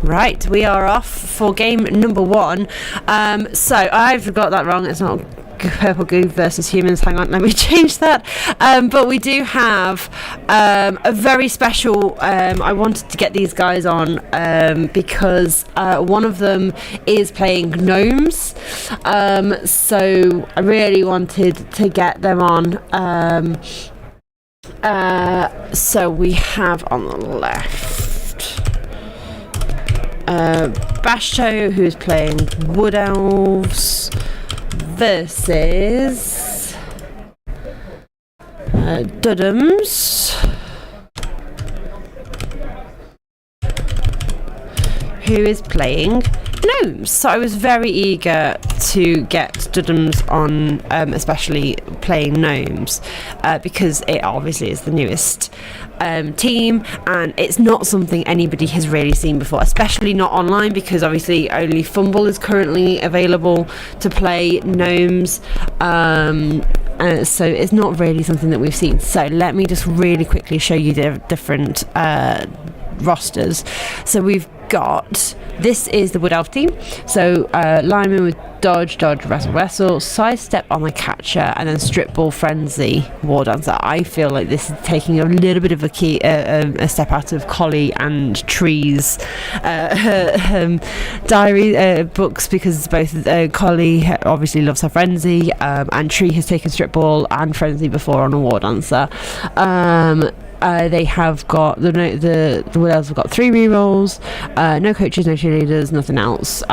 Right, we are off for game number one. So I've got that wrong. It's not purple goo versus humans. Hang on, let me change that. But we do have a very special. I wanted to get these guys on because one of them is playing gnomes. So I really wanted to get them on. So we have on the left Basho, who is playing Wood Elves, versus Dudums, who is playing gnomes. So I was very eager to get Dudums on, especially playing gnomes, because it obviously is the newest team, and it's not something anybody has really seen before, especially not online, because obviously only Fumble is currently available to play gnomes. So it's not really something that we've seen. So let me just really quickly show you the different rosters. So we've got, this is the Wood Elf team. So lineman with dodge, wrestle, sidestep on the catcher, and then strip ball, frenzy, war dancer. I feel like this is taking a little bit of a step out of Collie and Tree's diary books, because both Collie obviously loves her frenzy, and Tree has taken strip ball and frenzy before on a war dancer. They have got the Wood Elves have got 3 rerolls, no coaches, no cheerleaders, nothing else.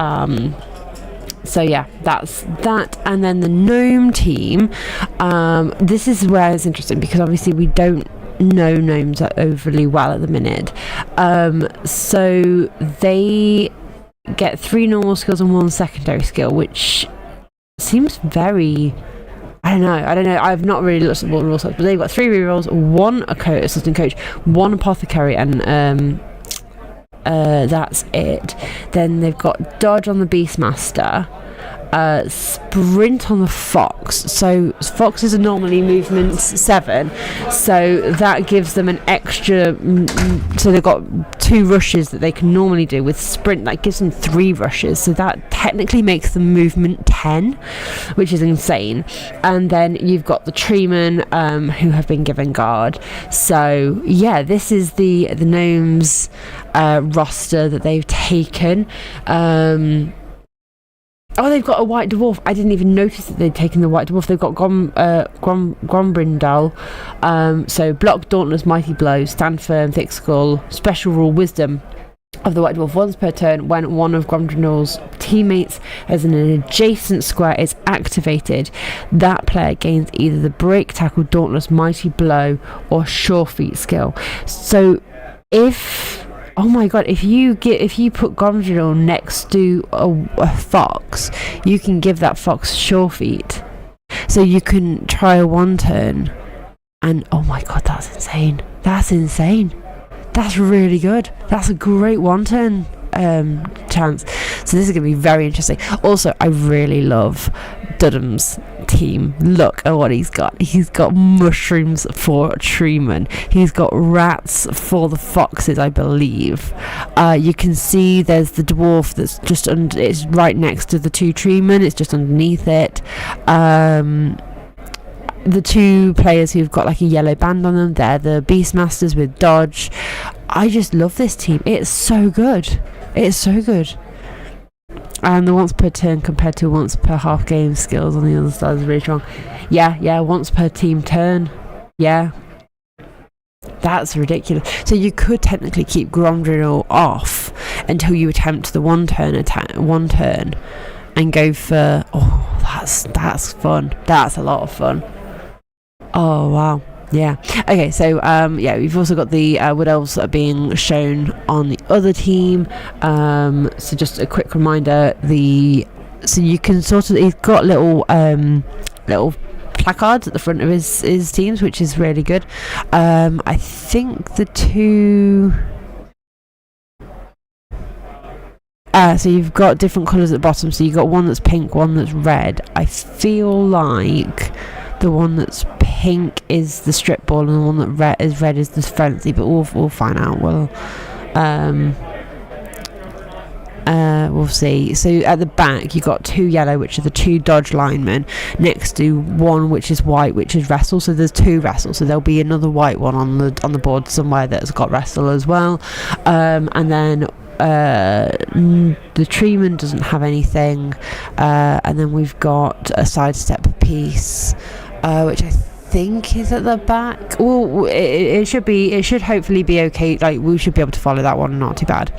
So yeah, that's that. And then the gnome team, this is where it's interesting, because obviously we don't know gnomes overly well at the minute. So they get 3 normal skills and 1 secondary skill, which seems very, I don't know. I've not really looked at what the rules are, but they've got 3 rerolls, 1 assistant coach, 1 apothecary, and that's it. Then they've got dodge on the Beastmaster, sprint on the Fox. So foxes are normally movement 7, so that gives them an extra. So they've got 2 rushes that they can normally do. With sprint, that gives them 3 rushes. So that technically makes them movement 10, which is insane. And then you've got the treemen, who have been given guard. So yeah, this is the gnomes roster that they've taken. Oh, they've got a white dwarf. I didn't even notice that they'd taken the white dwarf. They've got Grombrindal. So block, dauntless, mighty blow, stand firm, thick skull, special rule, wisdom of the white dwarf once per turn. When one of Grombrindal's teammates as an adjacent square is activated, that player gains either the break, tackle, dauntless, mighty blow, or sure feet skill. So oh my god, if you put Grombrindal next to a fox, you can give that fox sure feet. So you can try a 1 turn, and oh my god, that's insane. That's really good. That's a great 1 turn chance. So this is going to be very interesting. Also, I really love Dudum's team. Look at what he's got. He's got mushrooms for treemen. He's got rats for the foxes, I believe. You can see there's the dwarf that's just under. It's right next to the 2 treemen. It's just underneath it. The 2 players who've got like a yellow band on them, they're the Beastmasters with dodge. I just love this team. It's so good. And the once per turn compared to once per half game skills on the other side is really strong. Yeah, once per team turn. Yeah. That's ridiculous. So you could technically keep Grombrindal off until you attempt the 1 turn and go for, that's fun. That's a lot of fun. Oh wow. Yeah. Okay, so we've also got the Wood Elves that are being shown on the other team. So just a quick reminder, so you can he's got little placards at the front of his teams, which is really good. I think the 2 so you've got different colours at the bottom. So you've got one that's pink, one that's red. I feel like the one that's pink is the strip ball, and the one that is red is the frenzy, but we'll find out. We'll see. So at the back you got 2 yellow, which are the 2 dodge linemen, next to 1 which is white, which is wrestle. So there's 2 wrestle, so there'll be another white one on the board somewhere that's got wrestle as well. And then the treeman doesn't have anything, and then we've got a sidestep piece, which I think is at the back. Well, it should hopefully be okay. Like, we should be able to follow that one, not too bad.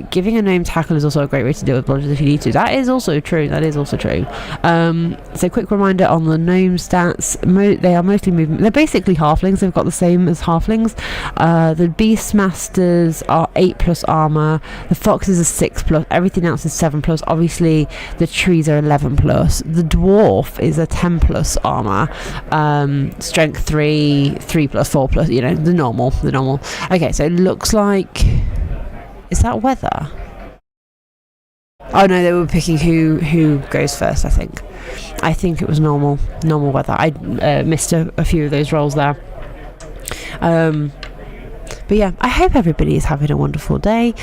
Giving a gnome tackle is also a great way to deal with bludgeons if you need to. That is also true. So quick reminder on the gnome stats. They are mostly movement. They're basically halflings. They've got the same as halflings. The beastmasters are 8+ armor. The foxes are 6+. Everything else is 7+. Obviously the trees are 11+. The dwarf is a 10+ armor. Strength 3+, 4+. You know, the normal. Okay, so it looks like... Is that weather? Oh no, they were picking who goes first. I think it was normal weather. I missed a few of those rolls there. But yeah, I hope everybody is having a wonderful day.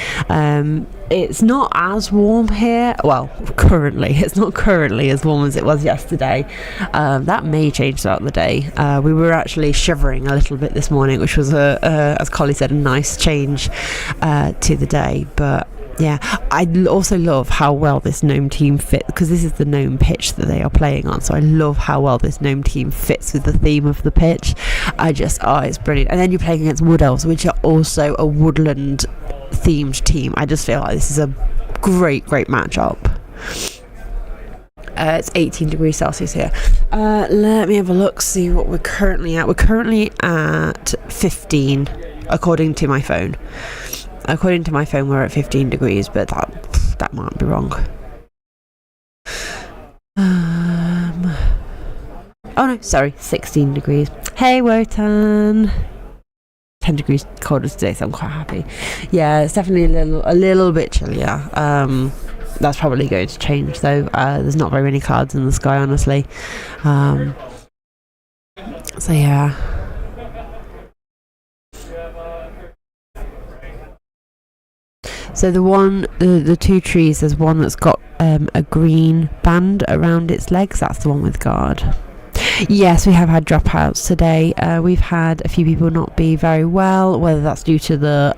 It's not as warm here. Well, currently it's not as warm as it was yesterday. That may change throughout the day. We were actually shivering a little bit this morning, which was as Collie said, a nice change to the day. But yeah, I also love how well this gnome team fits, because this is the gnome pitch that they are playing on, so I love how well this gnome team fits with the theme of the pitch. It's brilliant. And then you're playing against wood elves, which are also a woodland themed team. I just feel like this is a great matchup. It's 18 degrees Celsius here. Let me have a look, see what we're currently at. We're currently at 15 according to my phone. According to my phone, we're at 15 degrees, but that might be wrong. Oh no, sorry, 16 degrees. Hey, Wotan. 10 degrees colder today, so I'm quite happy. Yeah, it's definitely a little bit chillier. That's probably going to change though. There's not very many clouds in the sky, honestly. So yeah. So the 2 trees, there's one that's got a green band around its legs. That's the one with guard. Yes, we have had dropouts today. We've had a few people not be very well, whether that's due to the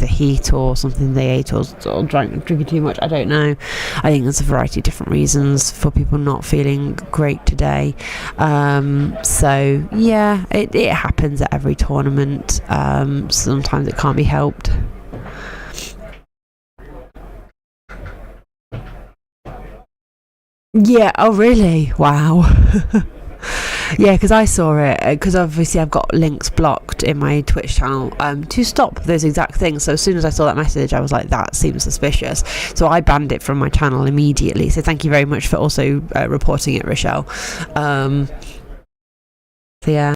heat or something they ate or drinking too much. I don't know. I think there's a variety of different reasons for people not feeling great today. So yeah, it happens at every tournament. Sometimes it can't be helped. Yeah, oh really? Wow. Yeah, because I saw it, because obviously I've got links blocked in my Twitch channel to stop those exact things. So as soon as I saw that message, I was like, that seems suspicious. So I banned it from my channel immediately. So thank you very much for also reporting it, Rochelle. So yeah.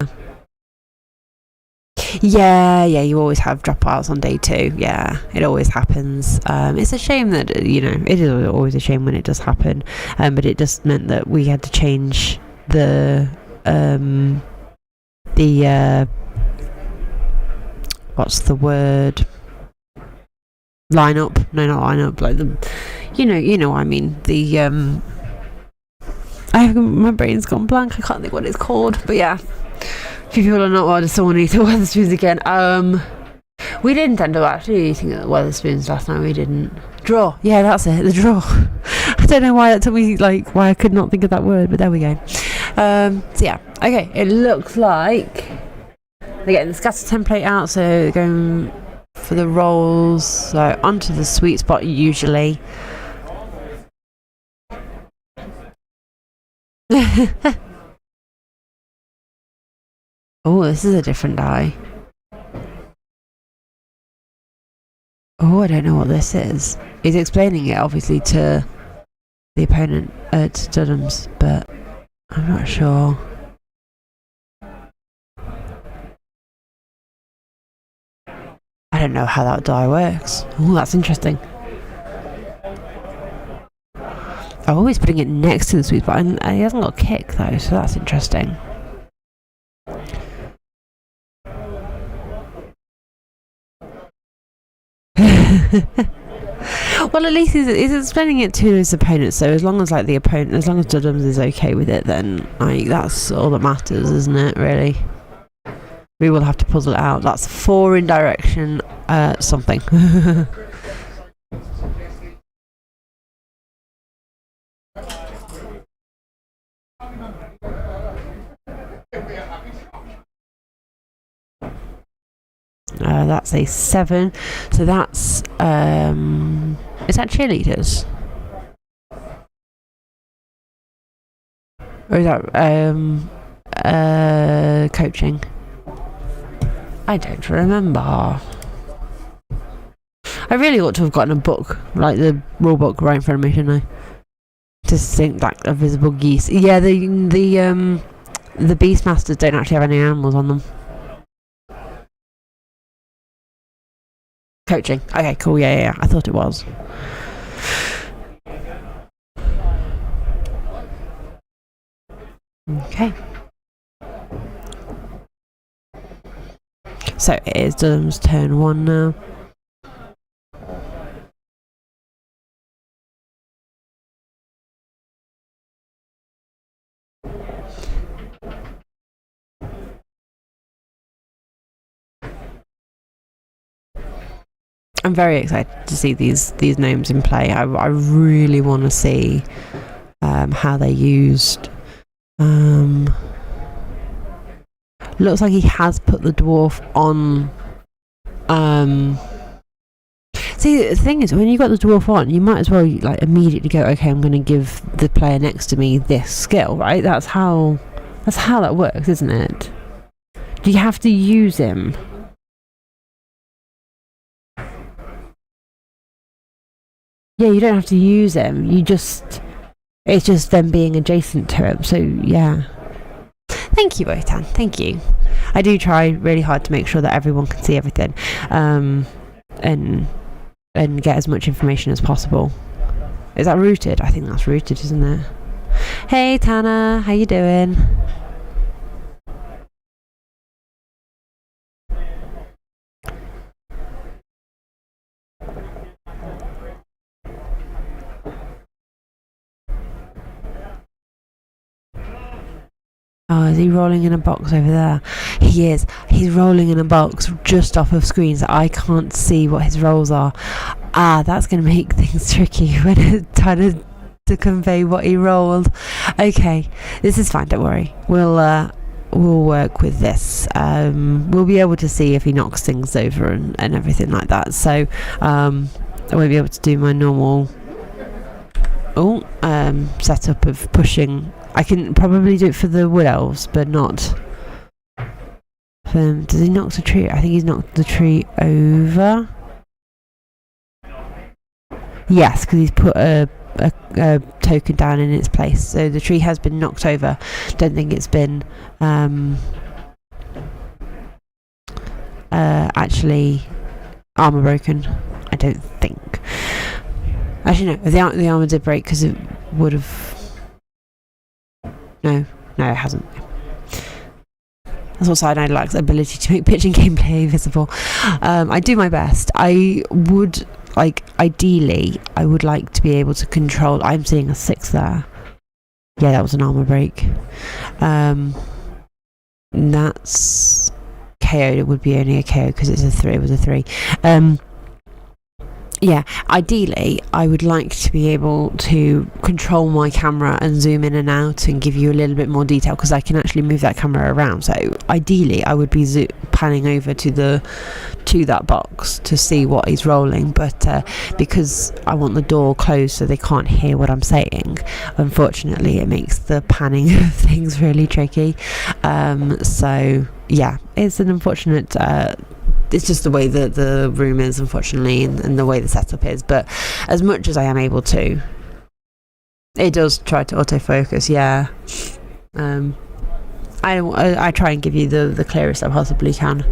Yeah, you always have dropouts on day 2. Yeah, it always happens. It's a shame that, it is always a shame when it does happen. But it just meant that we had to change the what's the word? Lineup? No, not lineup. Like the, you know what I mean. The my brain's gone blank. I can't think what it's called. But yeah. Few people are not well, someone eat Weatherspoons again. We didn't end up actually eating at Weatherspoons last night. We didn't. Draw. Yeah, that's it. The draw. I don't know why that took me, why I could not think of that word, but there we go. So yeah. Okay, it looks like they're getting the scatter template out, so they're going for the rolls. So onto the sweet spot usually. Oh, this is a different die. Oh, I don't know what this is. He's explaining it, obviously, to the opponent, to Studhams, but I'm not sure. I don't know how that die works. Oh, that's interesting. I'm always putting it next to the sweet spot, and he hasn't got a kick, though, so that's interesting. Well, at least he's explaining it to his opponent. So as long as like the opponent, as long as Dudums is okay with it, then like that's all that matters, isn't it? Really. We will have to puzzle it out. That's 4 in direction something. That's a 7. So that's is that cheerleaders? Or is that coaching? I don't remember. I really ought to have gotten a book, like the rule book, right in front of me, shouldn't I? To think like a visible geese. Yeah, the Beastmasters don't actually have any animals on them. Coaching. Okay, cool. Yeah. I thought it was. Okay. So it is Durham's turn 1 now. I'm very excited to see these gnomes in play. I really want to see how they're used. Looks like he has put the dwarf on. See, the thing is, when you got the dwarf on, you might as well like immediately go, okay, I'm going to give the player next to me this skill, right? That's how that works, isn't it? Do you have to use him? Yeah, you don't have to use him. It's just them being adjacent to him. So yeah. Thank you, Wotan. Thank you. I do try really hard to make sure that everyone can see everything, and get as much information as possible. Is that rooted? I think that's rooted, isn't it? Hey, Tana, how you doing? Oh, is he rolling in a box over there? He is. He's rolling in a box just off of screen, so I can't see what his rolls are. That's going to make things tricky when trying to convey what he rolled. Okay, this is fine. Don't worry. We'll work with this. We'll be able to see if he knocks things over and everything like that. So I won't be able to do my normal setup of pushing. I can probably do it for the wood elves, but not for him. Does he knock the tree? I think he's knocked the tree over. Yes, because he's put a token down in its place. So the tree has been knocked over. Don't think it's been actually armor broken. I don't think. Actually, no. The armor did break because it would have. No, it hasn't. That's what Cyanide lacks, the ability to make pitching gameplay visible. I do my best. Ideally, I would like to be able to control. I'm seeing a 6 there. Yeah, that was an armor break. That's KO'd. It would be only a KO because it's a 3. It was a 3. Yeah, ideally, I would like to be able to control my camera and zoom in and out and give you a little bit more detail because I can actually move that camera around. So ideally, I would be panning over to that box to see what he's rolling. But because I want the door closed so they can't hear what I'm saying, unfortunately, it makes the panning of things really tricky. So yeah, it's an unfortunate. It's just the way that the room is, unfortunately, and the way the setup is. But as much as I am able to, it does try to autofocus. Yeah, I try and give you the clearest I possibly can.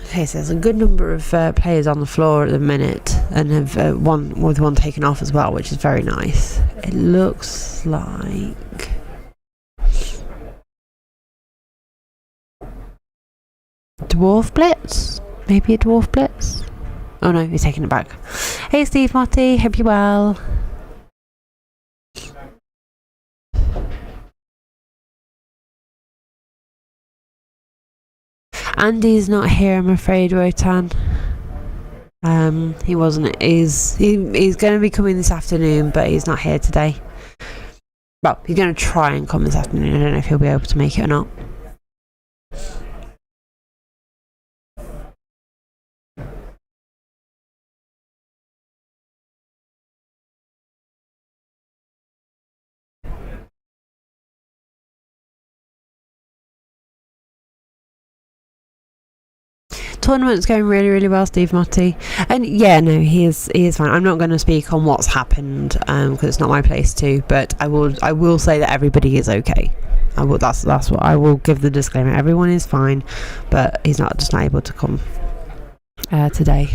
Okay, so there's a good number of players on the floor at the minute, and have one taken off as well, which is very nice. It looks like Dwarf Blitz? Maybe a Dwarf Blitz? Oh no, he's taking it back. Hey Steve Motti, hope you're well. Andy's not here, I'm afraid, Rotan. He wasn't. He's going to be coming this afternoon, but he's not here today. Well, he's going to try and come this afternoon. I don't know if he'll be able to make it or not. Tournament's going really, really well, Steve Motti. And yeah, no, he is fine. I'm not going to speak on what's happened because it's not my place to. But I will say that everybody is okay. That's what I will give the disclaimer. Everyone is fine, but he's just not able to come today.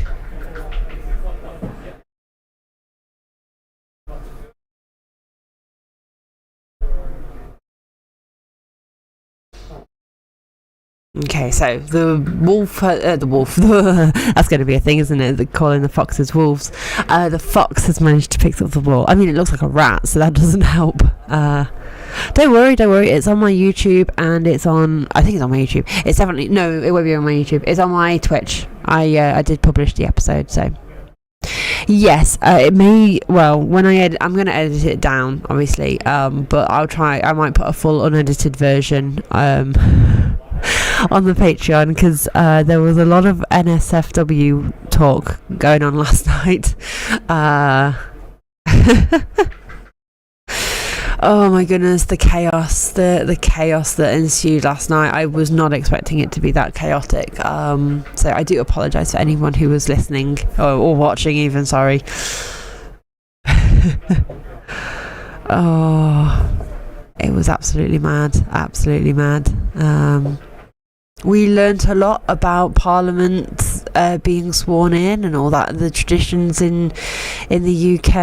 Okay, so the wolf, that's going to be a thing, isn't it? Calling the foxes wolves. The fox has managed to pick up the ball. I mean, it looks like a rat, so that doesn't help. Don't worry. It's on my YouTube, and I think it's on my YouTube. It's definitely, no, it won't be on my YouTube. It's on my Twitch. I did publish the episode, so. Yes, it may. Well, when I edit, I'm going to edit it down, obviously. But I might put a full unedited version. On the Patreon, because there was a lot of NSFW talk going on last night. Oh my goodness, the chaos that ensued last night. I was not expecting it to be that chaotic. So I do apologise for anyone who was listening or watching even, sorry. Oh, it was absolutely mad. We learnt a lot about Parliament being sworn in and all that, the traditions in the UK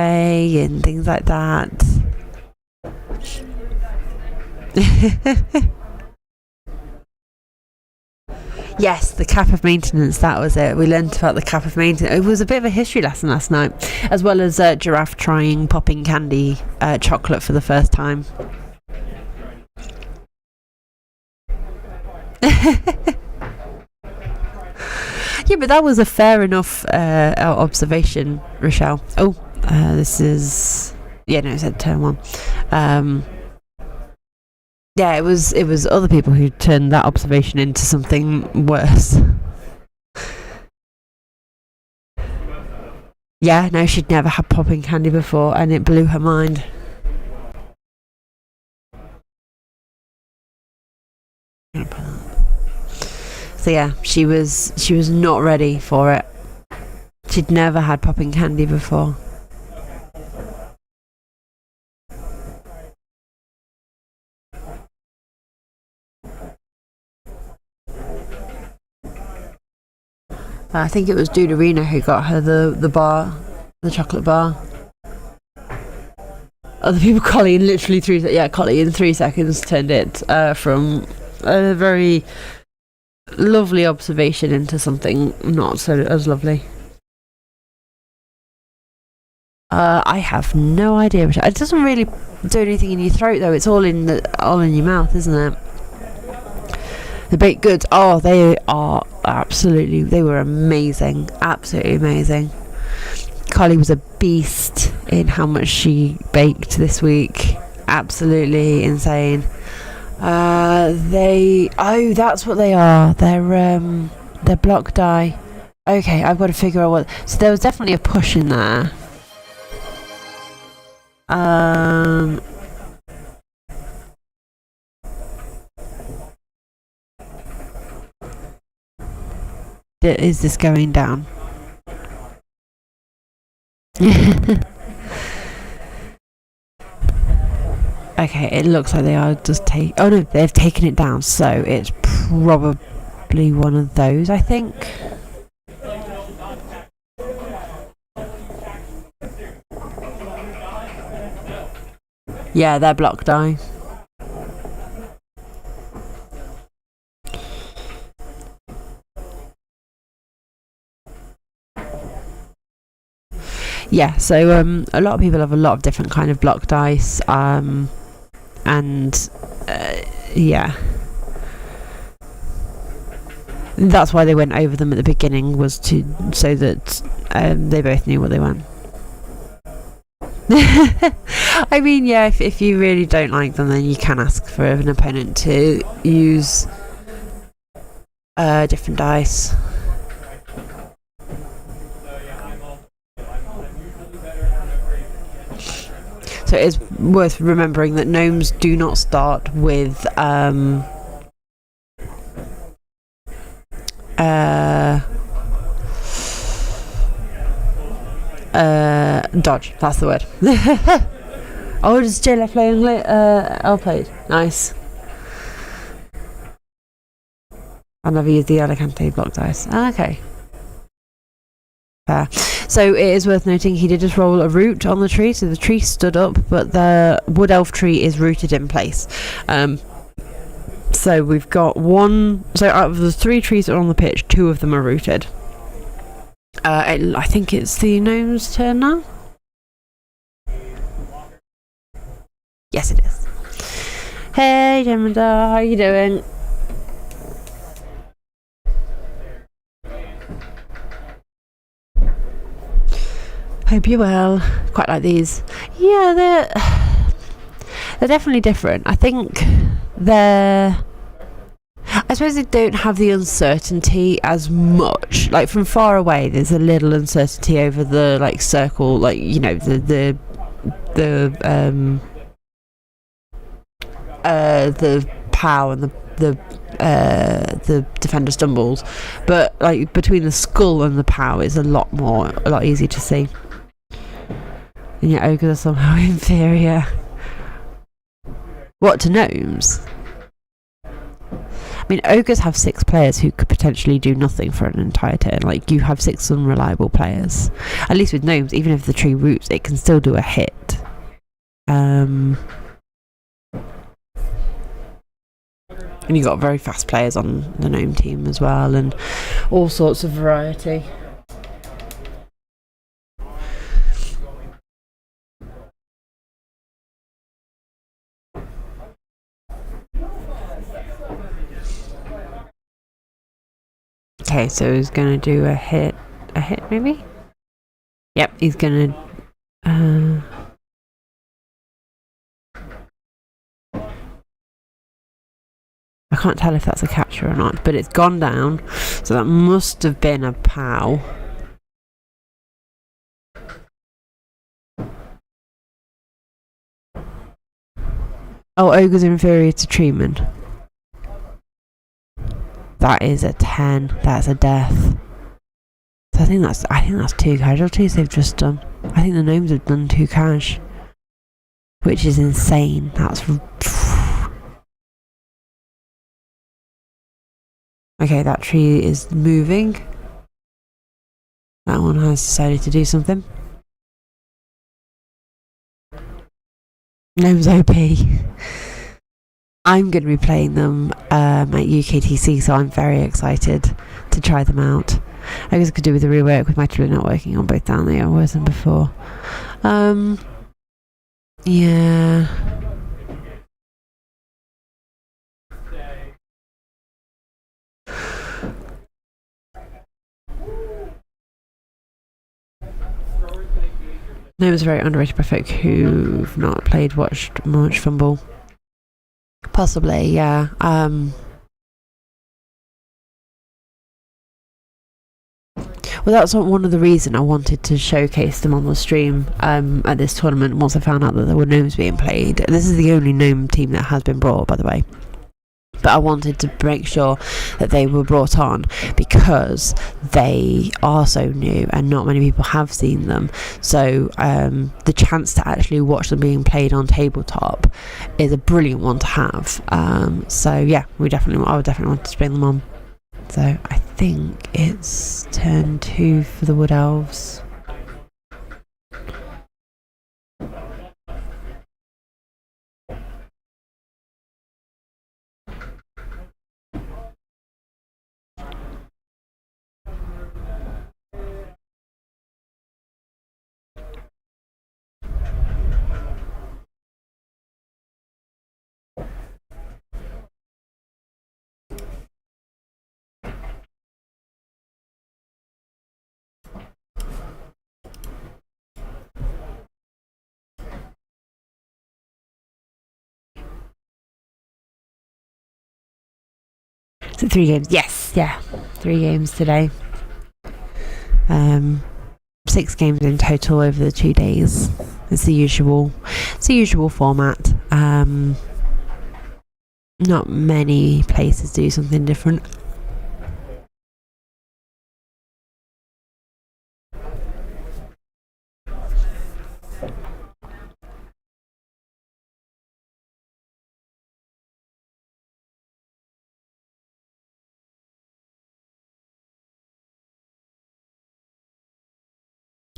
and things like that. Yes, the cap of maintenance, that was it. We learnt about the cap of maintenance. It was a bit of a history lesson last night, as well as Giraffe trying popping candy chocolate for the first time. Yeah, but that was a fair enough observation, Rochelle. This is it said turn 1. Yeah, it was other people who turned that observation into something worse. Yeah, no, she'd never had popping candy before, and it blew her mind. So yeah, she was not ready for it. She'd never had popping candy before. I think it was Duderina who got her the chocolate bar. Other people, Collie in 3 seconds turned it from a very lovely observation into something not so as lovely. I have no idea. It doesn't really do anything in your throat though. It's all in your mouth, isn't it? The baked goods, they were amazing, absolutely amazing. Carly was a beast in how much she baked this week, absolutely insane. That's what they are. They're block die. Okay, I've got to figure out what. So there was definitely a push in there. Is this going down? Okay, it looks like they are just they've taken it down, so it's probably one of those, I think. Yeah, they're block die. Yeah, so a lot of people have a lot of different kind of block dice, and yeah, that's why they went over them at the beginning, was so that they both knew what they went. I mean, yeah, if you really don't like them, then you can ask for an opponent to use different dice. So it is worth remembering that gnomes do not start with dodge. That's the word. Oh, does JLF play L played? Nice. I've never used the Alicante block dice. Okay. Fair. So it is worth noting he did just roll a root on the tree, so the tree stood up, but the wood elf tree is rooted in place. So we've got one. So out of the 3 trees that are on the pitch, 2 of them are rooted. I think it's the gnome's turn now. Yes, it is. Hey, Gemma, how are you doing? Hope you're well. Quite like these. Yeah, they're definitely different. I think I suppose they don't have the uncertainty as much. Like from far away, there's a little uncertainty over the like circle, like you know the POW and the defender stumbles, but like between the skull and the POW is a lot easier to see. And yet ogres are somehow inferior. What, to gnomes? I mean, ogres have 6 players who could potentially do nothing for an entire turn. Like, you have 6 unreliable players. At least with gnomes, even if the tree roots, it can still do a hit. And you've got very fast players on the gnome team as well, and all sorts of variety. Okay, so he's gonna do a hit maybe? Yep, he's gonna I can't tell if that's a capture or not, but it's gone down, so that must have been a POW. Oh, ogres are inferior to treemen. That is a 10. That's a death. So I think that's 2 casualties they've just done. I think the gnomes have done 2 cash, which is insane. That's okay. That tree is moving. That one has decided to do something. Gnomes OP. I'm going to be playing them at UKTC, so I'm very excited to try them out. I guess I could do with the rework, with my tree not working on both down there worse than before. Yeah. Gnomes are very underrated by folk who've not watched much Fumble. Possibly, yeah. Well, that's one of the reasons I wanted to showcase them on the stream at this tournament once I found out that there were gnomes being played. This is the only gnome team that has been brought, by the way. But I wanted to make sure that they were brought on because they are so new and not many people have seen them. So the chance to actually watch them being played on tabletop is a brilliant one to have. So yeah, I would definitely want to bring them on. So I think it's turn 2 for the Wood Elves. Is it 3 games? Yes, yeah, 3 games today. 6 games in total over the 2 days. It's the usual format. Not many places do something different.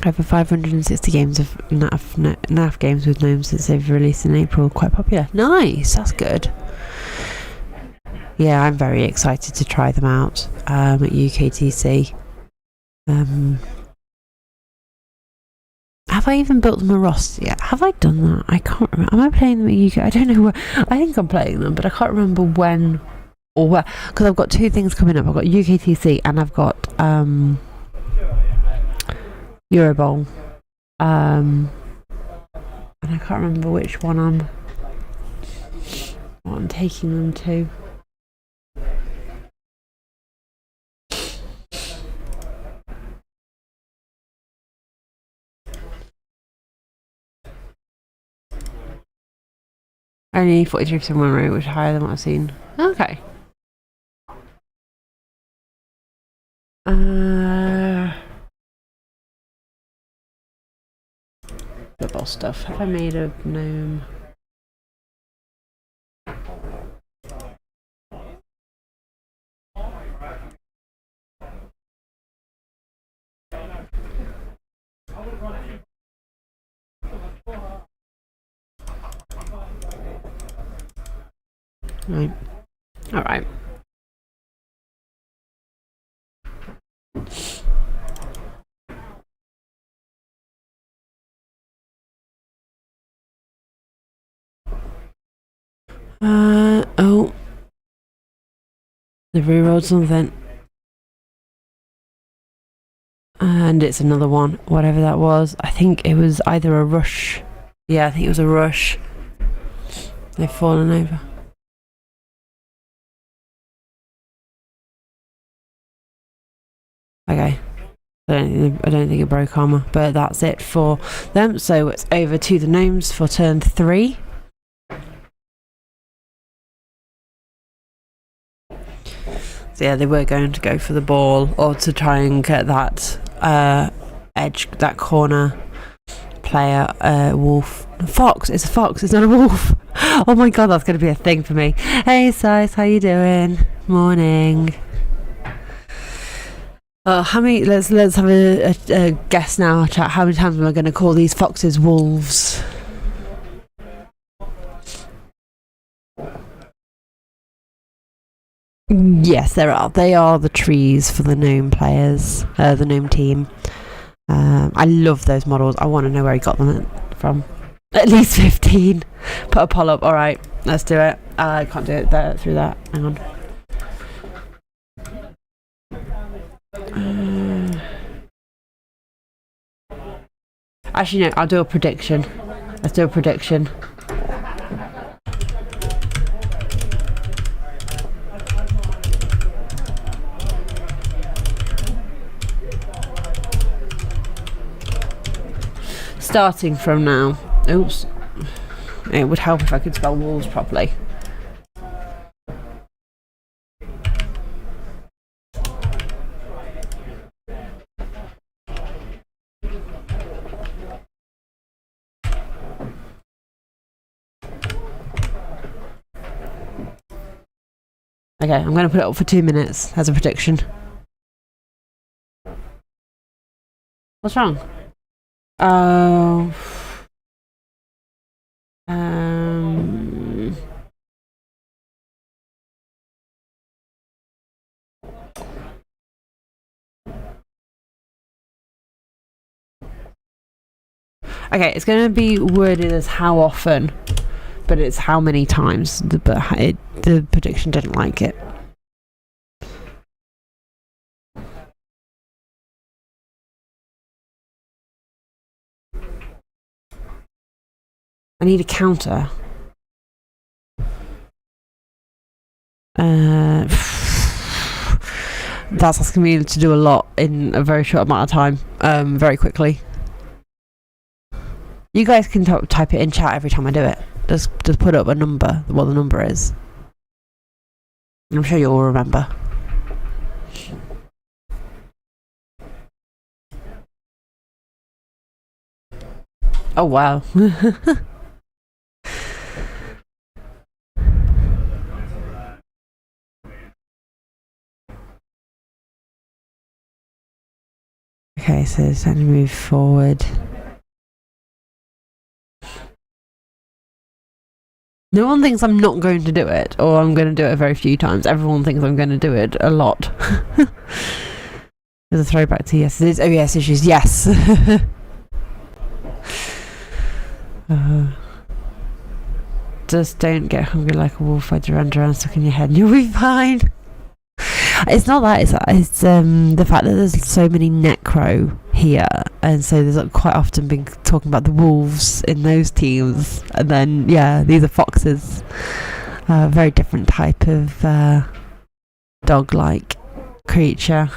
Over 560 games of NAF games with gnomes since they've released in April. Quite popular. Nice, that's good. Yeah, I'm very excited to try them out at UKTC. Have I even built them a roster yet? Have I done that? I can't remember. Am I playing them at UK? I don't know where. I think I'm playing them, but I can't remember when or where. Because I've got 2 things coming up. I've got UKTC and I've got Eurobowl. And I can't remember which one I'm taking them to. Only 43% win rate, which is higher than what I've seen. Okay. Football stuff. Have I made a gnome? Right. All right. Oh. They've rerolled something. And it's another one. Whatever that was. I think it was either a rush. Yeah, I think it was a rush. They've fallen over. Okay. I don't think it broke armor, but that's it for them. So it's over to the gnomes for turn 3. So yeah, they were going to go for the ball or to try and get that edge, that corner player. Wolf, fox. It's a fox. It's not a wolf. Oh my god, that's going to be a thing for me. Hey, Sice, how you doing? Morning. How many? Let's have a guess now. Chat. How many times am I going to call these foxes wolves? Yes, there are. They are the trees for the gnome players, the gnome team. I love those models. I want to know where he got them from. At least 15. Put a poll up. All right, let's do it. I can't do it there through that. Hang on. Actually, no. I'll do a prediction. Let's do a prediction. Starting from now. Oops. It would help if I could spell wolves properly. Okay, I'm going to put it up for 2 minutes as a prediction. What's wrong? Oh. Okay, it's going to be worded as how often, but it's how many times. The prediction didn't like it. I need a counter. That's asking me to do a lot in a very short amount of time, very quickly. You guys can type it in chat every time I do it. Just put up a number, what the number is. I'm sure you'll all remember. Oh wow. Okay, so it's time to move forward. No one thinks I'm not going to do it, or I'm going to do it a very few times. Everyone thinks I'm going to do it a lot. There's a throwback to yesterday's OES issues. Yes. Just don't get hungry like a wolf. I'd run around stuck in your head and you'll be fine. It's not that, it's the fact that there's so many necro here, and so there's quite often been talking about the wolves in those teams, and then these are foxes, very different type of dog-like creature.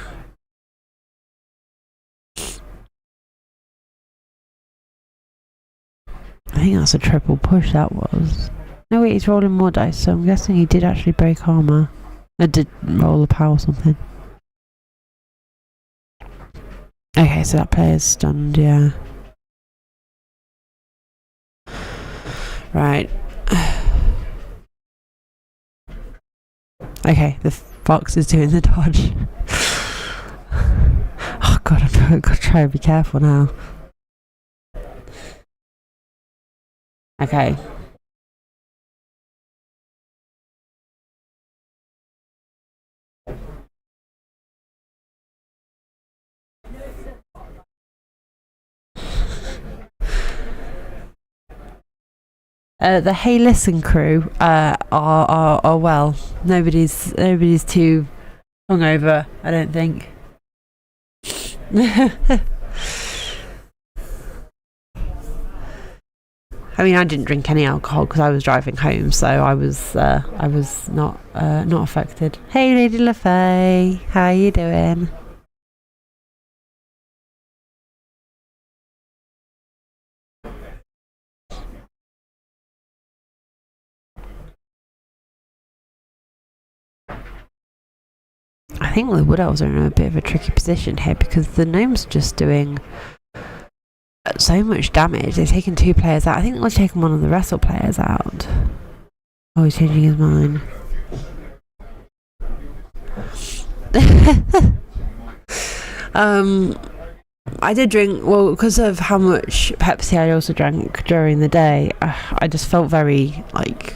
I think that's a triple push, that was. No wait, he's rolling more dice, so I'm guessing he did actually break armor. I did roll a power or something. Okay, so that player's stunned, yeah. Right. Okay, the fox is doing the dodge. Oh god, I've got to try and be careful now. Okay. The Hey Listen crew are well. Nobody's too hungover, I don't think. I mean, I didn't drink any alcohol because I was driving home, so I was not affected. Hey, Lady LaFay, how you doing? I think the Wood Elves are in a bit of a tricky position here because the Gnomes are just doing so much damage. They've taken 2 players out. I think they've taken one of the Wrestle players out. Oh, he's changing his mind. I did drink, well, because of how much Pepsi I also drank during the day. I just felt very like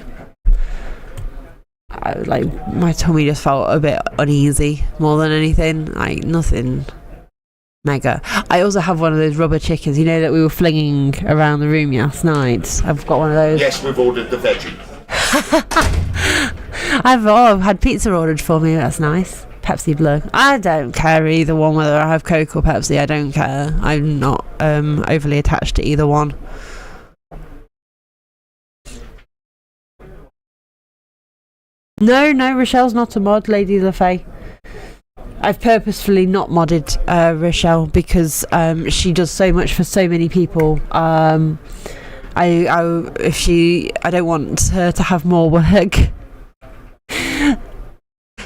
my tummy just felt a bit uneasy more than anything. Like nothing mega. I also have one of those rubber chickens, you know, that we were flinging around the room last night. I've got one of those. Yes, we've ordered the veggie. I've had pizza ordered for me. That's nice. Pepsi Blue. I don't care either one, whether I have Coke or Pepsi. I don't care. I'm not overly attached to either one. No, Rochelle's not a mod, Lady LaFay. I've purposefully not modded Rochelle because she does so much for so many people. I don't want her to have more work.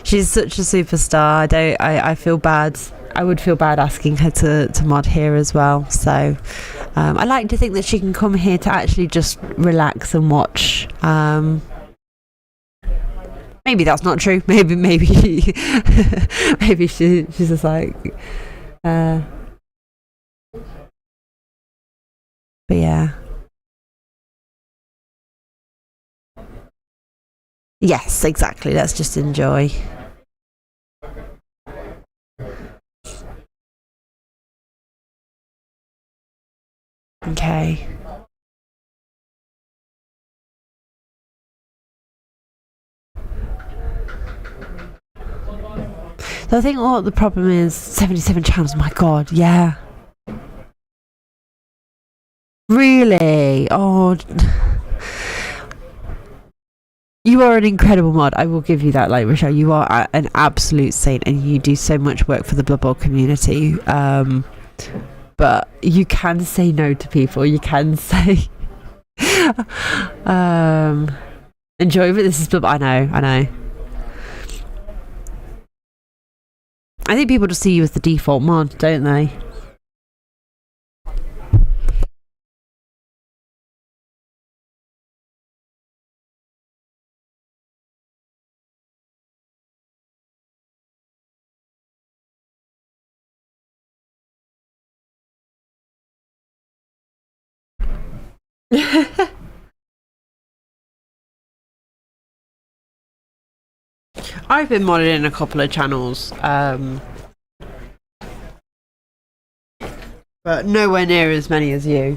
She's such a superstar. I feel bad. I would feel bad asking her to mod here as well. So I like to think that she can come here to actually just relax and watch. Maybe that's not true. Maybe maybe she's just like. But yeah. Yes, exactly. Let's just enjoy. Okay. So I think what the problem is, 77 channels, my god, yeah. Really? Oh. You are an incredible mod. I will give you that. Like, Rochelle, you are an absolute saint, and you do so much work for the Blood Bowl community. But you can say no to people. You can say, enjoy, but this is Blood Bowl. I know. I think people just see you as the default mod, don't they? I've been modded in a couple of channels, but nowhere near as many as you.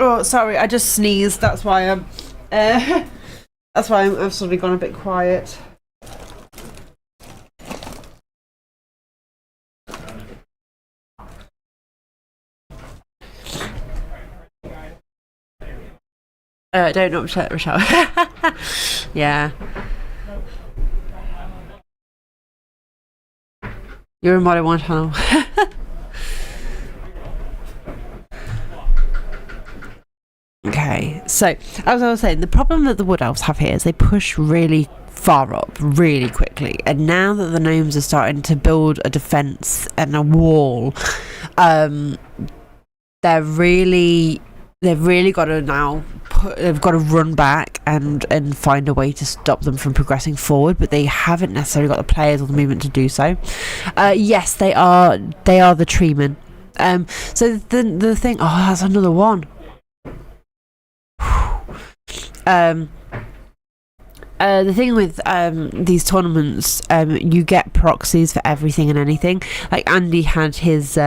Oh, sorry, I just sneezed. That's why I've suddenly gone a bit quiet. Don't upset Rochelle. Yeah. You're a mod in one channel. Okay, so as I was saying, the problem that the Wood Elves have here is they push really far up really quickly, and now that the gnomes are starting to build a defense and a wall, they've really got to now they've got to run back and find a way to stop them from progressing forward, but they haven't necessarily got the players or the movement to do so. Yes, they are the treemen. So the thing, oh, that's another one. The thing with these tournaments, you get proxies for everything and anything. Like Andy had his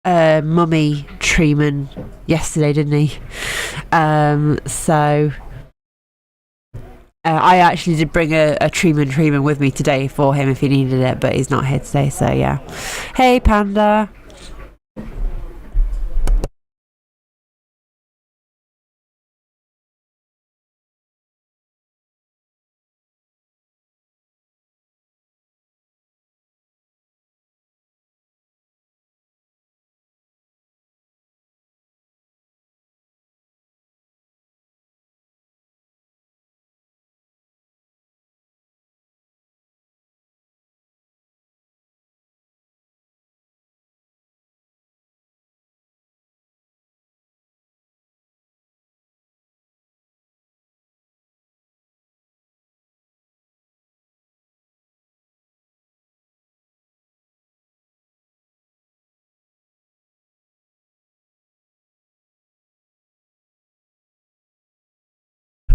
mummy treeman yesterday, didn't he? So I actually did bring a treeman with me today for him if he needed it, but he's not here today, so yeah. Hey Panda.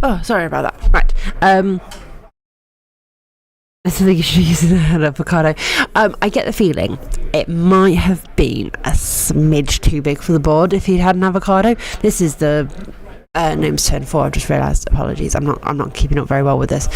Oh, sorry about that. Right. I think you should use an avocado. I get the feeling it might have been a smidge too big for the board if he'd had an avocado. This is the gnome's turn 4. I've just realised. Apologies. I'm not keeping up very well with this.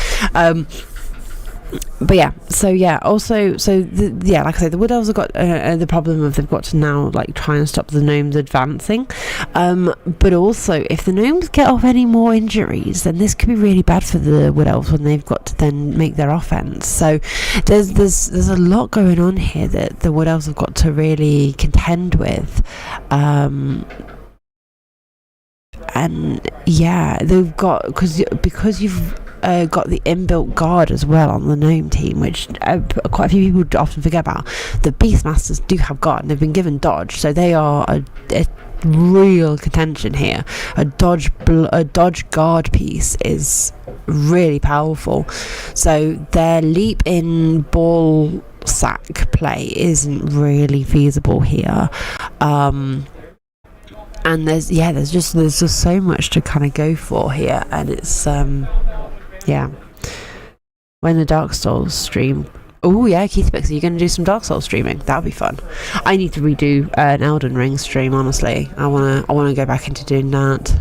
But yeah, so yeah, also, like I say, the Wood Elves have got the problem of they've got to now like try and stop the gnomes advancing, but also if the gnomes get off any more injuries, then this could be really bad for the Wood Elves when they've got to then make their offense. So there's a lot going on here that the Wood Elves have got to really contend with, and yeah, they've got because you've got the inbuilt guard as well on the gnome team, which quite a few people often forget about. The Beastmasters do have guard and they've been given dodge, so they are a real contention here. A dodge guard piece is really powerful, so their leap in ball sack play isn't really feasible here. And there's just so much to kind of go for here, and it's yeah. When the Dark Souls stream. Oh yeah, Keith Bix, are you going to do some Dark Souls streaming? That would be fun. I need to redo an Elden Ring stream, honestly. I want to go back into doing that.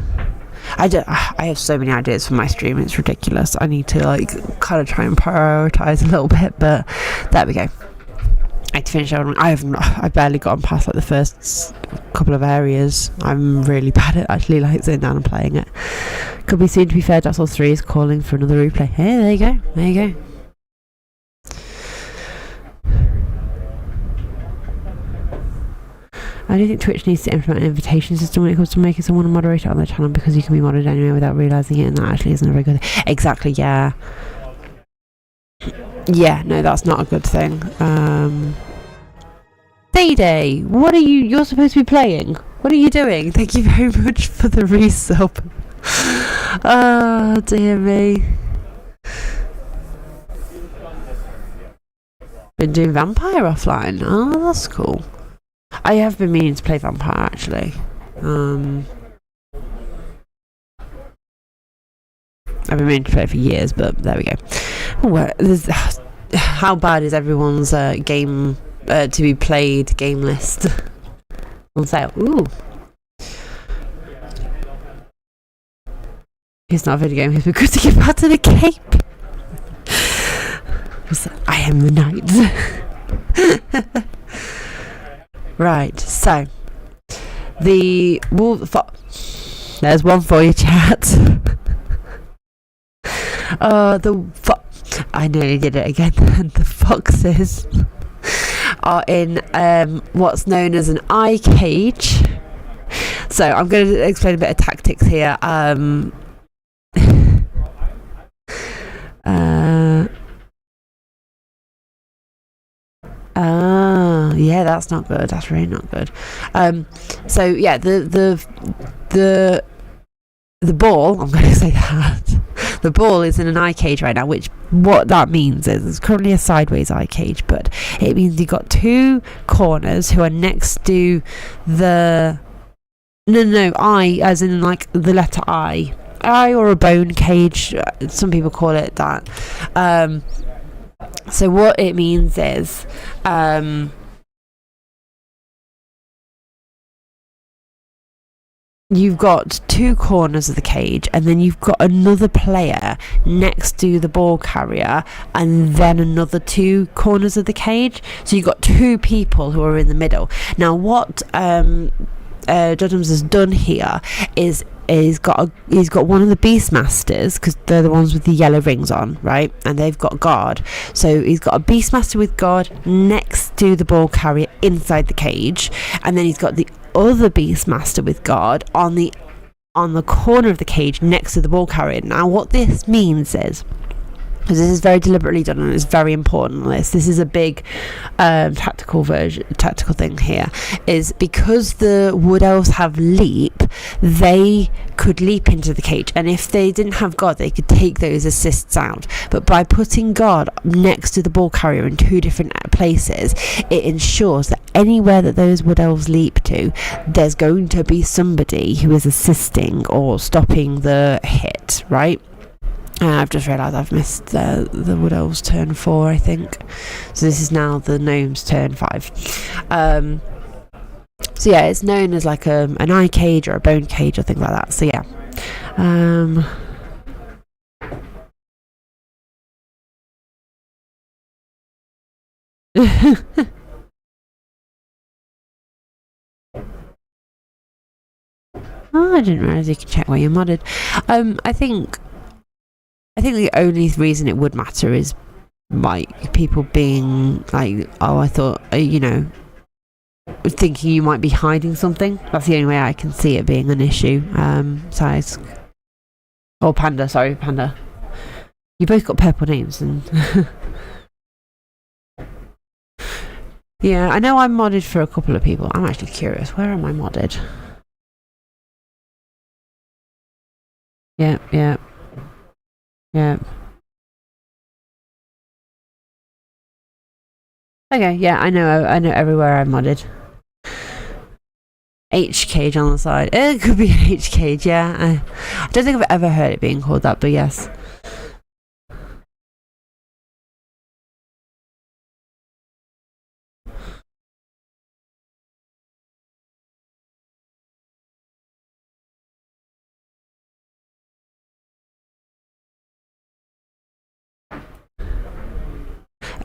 I have so many ideas for my stream, it's ridiculous. I need to like kind of try and prioritise a little bit, but there we go. I had to finish everyone. I barely gotten past like the first couple of areas. I'm really bad at actually like sitting down and playing it. Could be soon. To be fair, Dark Souls 3 is calling for another replay. Hey, there you go. There you go. I do think Twitch needs to implement an invitation system when it comes to making someone a moderator on their channel, because you can be modded anyway without realising it, and that actually isn't a very good thing. Exactly, yeah. Yeah, no, that's not a good thing. Day, what are you're supposed to be playing? What are you doing? Thank you very much for the resub. Oh, dear me. Been doing Vampire offline. Oh, that's cool. I have been meaning to play Vampire, actually. I've been meaning to play it for years, but there we go. How bad is everyone's game to be played game list on sale? Ooh. It's not a video game. It's been good to get back to the Cape. I am the knight. Right, so the wolf. There's one for you, chat. I nearly did it again. The foxes are in what's known as an eye cage. So I'm going to explain a bit of tactics here. Yeah, that's not good. That's really not good. So yeah, the ball, I'm going to say that. The ball is in an eye cage right now, which what that means is it's currently a sideways eye cage, but it means you've got two corners who are next to the eye, as in like the letter I or a bone cage. Some people call it that. So what it means is you've got two corners of the cage, and then you've got another player next to the ball carrier, and then another two corners of the cage. So you've got two people who are in the middle. Now what Dudums has done here is he's got one of the Beastmasters, because they're the ones with the yellow rings on, right? And they've got guard. So he's got a Beastmaster with guard next to the ball carrier inside the cage, and then he's got the other Beastmaster with guard on the corner of the cage next to the ball carrier. Now what this means is, because this is very deliberately done and it's very important, this is a big tactical thing here, is because the wood elves have leap, they could leap into the cage, and if they didn't have guard they could take those assists out. But by putting guard next to the ball carrier in two different places, it ensures that anywhere that those wood elves leap to, there's going to be somebody who is assisting or stopping the hit, right? I've just realised I've missed the Wood Elves turn 4, I think. So this is now the Gnomes turn 5. So yeah, it's known as like an eye cage or a bone cage or things like that. So yeah. Oh, I didn't realise you could check where you're modded. I think the only reason it would matter is like people being like, oh, I thought, thinking you might be hiding something. That's the only way I can see it being an issue. Size. Oh, Panda. Sorry, Panda. You both got purple names. And yeah, I know I'm modded for a couple of people. I'm actually curious. Where am I modded? Yeah. Okay, yeah, I know everywhere I'm modded. H cage on the side. It could be an H cage, yeah. I don't think I've ever heard it being called that, but yes.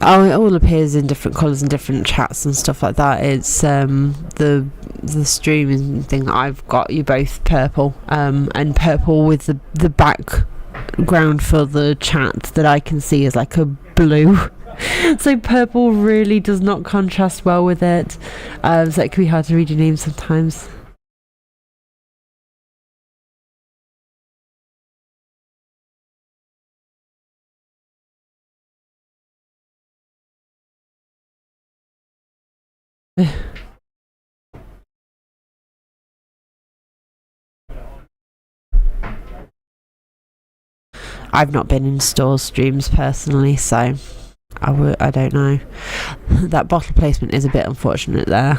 Oh, it all appears in different colours and different chats and stuff like that. It's the streaming thing that I've got. You both purple, and purple with the background for the chat that I can see is like a blue. So purple really does not contrast well with it. So it can be hard to read your name sometimes. I've not been in store streams personally, so I don't know. That bottle placement is a bit unfortunate there.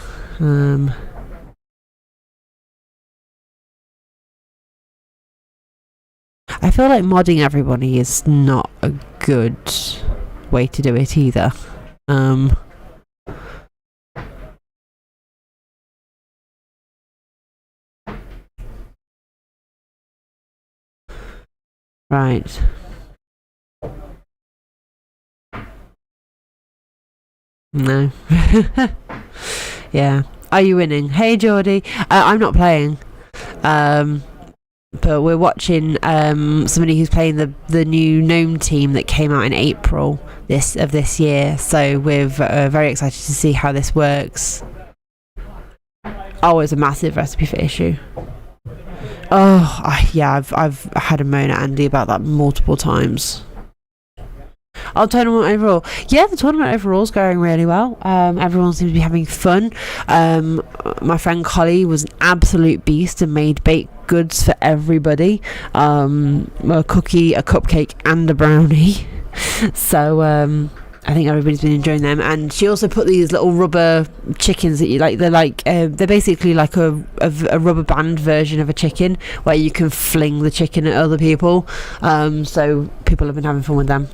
I feel like modding everybody is not a good way to do it either. Right. No. Yeah. Are you winning? Hey, Geordie. I'm not playing. But we're watching somebody who's playing the new gnome team that came out in April this year. So we're very excited to see how this works. Oh, it's a massive recipe for issue. Oh, I've had a moan at Andy about that multiple times. Oh, tournament overall. Yeah, the tournament overall's going really well. Everyone seems to be having fun. My friend Collie was an absolute beast and made baked goods for everybody. A cookie, a cupcake, and a brownie. So I think everybody's been enjoying them. And she also put these little rubber chickens that you like. They're basically like a rubber band version of a chicken where you can fling the chicken at other people. So people have been having fun with them.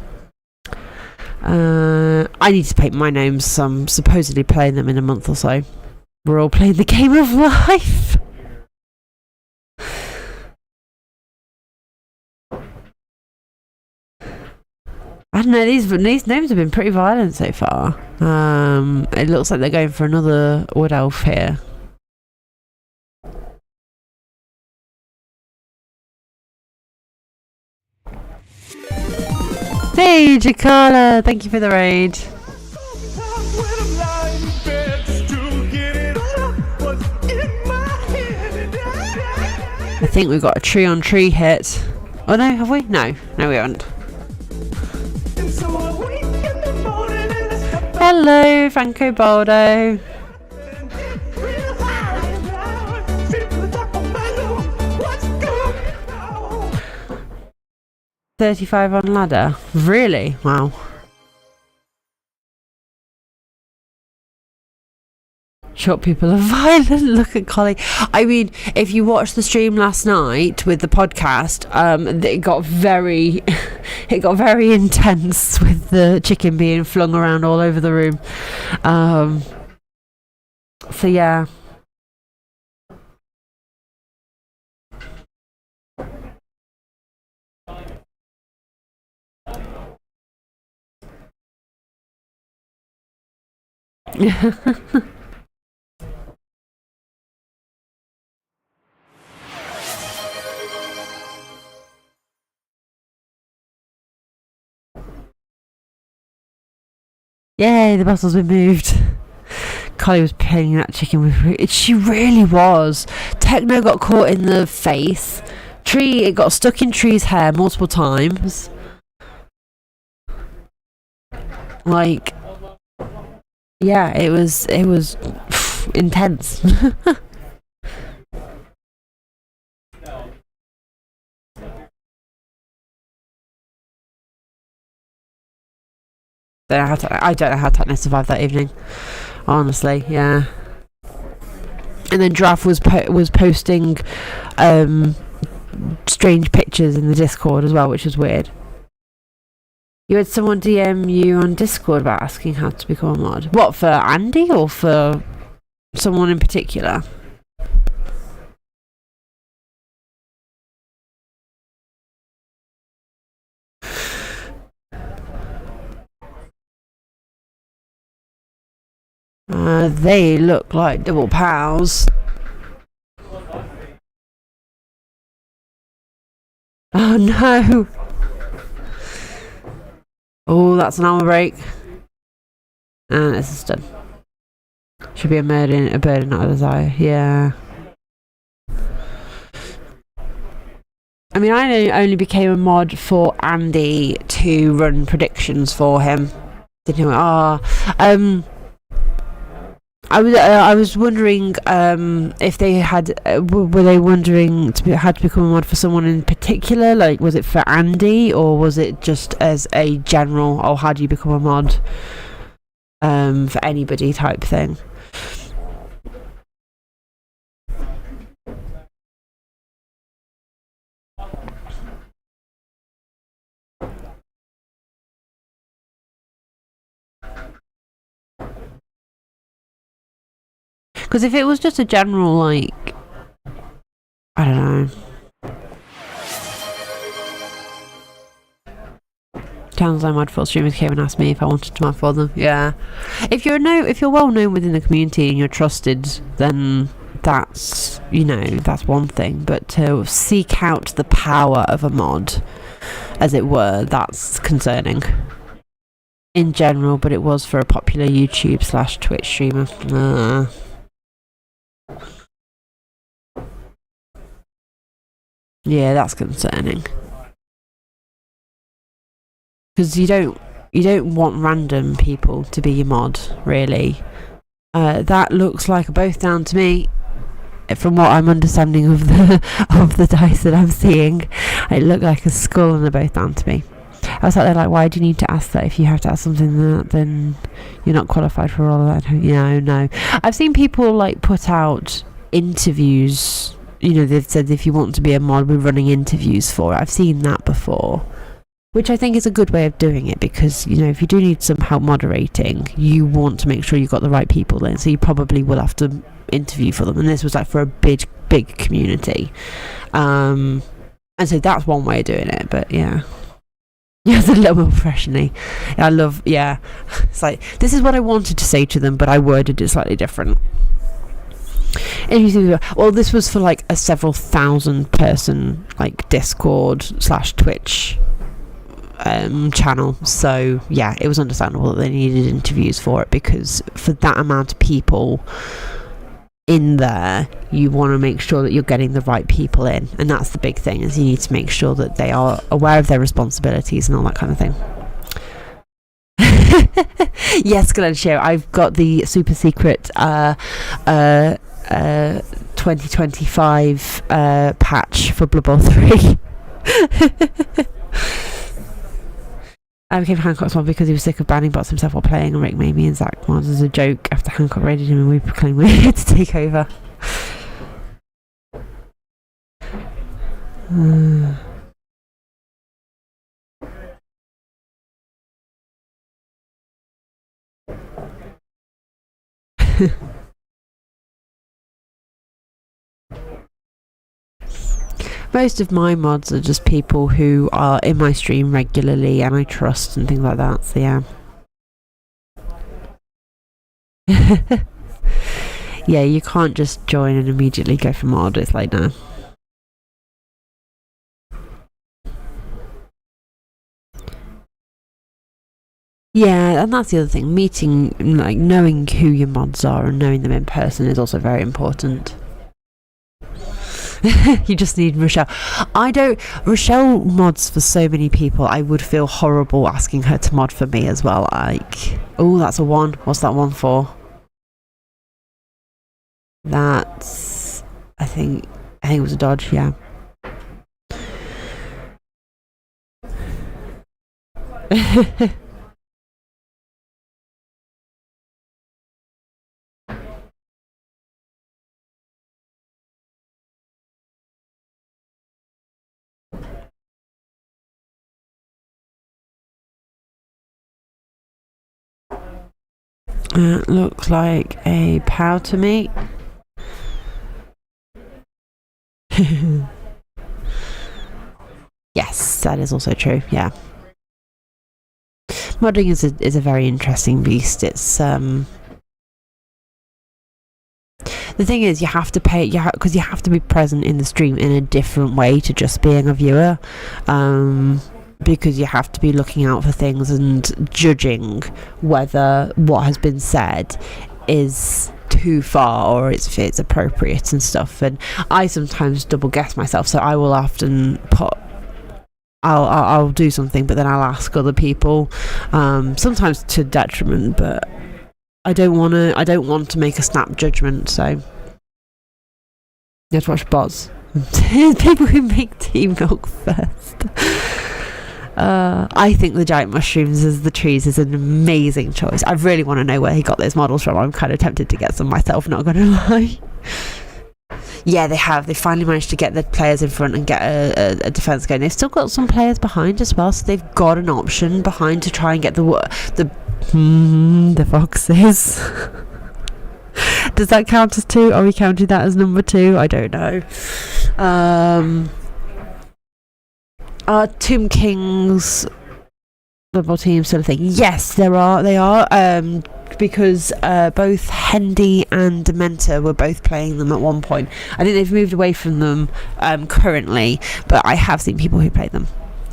I need to paint my gnomes, so I'm supposedly playing them in a month or so. We're all playing the game of life. I don't know, these gnomes have been pretty violent so far. It looks like they're going for another wood elf here. Hey, Jakala, thank you for the raid. I think we've got a tree on tree hit. Oh no, have we? No, we haven't. Hello, Franco Baldo. $35 on ladder. Really? Wow. Short people are violent. Look at Collie. I mean, if you watched the stream last night with the podcast, it got very intense with the chicken being flung around all over the room. So yeah. Yay, the bottle's been moved. Collie was painting that chicken with... She really was. Techno got caught in the face. It got stuck in Tree's hair multiple times. Like... Yeah, it was intense. I don't know how Techno survived that evening. Honestly, yeah. And then Draft was posting strange pictures in the Discord as well, which was weird. You had someone DM you on Discord about asking how to become a mod. What, for Andy or for someone in particular? They look like double pals. Oh no! Oh, that's an armor break. And this is done. Should be a burden, not a desire. Yeah. I mean, I only became a mod for Andy to run predictions for him. Didn't know. I was wondering if they had were they wondering had to become a mod for someone in particular, like was it for Andy or was it just as a general, oh, how do you become a mod for anybody type thing? Because if it was just a general, like, I don't know. Channels I mod for streamers came and asked me if I wanted to mod for them. Yeah. If you're well known within the community and you're trusted, then that's that's one thing. But to seek out the power of a mod, as it were, that's concerning. In general, but it was for a popular YouTube/Twitch streamer. Yeah, that's concerning. Because you don't want random people to be your mod, really. That looks like a both down to me. From what I'm understanding of the dice that I'm seeing, it looked like a skull and a both down to me. I was like, why do you need to ask that? If you have to ask something that, then you're not qualified for all of that. No. I've seen people like put out interviews. They've said if you want to be a mod, we're running interviews for it. I've seen that before, which I think is a good way of doing it because, if you do need some help moderating, you want to make sure you've got the right people in, so you probably will have to interview for them. And this was like for a big community. And so that's one way of doing it, but yeah. Yeah, it's a little more professionally. It's like, this is what I wanted to say to them, but I worded it slightly different. Well, this was for like a several thousand person like Discord/Twitch channel, so yeah, it was understandable that they needed interviews for it, because for that amount of people in there, you want to make sure that you're getting the right people in, and that's the big thing, is you need to make sure that they are aware of their responsibilities and all that kind of thing. Yes, Glenn Show, I've got the super secret 2025 patch for Blood Bowl 3. I became Hancock's mod because he was sick of banning bots himself while playing, and Rick made me and Zach mods as a joke after Hancock raided him and we proclaimed we were here to take over. Most of my mods are just people who are in my stream regularly and I trust and things like that, so yeah. Yeah, you can't just join and immediately go for mod, it's like, no. Yeah, and that's the other thing, meeting, like, knowing who your mods are and knowing them in person is also very important. You just need Rochelle. Rochelle mods for so many people. I would feel horrible asking her to mod for me as well. Like, oh, that's a 1. What's that 1 for? That's, I think it was a dodge, yeah. Looks like a pow to me. Yes, that is also true, yeah. Modding is a very interesting beast. It's the thing is, you have to pay, because you have to be present in the stream in a different way to just being a viewer, because you have to be looking out for things and judging whether what has been said is too far or if it's appropriate and stuff. And I sometimes double guess myself, so I will often I'll do something, but then I'll ask other people, sometimes to detriment, but I don't want to make a snap judgment. So you have to watch bots. People who make team milk first. I think the giant mushrooms as the trees is an amazing choice. I really want to know where he got those models from. I'm kind of tempted to get some myself, not gonna lie. Yeah, they have. They finally managed to get the players in front and get a defence going. They've still got some players behind as well, so they've got an option behind to try and get the foxes. Does that count as 2? Are we counting that as number 2? I don't know. Tomb Kings football team sort of thing. Yes, they are. Because both Hendy and Dementa were both playing them at one point. I think they've moved away from them currently, but I have seen people who play them.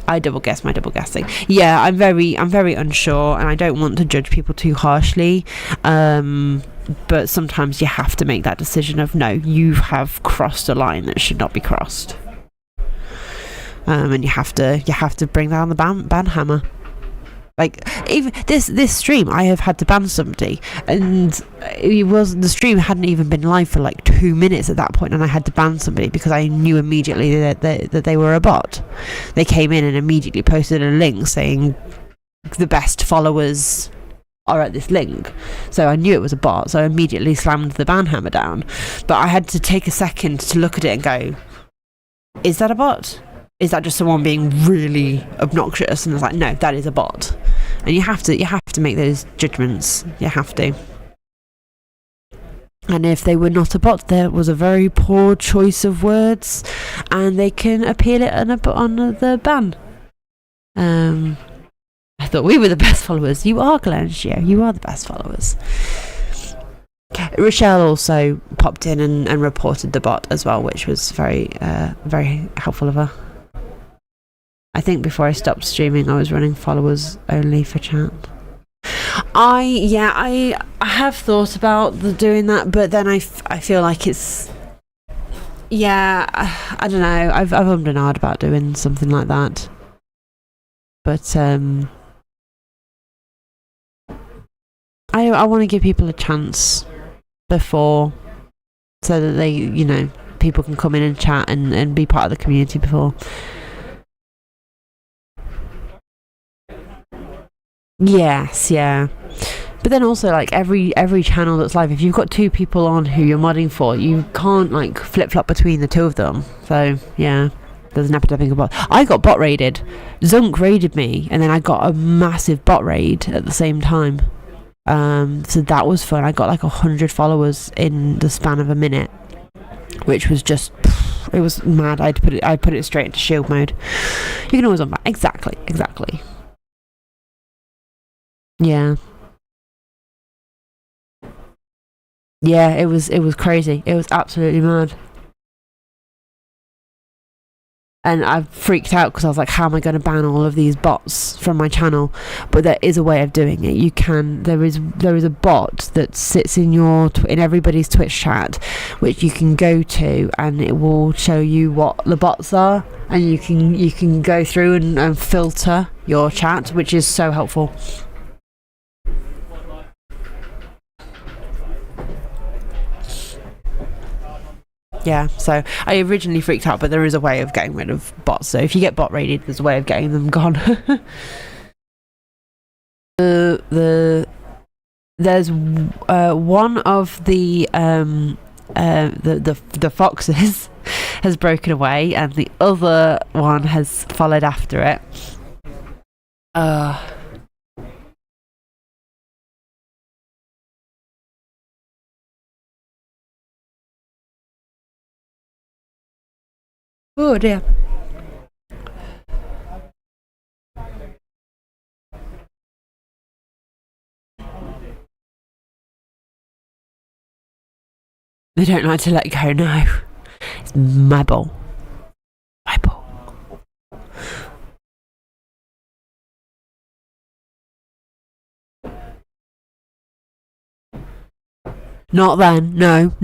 I double guess my double guessing. Yeah, I'm very unsure, and I don't want to judge people too harshly. But sometimes you have to make that decision of, no, you have crossed a line that should not be crossed. And you have to bring down the ban hammer. Like, even this stream, I have had to ban somebody, and the stream hadn't even been live for like 2 minutes at that point, and I had to ban somebody because I knew immediately that they were a bot. They came in and immediately posted a link saying the best followers are at this link, so I knew it was a bot, so I immediately slammed the ban hammer down. But I had to take a second to look at it and go, is that a bot? Is that just someone being really obnoxious? And it's like, no, that is a bot. And you have to make those judgments. You have to. And if they were not a bot, there was a very poor choice of words, and they can appeal it on the ban. I thought we were the best followers. You are, Galancio. You are the best followers. Rochelle also popped in and reported the bot as well, which was very helpful of her. I think before I stopped streaming, I was running followers only for chat. I have thought about doing that, but then I feel like it's, I don't know. I've ummed and ahed about doing something like that, but I want to give people a chance before, so that they, people can come in and chat and be part of the community before. Yes, yeah. But then also, like, every channel that's live, if you've got 2 people on who you're modding for, you can't, like, flip-flop between the 2 of them. So, yeah, there's an epidemic of bot. I got bot raided. Zunk raided me, and then I got a massive bot raid at the same time. So that was fun. I got, like, 100 followers in the span of a minute, which was just... it was mad. I'd put it straight into shield mode. You can always on back. Exactly. Yeah. Yeah, it was crazy. It was absolutely mad. And I freaked out because I was like, how am I going to ban all of these bots from my channel? But there is a way of doing it. There is a bot that sits in everybody's Twitch chat, which you can go to, and it will show you what the bots are, and you can go through and filter your chat, which is so helpful. Yeah, so I originally freaked out, but there is a way of getting rid of bots. So if you get bot raided, there's a way of getting them gone. There's one of the foxes has broken away, and the other one has followed after it. Oh dear. They don't like to let go, no. It's my ball. My ball. Not then. No.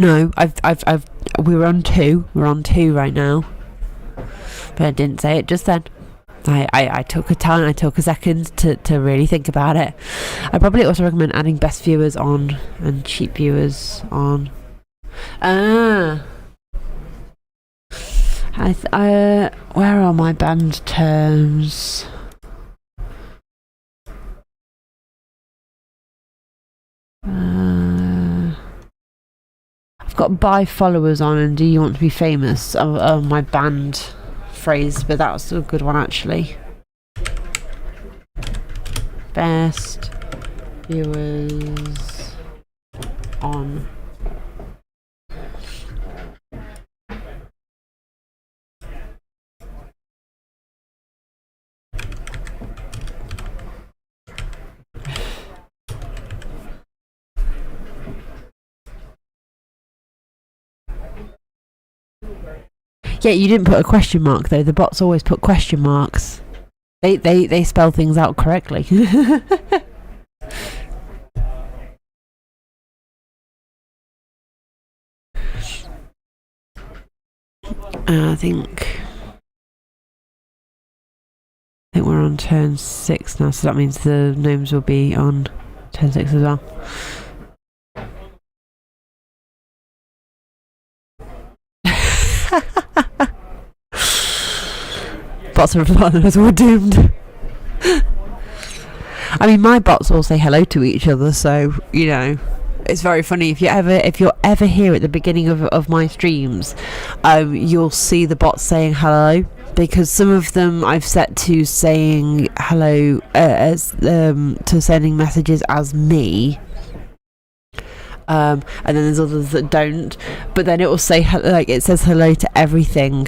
We're on 2. We're on 2 right now. But I didn't say it just then. I took a time. I took a second to really think about it. I probably also recommend adding best viewers on and cheap viewers on. Where are my band terms? I've got buy followers on and do you want to be famous? My band phrase, but that's a good one actually. Best viewers on. Yeah, you didn't put a question mark though. The bots always put question marks. They spell things out correctly. I think we're on turn 6 now, so that means the gnomes will be on turn 6 as well. Bots are replying, we're doomed. I mean, my bots all say hello to each other, so you know, it's very funny. If you're ever here at the beginning of my streams, you'll see the bots saying hello, because some of them I've set to saying hello as to sending messages as me. And then there's others that don't, but then it will say like it says hello to everything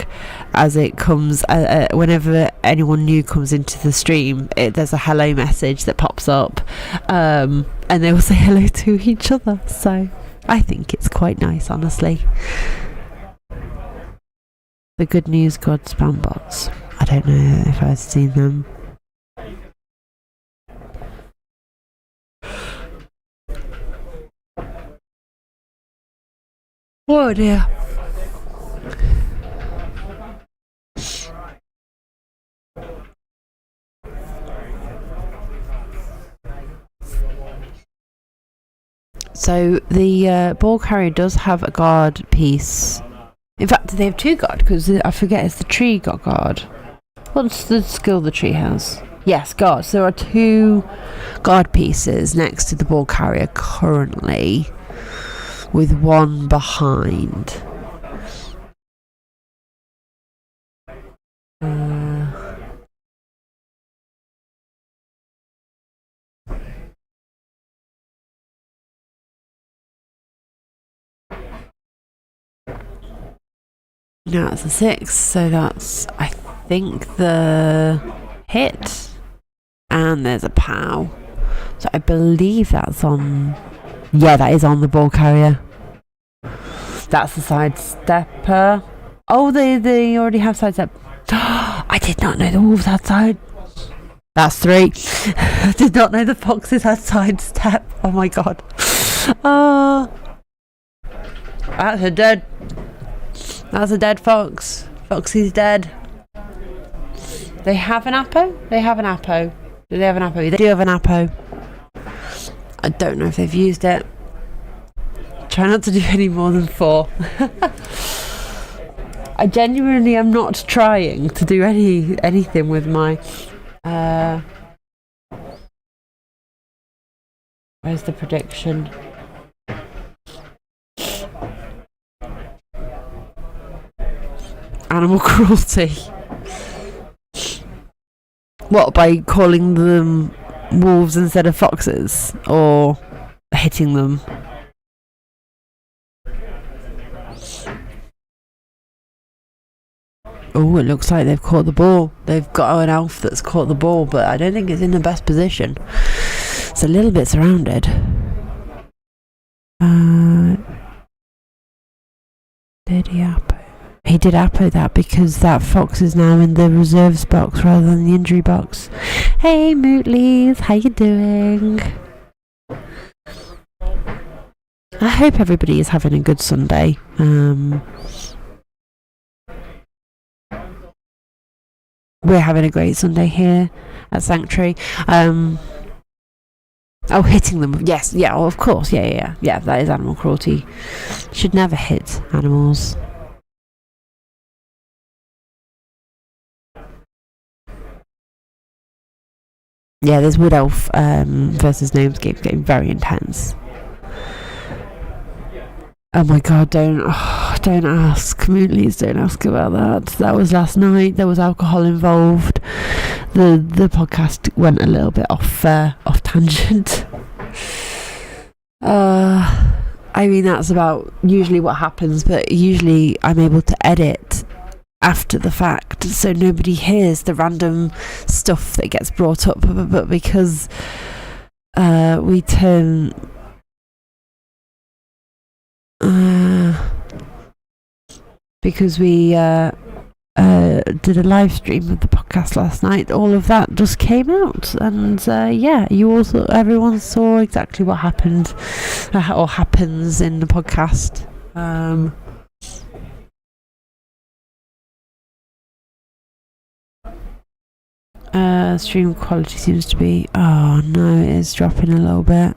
as it comes. Whenever anyone new comes into the stream, there's a hello message that pops up, and they will say hello to each other. So I think it's quite nice, honestly. The Good News God spam bots. I don't know if I've seen them. Oh dear. So the ball carrier does have a guard piece. In fact, they have 2 guard, because I forget it's the tree got guard. What's the skill the tree has? Yes, guard. So there are 2 guard pieces next to the ball carrier currently, with 1 behind. Now it's a 6, so that's, I think, the hit. And there's a POW. So I believe that's on... Yeah, that is on the ball carrier. That's the side stepper. Oh, they already have side step. I did not know the wolves had side. That's 3. I did not know the foxes had side step. Oh my god. That's a dead... That's a dead fox. Foxy's dead. They have an Apo? They have an Apo. Do they have an Apo? They do have an Apo. I don't know if they've used it. Try not to do any more than 4. I genuinely am not trying to do anything with my... Where's the prediction? Animal cruelty. What, by calling them wolves instead of foxes? Or hitting them? Oh, it looks like they've caught the ball. They've got an elf that's caught the ball, but I don't think it's in the best position. It's a little bit surrounded. Did he Apo? He did Apo that because that fox is now in the reserves box rather than the injury box. Hey Mootleys, how you doing? I hope everybody is having a good Sunday. We're having a great Sunday here at Sanctuary. Hitting them. Yes, yeah, of course. Yeah, that is animal cruelty. Should never hit animals. Yeah, there's Wood Elf versus Gnomes games getting very intense. Oh my god, don't ask. Mootleys, don't ask about that. That was last night. There was alcohol involved. The podcast went a little bit off tangent. I mean, that's about usually what happens, but usually I'm able to edit after the fact, so nobody hears the random stuff that gets brought up. But because we turn because we did a live stream of the podcast last night, all of that just came out, and everyone saw exactly what happened or happens in the podcast. Stream quality seems to be it is dropping a little bit.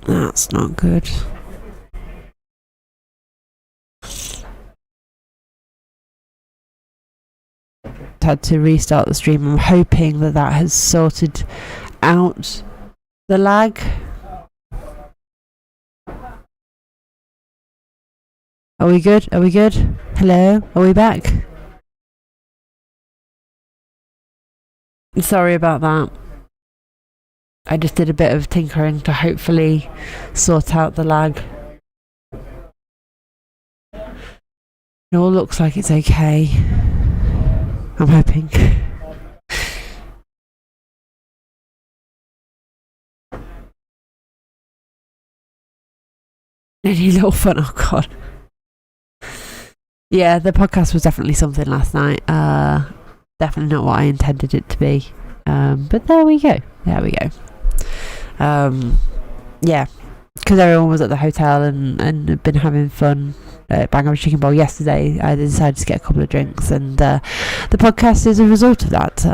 That's not good. Had to restart the stream. I'm hoping that has sorted out the lag. Are we good? Hello? Are we back? Sorry about that. I just did a bit of tinkering to hopefully sort out the lag. It all looks like it's okay. I'm hoping. Any little fun? Oh god. Yeah, the podcast was definitely something last night. Definitely not what I intended it to be. But there we go. Yeah, because everyone was at the hotel and had been having fun at Bang Average Chicken Bowl yesterday. I decided to get a couple of drinks, and the podcast is a result of that.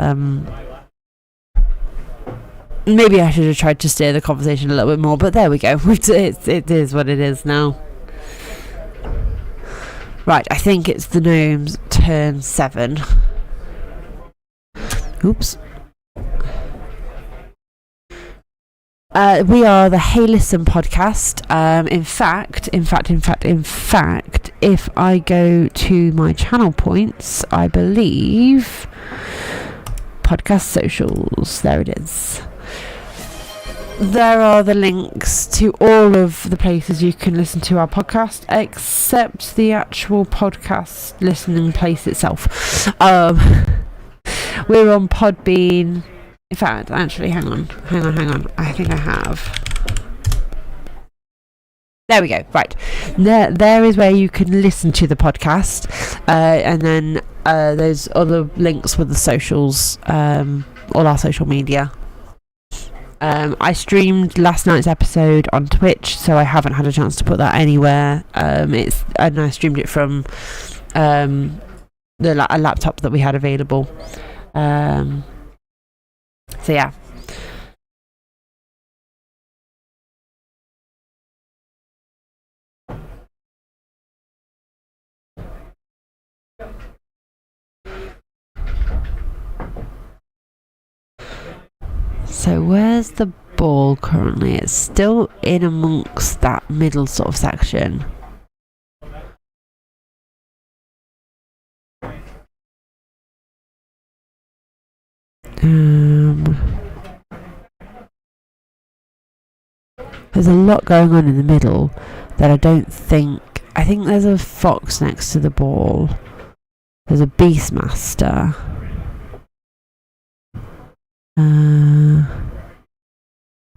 Maybe I should have tried to steer the conversation a little bit more, but there we go. It is what it is now. Right, I think it's the Gnomes' turn 7. Oops. We are the Hey Listen podcast. In fact, if I go to my channel points, I believe podcast socials. There it is. There are the links to all of the places you can listen to our podcast, except the actual podcast listening place itself. We're on Podbean. In fact, actually, hang on. I think I have. There we go. Right. There is where you can listen to the podcast. And then there's other links with the socials, all our social media. I streamed last night's episode on Twitch, so I haven't had a chance to put that anywhere. And I streamed it from a laptop that we had available. So yeah. So where's the ball currently? It's still in amongst that middle sort of section. There's a lot going on in the middle that I think there's a fox next to the ball. There's a Beastmaster.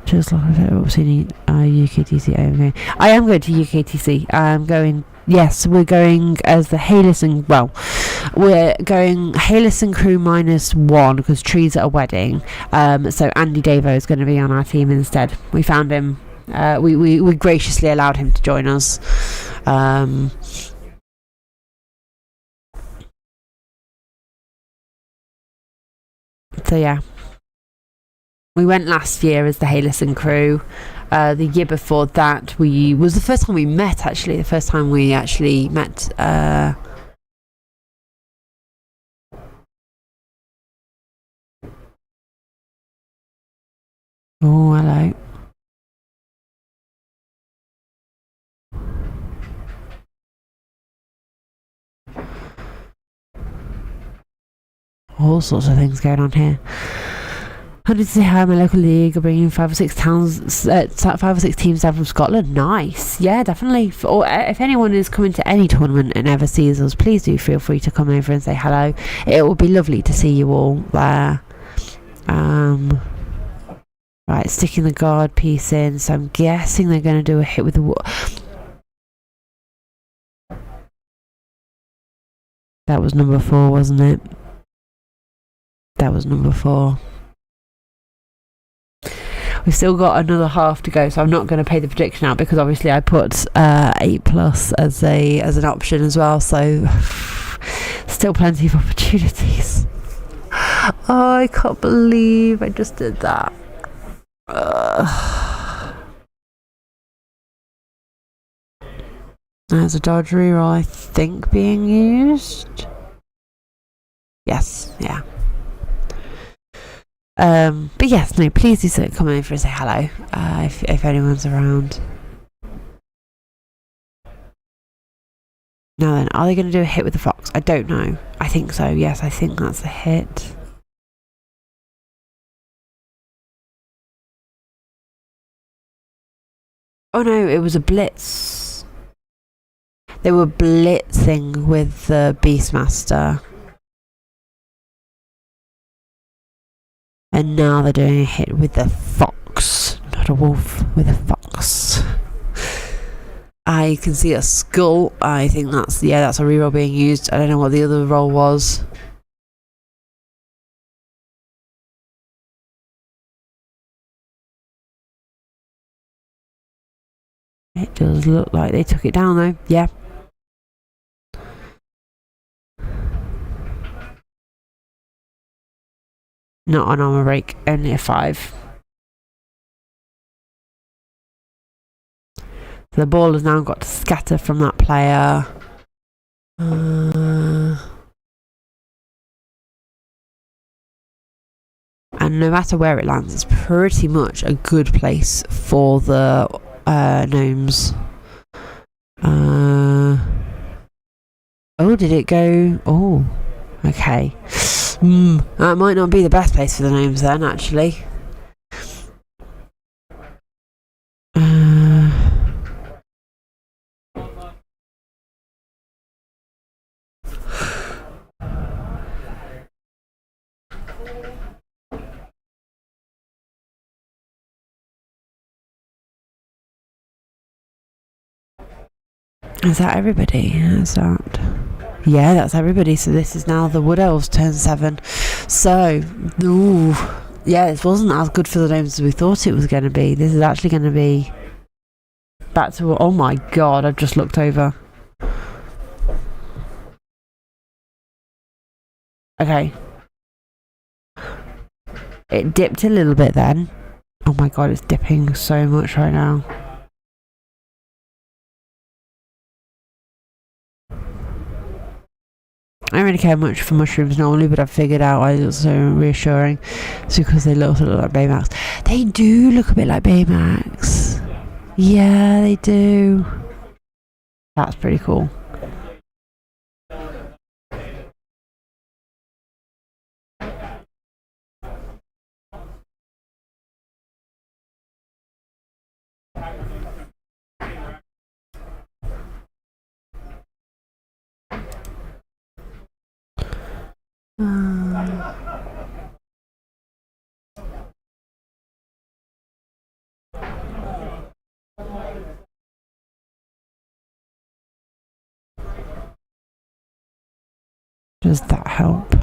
Just like I've seen UKTC. I am going to UKTC. I'm going. Yes, we're going as the Haylison. Well, we're going Haylison crew -1 because Tree's at a wedding. So Andy Davo is going to be on our team instead. We found him. We graciously allowed him to join us. So yeah. We went last year as the Haylison crew. The year before that, was the first time we met. Actually, the first time we actually met. Oh, hello. All sorts of things going on here. I wanted to say hi, my local league are bringing 5 or 6 teams down from Scotland. Nice. Yeah, definitely. If anyone is coming to any tournament and ever sees us, please do feel free to come over and say hello. It will be lovely to see you all there. Right, sticking the guard piece in. So I'm guessing they're going to do a hit with the That was number 4, wasn't it? That was number 4. We've still got another half to go, so I'm not going to pay the prediction out because obviously I put 8+ as an option as well. So still plenty of opportunities. Oh, I can't believe I just did that. There's a dodge reroll, I think, being used. Yes, yeah. But yes, no, please do come over and say hello if anyone's around. Now then, are they going to do a hit with the fox? I don't know. I think so. Yes, I think that's a hit. Oh no, it was a blitz. They were blitzing with the Beastmaster. And now they're doing a hit with the fox. Not a wolf, with a fox. I can see a skull. I think that's a reroll being used. I don't know what the other roll was. It does look like they took it down though. Yeah. Not an armor break, only a 5. So the ball has now got to scatter from that player. And no matter where it lands, it's pretty much a good place for the gnomes. Oh, did it go? Oh, okay. That might not be the best place for the gnomes then, actually. Is that everybody? Is that... Yeah, that's everybody. So this is now the Wood Elves turn 7. So, yeah, this wasn't as good for the gnomes as we thought it was going to be. This is actually going to be back to... Oh my god, I've just looked over. Okay. It dipped a little bit then. Oh my god, it's dipping so much right now. I don't really care much for mushrooms normally, but I've figured out why it's so reassuring. It's because they look like Baymax. They do look a bit like Baymax. Yeah, they do. That's pretty cool. Does that help?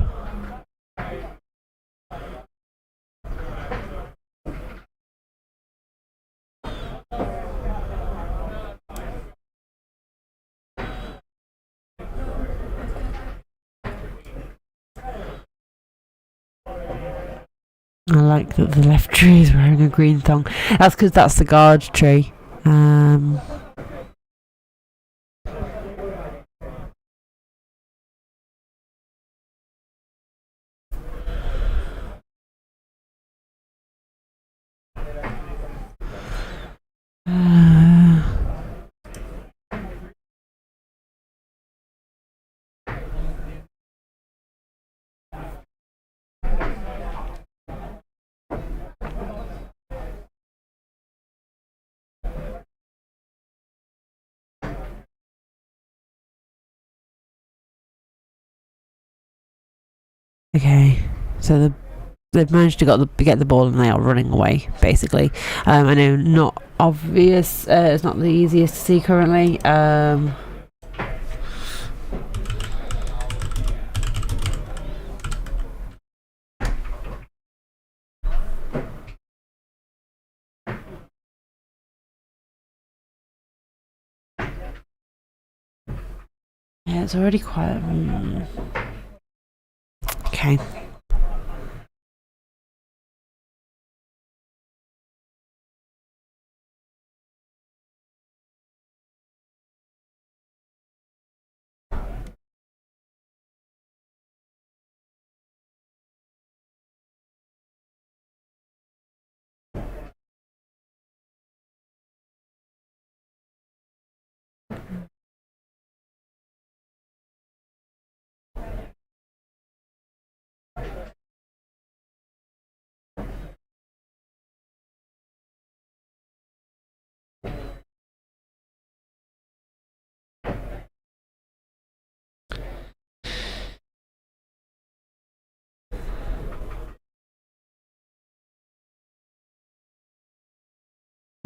I like that the left tree is wearing a green thong. That's because that's the guard tree. Okay, so they've managed to get the ball and they are running away, basically. I know, not obvious. It's not the easiest to see currently. Yeah, it's already quite. Okay.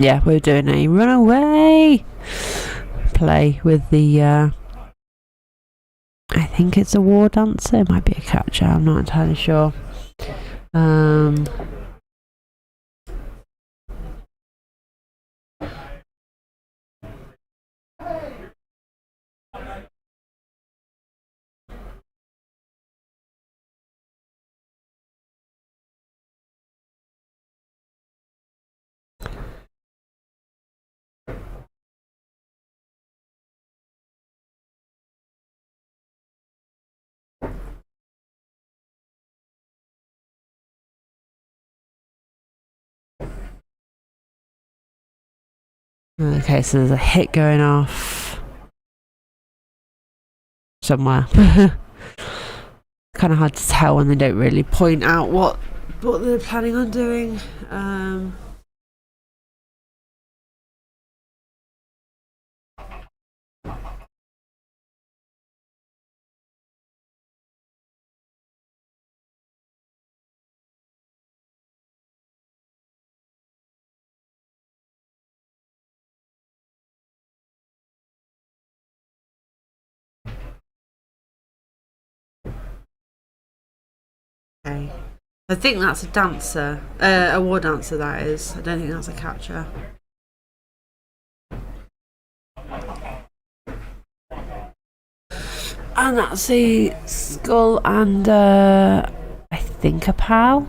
Yeah, we're doing a runaway play with the. I think it's a war dancer. It might be a catcher. I'm not entirely sure. Okay, so there's a hit going off somewhere. Kind of hard to tell when they don't really point out what they're planning on doing. Okay. I think that's a dancer, a war dancer. That is. I don't think that's a catcher. And that's a skull and I think a pal.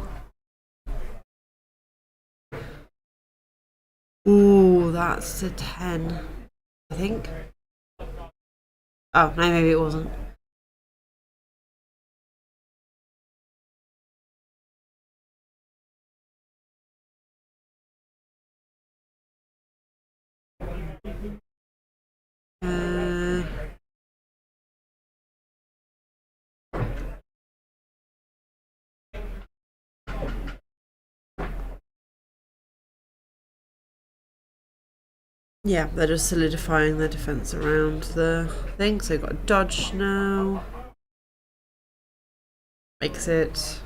Ooh, that's a 10. I think. Oh, no, maybe it wasn't. Yeah, they're just solidifying their defense around the thing. So got a dodge now. Makes it.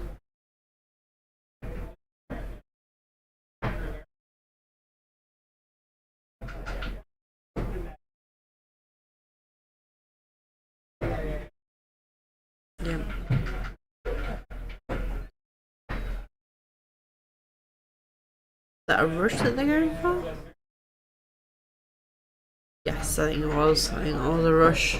Yeah. Is that a rush that they're going for? Yes, I think it was. I think it was a rush.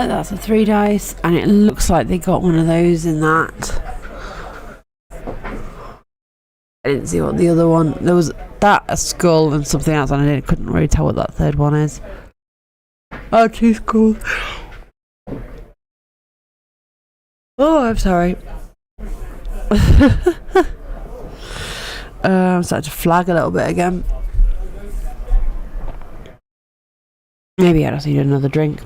That's a 3 dice, and it looks like they got one of those in that. I didn't see what the other one. There was that, a skull, and something else, and I couldn't really tell what that third one is. Oh, 2 skulls. Oh, I'm sorry. I'm starting to flag a little bit again. Maybe I just need another drink.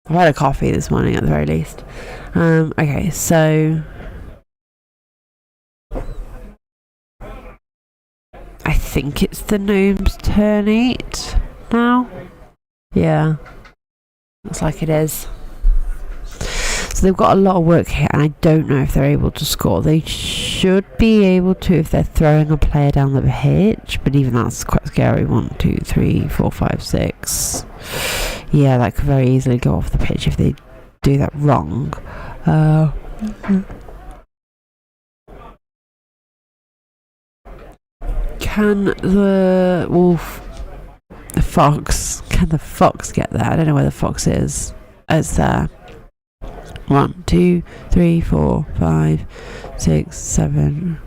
I've had a coffee this morning at the very least. Okay, so I think it's the gnome's turn 8 now. Yeah, looks like it is. So they've got a lot of work here, and I don't know if they're able to score. They should be able to if they're throwing a player down the pitch, but even that's quite scary. 1, 2, 3, 4, 5, 6. Yeah, that could very easily go off the pitch if they do that wrong. Can the fox get there? I don't know where the fox is. It's there. 1, 2, 3, 4, 5, 6, 7.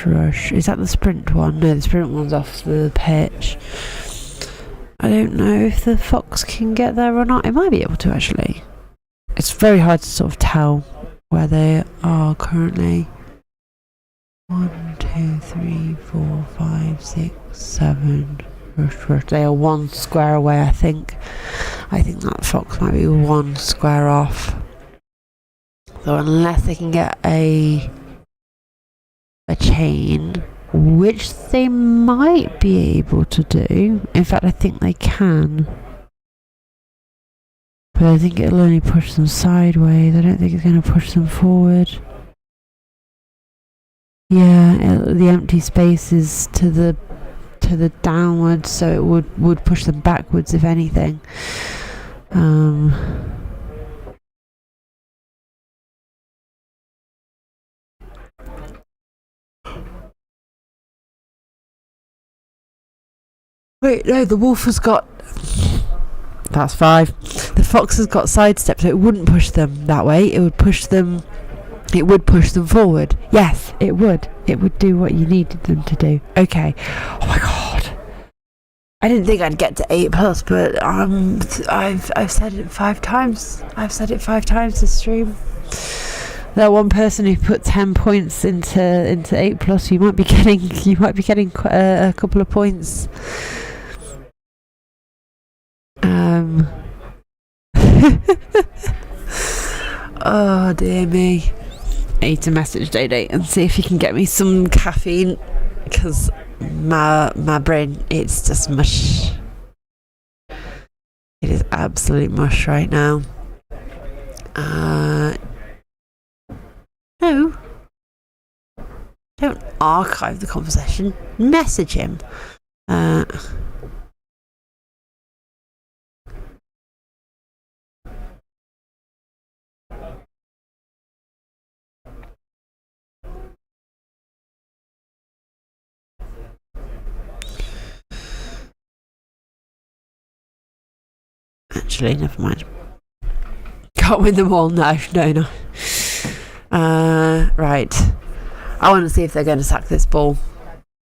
Rush. Is that the sprint one? No, the sprint one's off the pitch. I don't know if the fox can get there or not. It might be able to, actually. It's very hard to sort of tell where they are currently. 1, 2, 3, 4, 5, 6, 7. Rush. They are 1 square away, I think. I think that fox might be 1 square off. So unless they can get a chain, which they might be able to do. In fact, I think they can. But I think it'll only push them sideways. I don't think it's going to push them forward. Yeah, the empty space is to the downwards, so it would push them backwards if anything. Wait, no, the wolf has got... That's 5. The fox has got sidestep, so it wouldn't push them that way. It would push them forward. Yes, it would. It would do what you needed them to do. Okay. Oh my god. I didn't think I'd get to 8+, but I've said it 5 times. I've said it 5 times this stream. That one person who put 10 points into 8+, you might be getting a couple of points. Oh dear me. I need to message Day and see if he can get me some caffeine, because my brain, it's just mush. It is absolute mush right now. No, don't archive the conversation, message him. Actually, never mind. Can't win them all. No. Right. I want to see if they're going to sack this ball.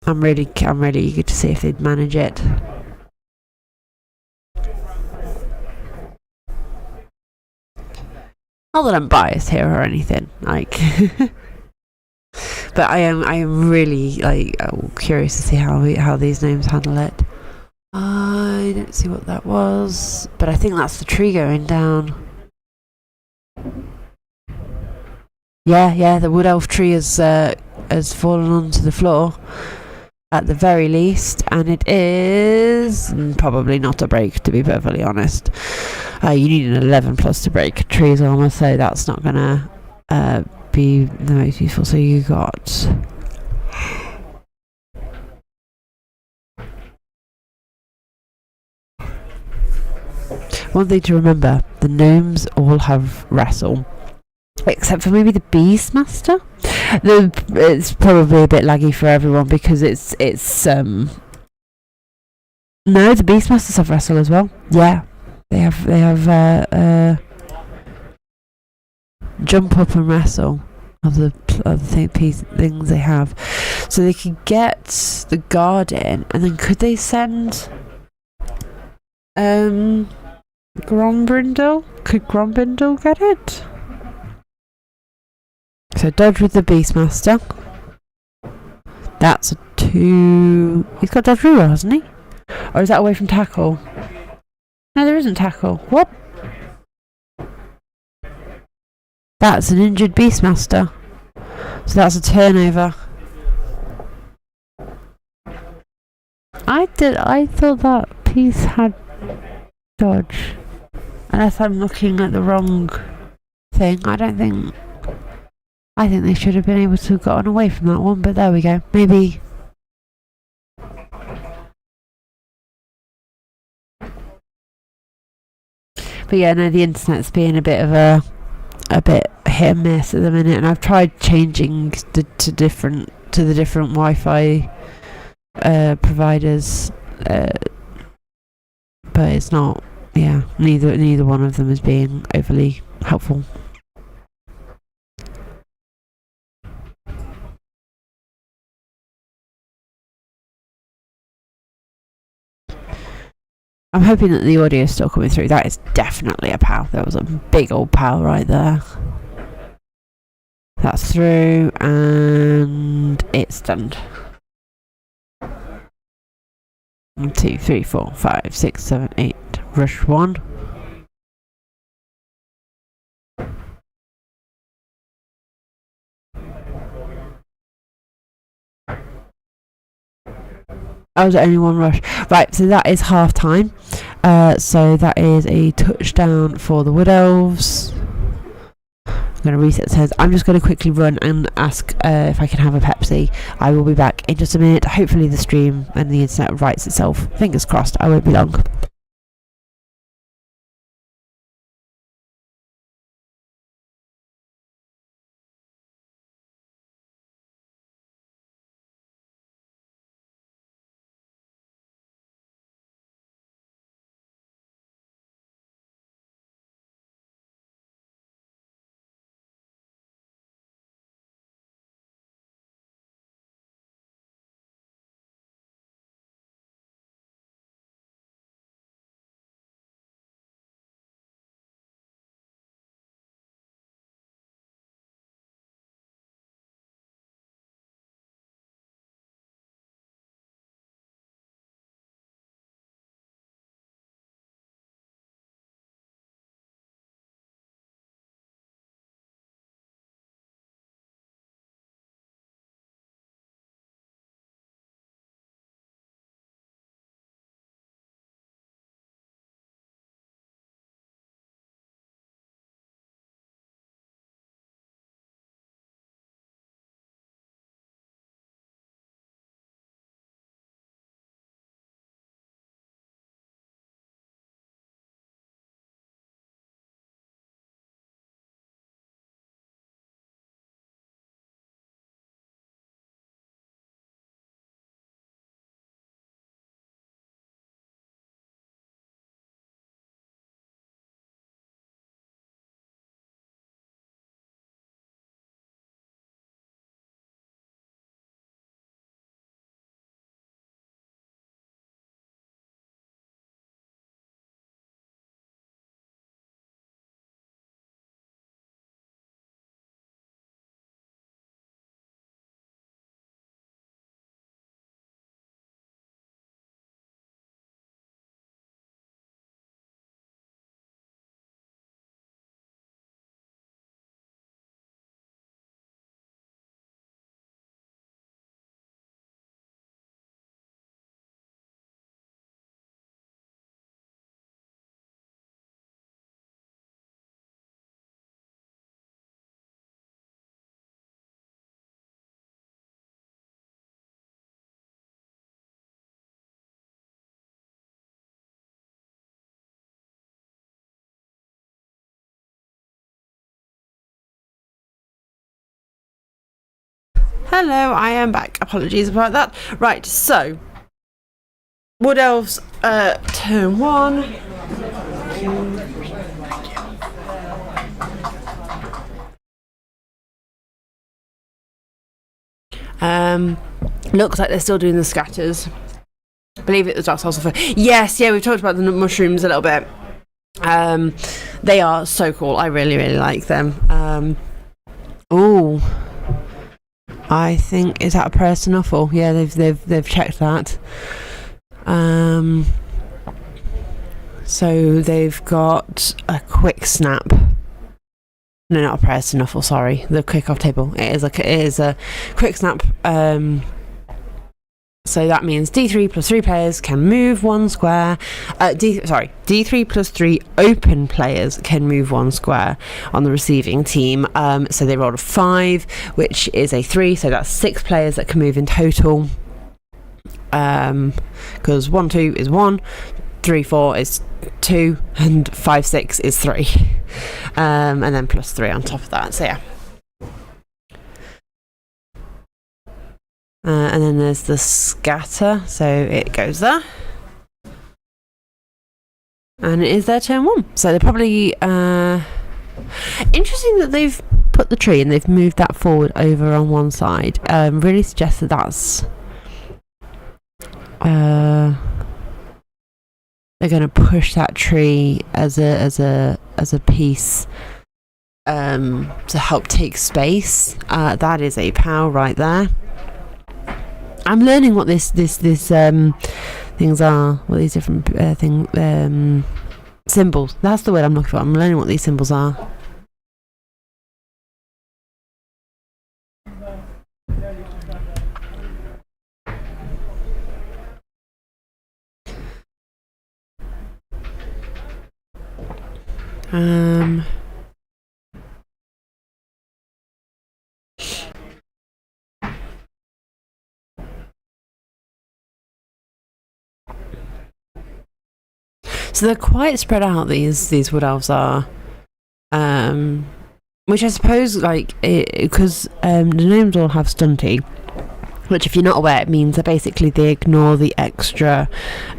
I'm really eager to see if they'd manage it. Not that I'm biased here or anything, like, but I am really like curious to see how these names handle it. I didn't see what that was, but I think that's the tree going down. Yeah, the wood elf tree has fallen onto the floor at the very least, and it is probably not a break, to be perfectly honest. You need an 11 plus to break trees armor, so that's not gonna be the most useful. So you got one thing to remember: the gnomes all have wrestle, except for maybe the Beastmaster. It's probably a bit laggy for everyone because it's no, the Beastmasters have wrestle as well. Yeah, they have jump up and wrestle of the things they have, so they could get the guard in, and then could they send Grombrindle? Could Grombrindle get it? So dodge with the Beastmaster. That's a 2. He's got dodge reroll, hasn't he? Or is that away from tackle? No, there isn't tackle. What? That's an injured Beastmaster. So that's a turnover. I thought that piece had dodge. Unless I'm looking at the wrong thing. I think they should have been able to have gotten away from that one, but there we go. Maybe. But yeah, no, the internet's being a bit hit and miss at the minute, and I've tried changing to the different Wi-Fi providers, but it's not. Yeah, neither one of them is being overly helpful. I'm hoping that the audio is still coming through. That is definitely a POW. There was a big old POW right there. That's through, and it's stunned. 1, 2, 3, 4, 5, 6, 7, 8. Rush 1. Oh, was only one rush. Right, so that is half time. So that is a touchdown for the Wood Elves. I'm going to reset the turns. I'm just going to quickly run and ask if I can have a Pepsi. I will be back in just a minute. Hopefully the stream and the internet rights itself. Fingers crossed, I won't be long. Hello, I am back. Apologies about that. Right, so Wood Elves, turn 1. Looks like they're still doing the scatters. I believe it was Dark Souls. Yes, yeah, we've talked about the mushrooms a little bit. They are so cool. I really, really like them. Oh, I think, is that a prayer to Nuffle? Yeah, they've checked that. So they've got a quick snap. No, not a prayer to Nuffle. Sorry, the quick-off table. It is a quick snap. So that means D3 plus 3 players can move 1 square. D3 plus 3 open players can move 1 square on the receiving team. So they rolled a 5, which is a 3. So that's 6 players that can move in total. Because 1, 2 is 1, 3, 4 is 2, and 5, 6 is 3. And then plus 3 on top of that. So yeah. And then there's the scatter, so it goes there. And it is their turn 1. So they're probably... interesting that they've put the tree and they've moved that forward over on one side. Really suggests that that's... they're going to push that tree as a piece to help take space. That is a POW right there. I'm learning what this things are, what these different symbols. That's the word I'm looking for. I'm learning what these symbols are. So they're quite spread out, these Wood Elves are. Which I suppose, like, because the gnomes all have stunty, which, if you're not aware, it means that basically they ignore the extra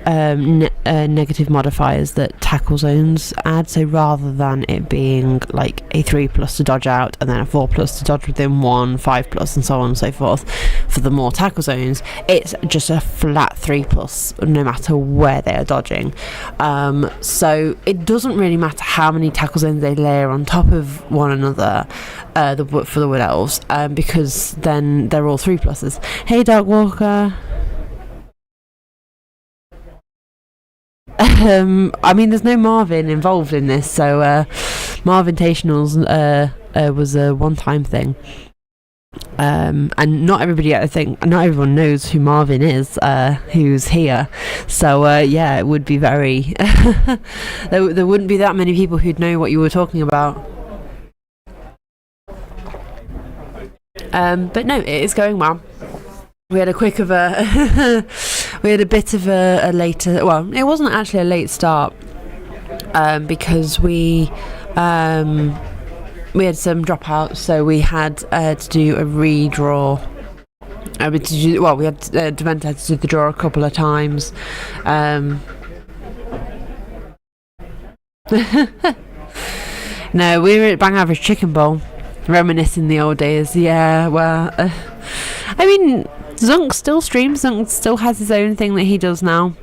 negative modifiers that tackle zones add. So rather than it being like a 3+ to dodge out and then a 4+ to dodge within 1, 5+ and so on and so forth for the more tackle zones, it's just a flat 3+ no matter where they are dodging. So it doesn't really matter how many tackle zones they layer on top of one another for the Wood Elves, because then they're all 3+. Hey, Dark Walker. I mean, there's no Marvin involved in this, so Marvin-tationals was a one-time thing. And not everybody, I think, not everyone knows who Marvin is, who's here. So yeah, it would be very... there wouldn't be that many people who'd know what you were talking about. But no, it is going well. We had a bit of a later... Well, it wasn't actually a late start, because we had some dropouts, so we had to do a redraw. We had Deventer had to do the draw a couple of times. No, we were at Bang Average Chicken Bowl, reminiscing the old days. Yeah, well, I mean, Zunk still streams. Zunk still has his own thing that he does now.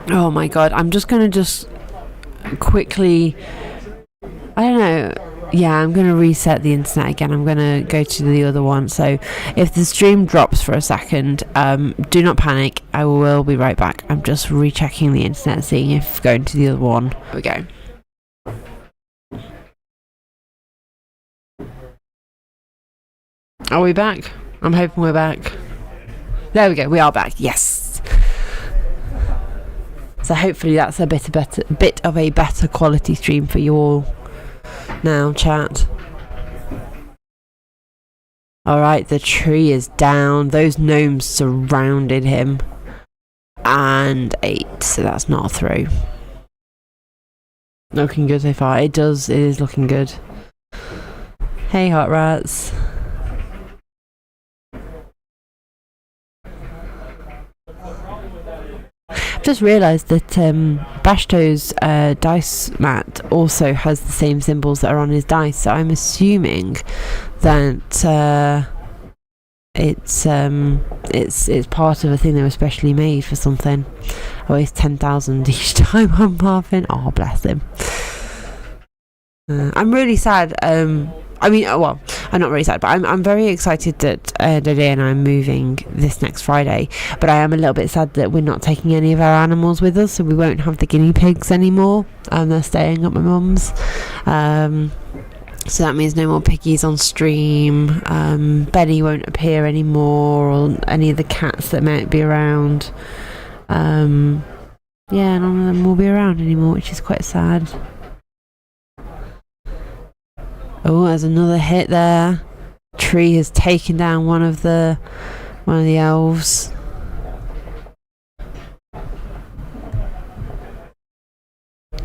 Oh my god, I'm just gonna quickly, I don't know. Yeah, I'm going to reset the internet again. I'm going to go to the other one. So if the stream drops for a second, do not panic. I will be right back. I'm just rechecking the internet, seeing if going to the other one. Here we go. Are we back? I'm hoping we're back. There we go. We are back. Yes. So hopefully that's a bit of a better quality stream for you all. Now, chat. Alright, the tree is down. Those gnomes surrounded him. And 8, so that's not a throw. Looking good so far. It is looking good. Hey, hot rats. just realised that Bashto's dice mat also has the same symbols that are on his dice, so I'm assuming that it's part of a thing that was specially made for something. I waste 10,000 each time on Marvin. Oh, bless him. I'm really sad. I mean, well, I'm not really sad, but I'm very excited that Dede and I are moving this next Friday. But I am a little bit sad that we're not taking any of our animals with us, so we won't have the guinea pigs anymore. They're staying at my mum's. So that means no more piggies on stream. Benny won't appear anymore, or any of the cats that might be around. Yeah, none of them will be around anymore, which is quite sad. Oh, there's another hit there. Tree has taken down one of the elves.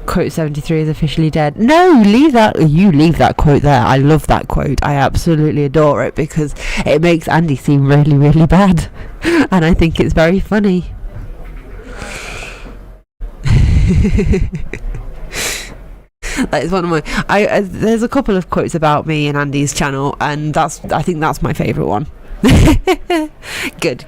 Quote 73 is officially dead. No, leave that. You leave that quote there. I love that quote. I absolutely adore it because it makes Andy seem really, really bad, and I think it's very funny. That is one of my. There's a couple of quotes about me in Andy's channel, and I think that's my favourite one. Good.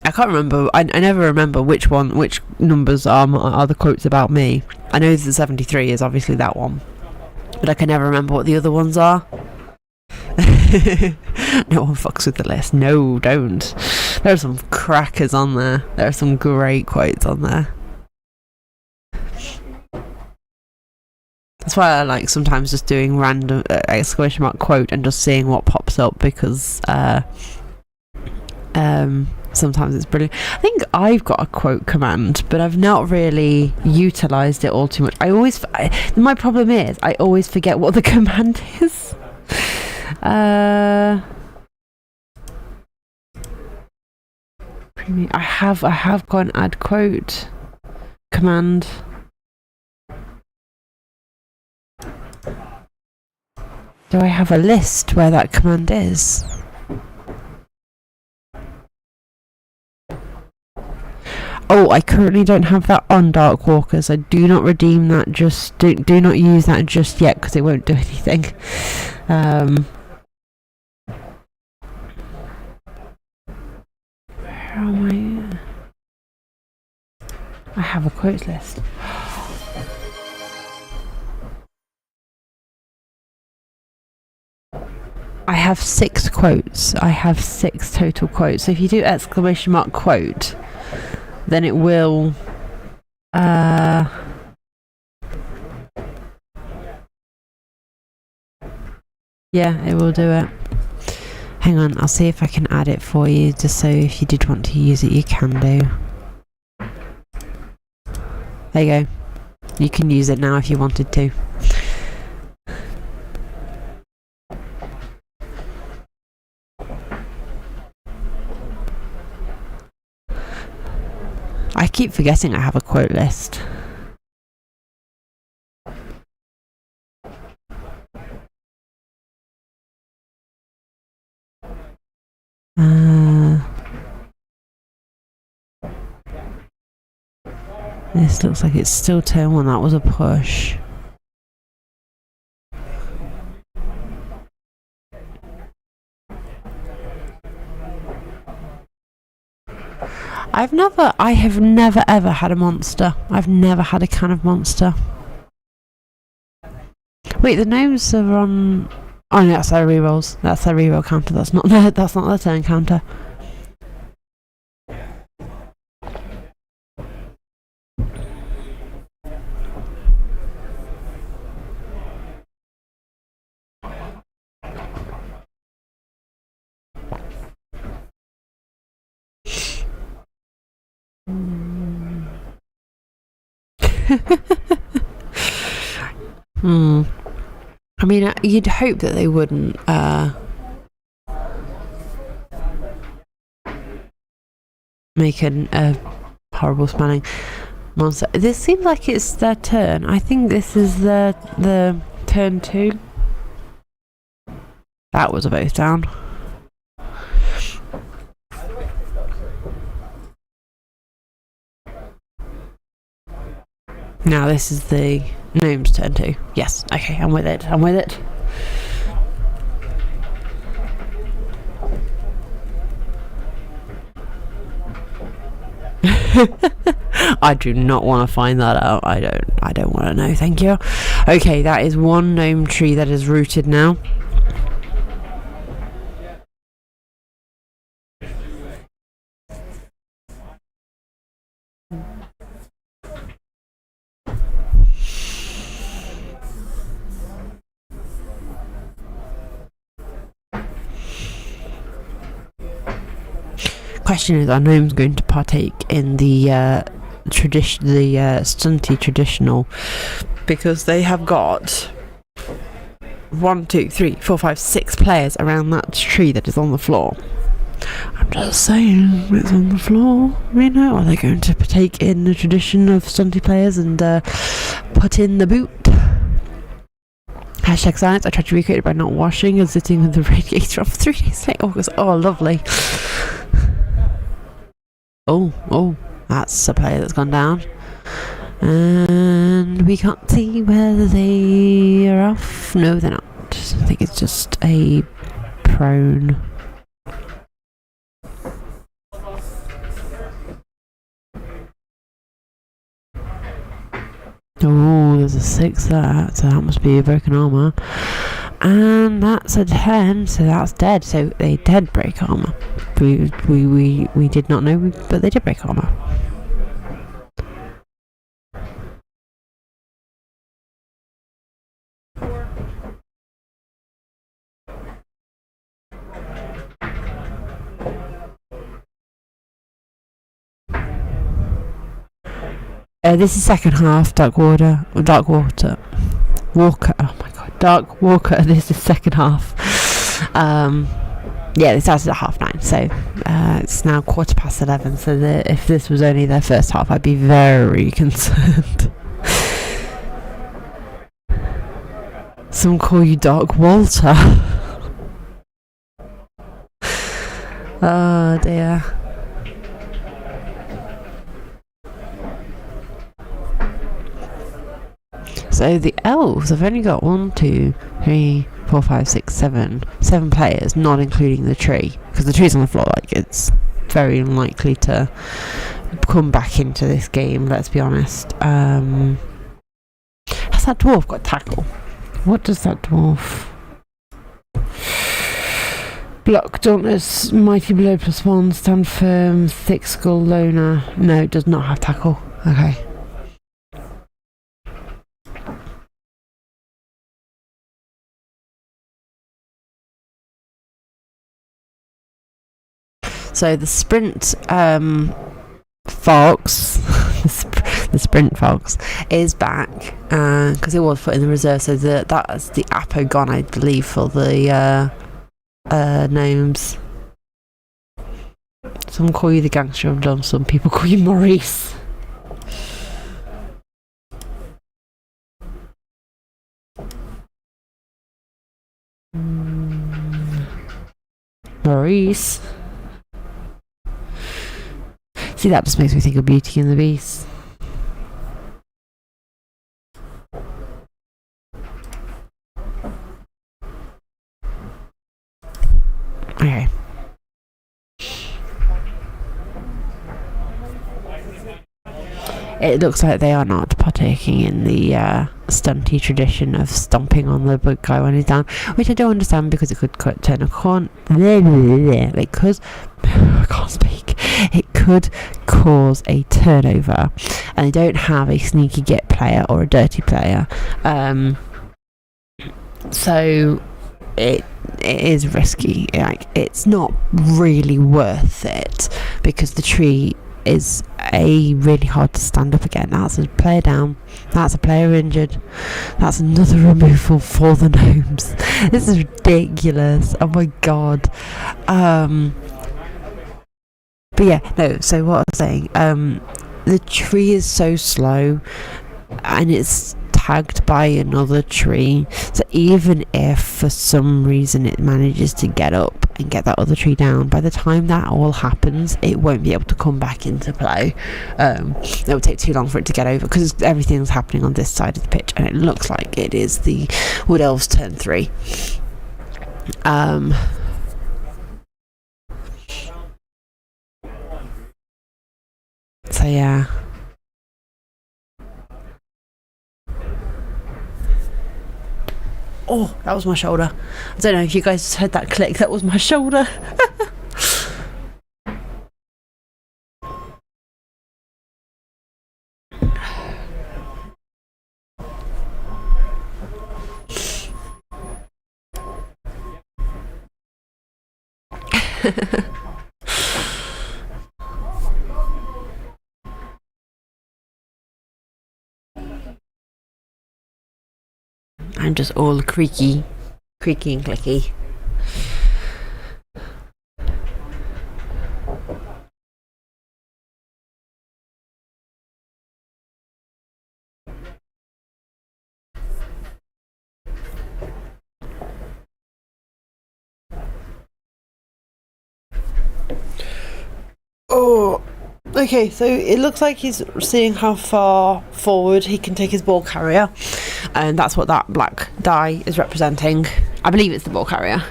I can't remember. I never remember which numbers are the quotes about me. I know the 73 is obviously that one, but I can never remember what the other ones are. No one fucks with the list. No, don't. There are some crackers on there. There are some great quotes on there. That's why I like sometimes just doing random exclamation mark quote and just seeing what pops up, because sometimes it's brilliant. I think I've got a quote command, but I've not really utilised it all too much. My problem is I always forget what the command is. I have got an add quote command. Do I have a list where that command is? Oh, I currently don't have that on Darkwalkers. I do not redeem that. Do not use that just yet, because it won't do anything. Where am I have a quotes list. I have 6 quotes. I have 6 total quotes. So if you do exclamation mark quote, then it will yeah, it will do it. Hang on, I'll see if I can add it for you, just so if you did want to use it, you can do. There you go. You can use it now if you wanted to. I keep forgetting I have a quote list. This looks like it's still turn 1. That was a push. I have never ever had a monster. I've never had a can of monster. Wait, the gnomes are on. Oh no, that's their rerolls. That's their reroll counter. That's not their turn counter. I mean, you'd hope that they wouldn't make a horrible smelling monster. This seems like it's their turn. I think this is the turn 2. That was a both down. Now this is the gnome's turn too. Yes, okay, I'm with it. I do not want to find that out. I don't want to know, thank you. Okay, that is one gnome tree that is rooted now. Question is, are gnomes going to partake in the stunty traditional, because they have got 1, 2, 3, 4, 5, 6 players around that tree that is on the floor. I'm just saying, it's on the floor. You know, are they going to partake in the tradition of stunty players and put in the boot? Hashtag science. I tried to recreate it by not washing and sitting with the radiator off 3 days late August. Oh, lovely. Oh, that's a player that's gone down. And we can't see whether they are off. No, they're not. I think it's just a prone. Oh, there's a 6 there, so that must be a broken armour. And that's a 10, so that's dead. So they did break armour. We did not know, but they did break armour. This is second half, Dark Walker. Oh my god, Dark Walker. This is second half. Yeah, they started at 9:30, so it's now 11:15. So if this was only their first half, I'd be very concerned. Some call you Dark Walter. Oh dear. So the elves have only got 1, 2, 3, 4, 5, 6, 7 players, not including the tree, because the tree's on the floor. Like, it's very unlikely to come back into this game, let's be honest. Has that dwarf got tackle? What does that dwarf? Block, Dauntless, Mighty Blow +1, Stand Firm, Thick Skull, Loner. No, it does not have tackle. Okay. So the sprint fox, the sprint fox is back because it was put in the reserve. So that's the Apo gone, I believe, for the gnomes. Some call you the gangster of John. Some people call you Maurice. Maurice. See, that just makes me think of Beauty and the Beast. Okay. It looks like they are not partaking in the stunty tradition of stomping on the big guy when he's down, which I don't understand, because it could turn a corner. It could. I can't speak. It could cause a turnover, and they don't have a sneaky get player or a dirty player. So it is risky. Like, it's not really worth it, because the tree is really hard to stand up again. That's a player down, that's a player injured, that's another removal for the gnomes. This is ridiculous. Oh my god. But yeah, no, so what I was saying, the tree is so slow, and it's tagged by another tree. So even if for some reason it manages to get up and get that other tree down, by the time that all happens, it won't be able to come back into play. It will take too long for it to get over, because everything's happening on this side of the pitch, and it looks like it is the Wood Elves turn 3. So yeah. Oh, that was my shoulder. I don't know if you guys heard that click. That was my shoulder. I'm just all creaky and clicky. Oh, okay, so it looks like he's seeing how far forward he can take his ball carrier, and that's what that black die is representing. I believe it's the ball carrier.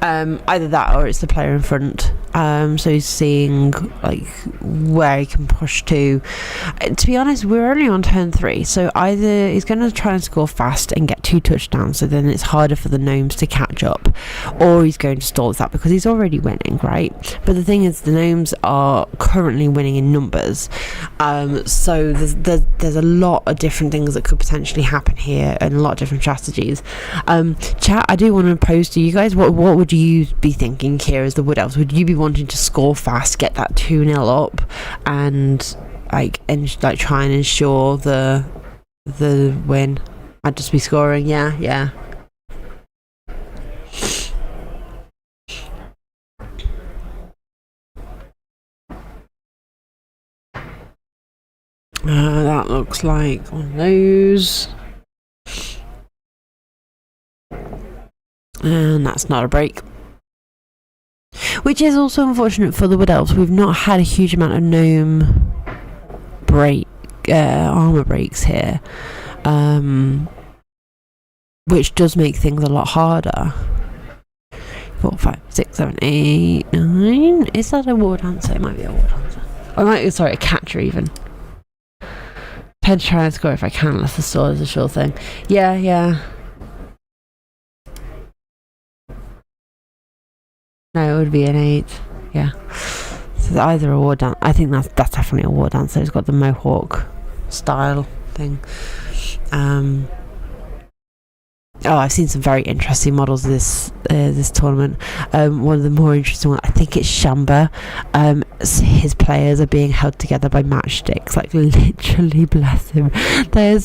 Either that or it's the player in front. So he's seeing like where he can push to. To be honest, we're only on turn 3, so either he's going to try and score fast and get 2 touchdowns, so then it's harder for the gnomes to catch up, or he's going to stall that because he's already winning, right? But the thing is, the gnomes are currently winning in numbers, so there's a lot of different things that could potentially happen here, and a lot of different strategies. Chat, I do want to pose to you guys, what would you be thinking here as the Wood Elves? Would you be wanting to score fast, get that 2-0 up, and try and ensure the win? I'd just be scoring, yeah. That looks like one of those. And that's not a break. Which is also unfortunate for the Wood Elves. We've not had a huge amount of gnome armor breaks here. Which does make things a lot harder. 4, 5, 6, 7, 8, 9. Is that a war dancer? It might be a war dancer. Or a catcher even. Tend to try and score if I can, unless the sword is a sure thing. Yeah. No, it would be an 8. Yeah. So either a war dancer. I think that's definitely a war dancer. It's got the mohawk style thing. I've seen some very interesting models this tournament. One of the more interesting ones, I think it's Shamba. His players are being held together by matchsticks. Like, literally, bless him. They're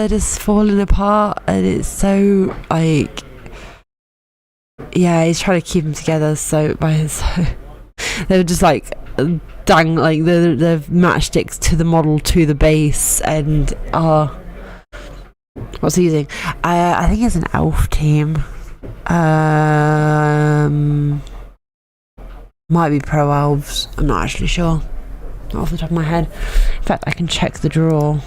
just falling apart, and it's so like, yeah, he's trying to keep them together. They're just like dang, like the matchsticks to the model to the base, and what's he using? I think it's an elf team. Might be pro elves. I'm not actually sure. Not off the top of my head. In fact, I can check the draw.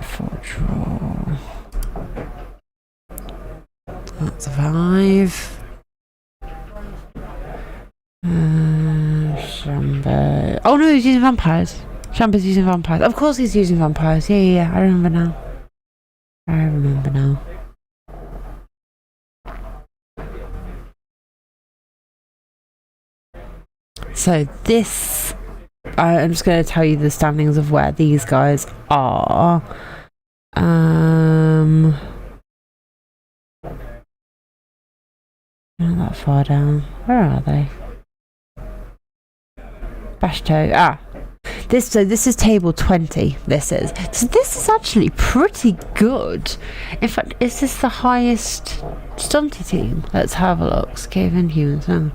For draw. That's a 5. Shamba. Oh no, he's using vampires. Shamba's using vampires. Of course he's using vampires. Yeah. I remember now. So this, I'm just going to tell you the standings of where these guys are. Not that far down. Where are they? Bashto. This is table 20. This is actually pretty good. In fact, is this the highest stunty team? Let's have a look. Skaven humans.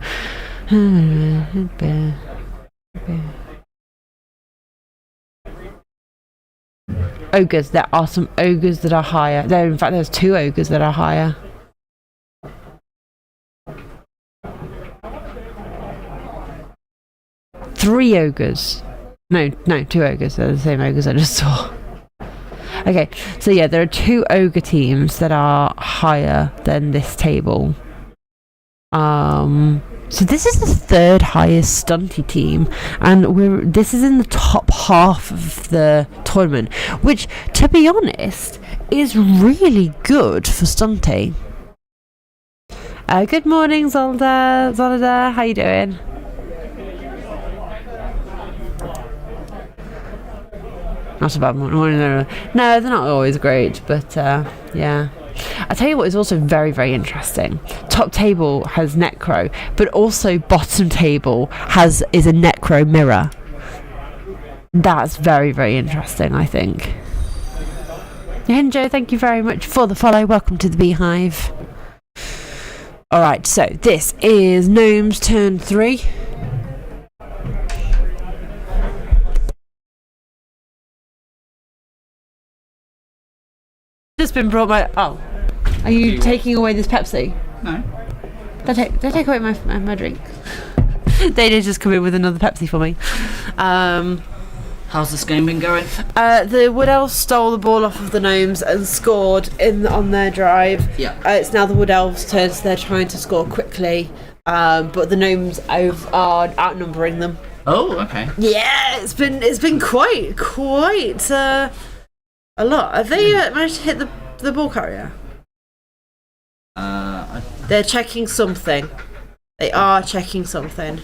Ogres. There are some ogres that are higher. In fact, there's 2 ogres that are higher. Three ogres. No, 2 ogres. They're the same ogres I just saw. Okay, so yeah, there are 2 ogre teams that are higher than this table. So this is the 3rd highest stunty team, and this is in the top half of the tournament, which, to be honest, is really good for stunty. Good morning, Zolda. How you doing? Not a bad morning. No, they're not always great, but yeah. I tell you what is also very, very interesting. Top table has Necro, but also bottom table is a Necro mirror. That's very, very interesting, I think. Hinjo, thank you very much for the follow. Welcome to the Beehive. Alright, so this is Gnome's turn 3. Just been brought by. Oh, are you taking away this Pepsi? No. Don't take away my drink. They did just come in with another Pepsi for me. How's this game been going? The Wood Elves stole the ball off of the Gnomes and scored on their drive. Yeah. It's now the Wood Elves' turn, so they're trying to score quickly. But the Gnomes are outnumbering them. Oh, okay. Yeah, it's been quite a lot. Have they managed to hit the ball carrier? They're checking something. They are checking something.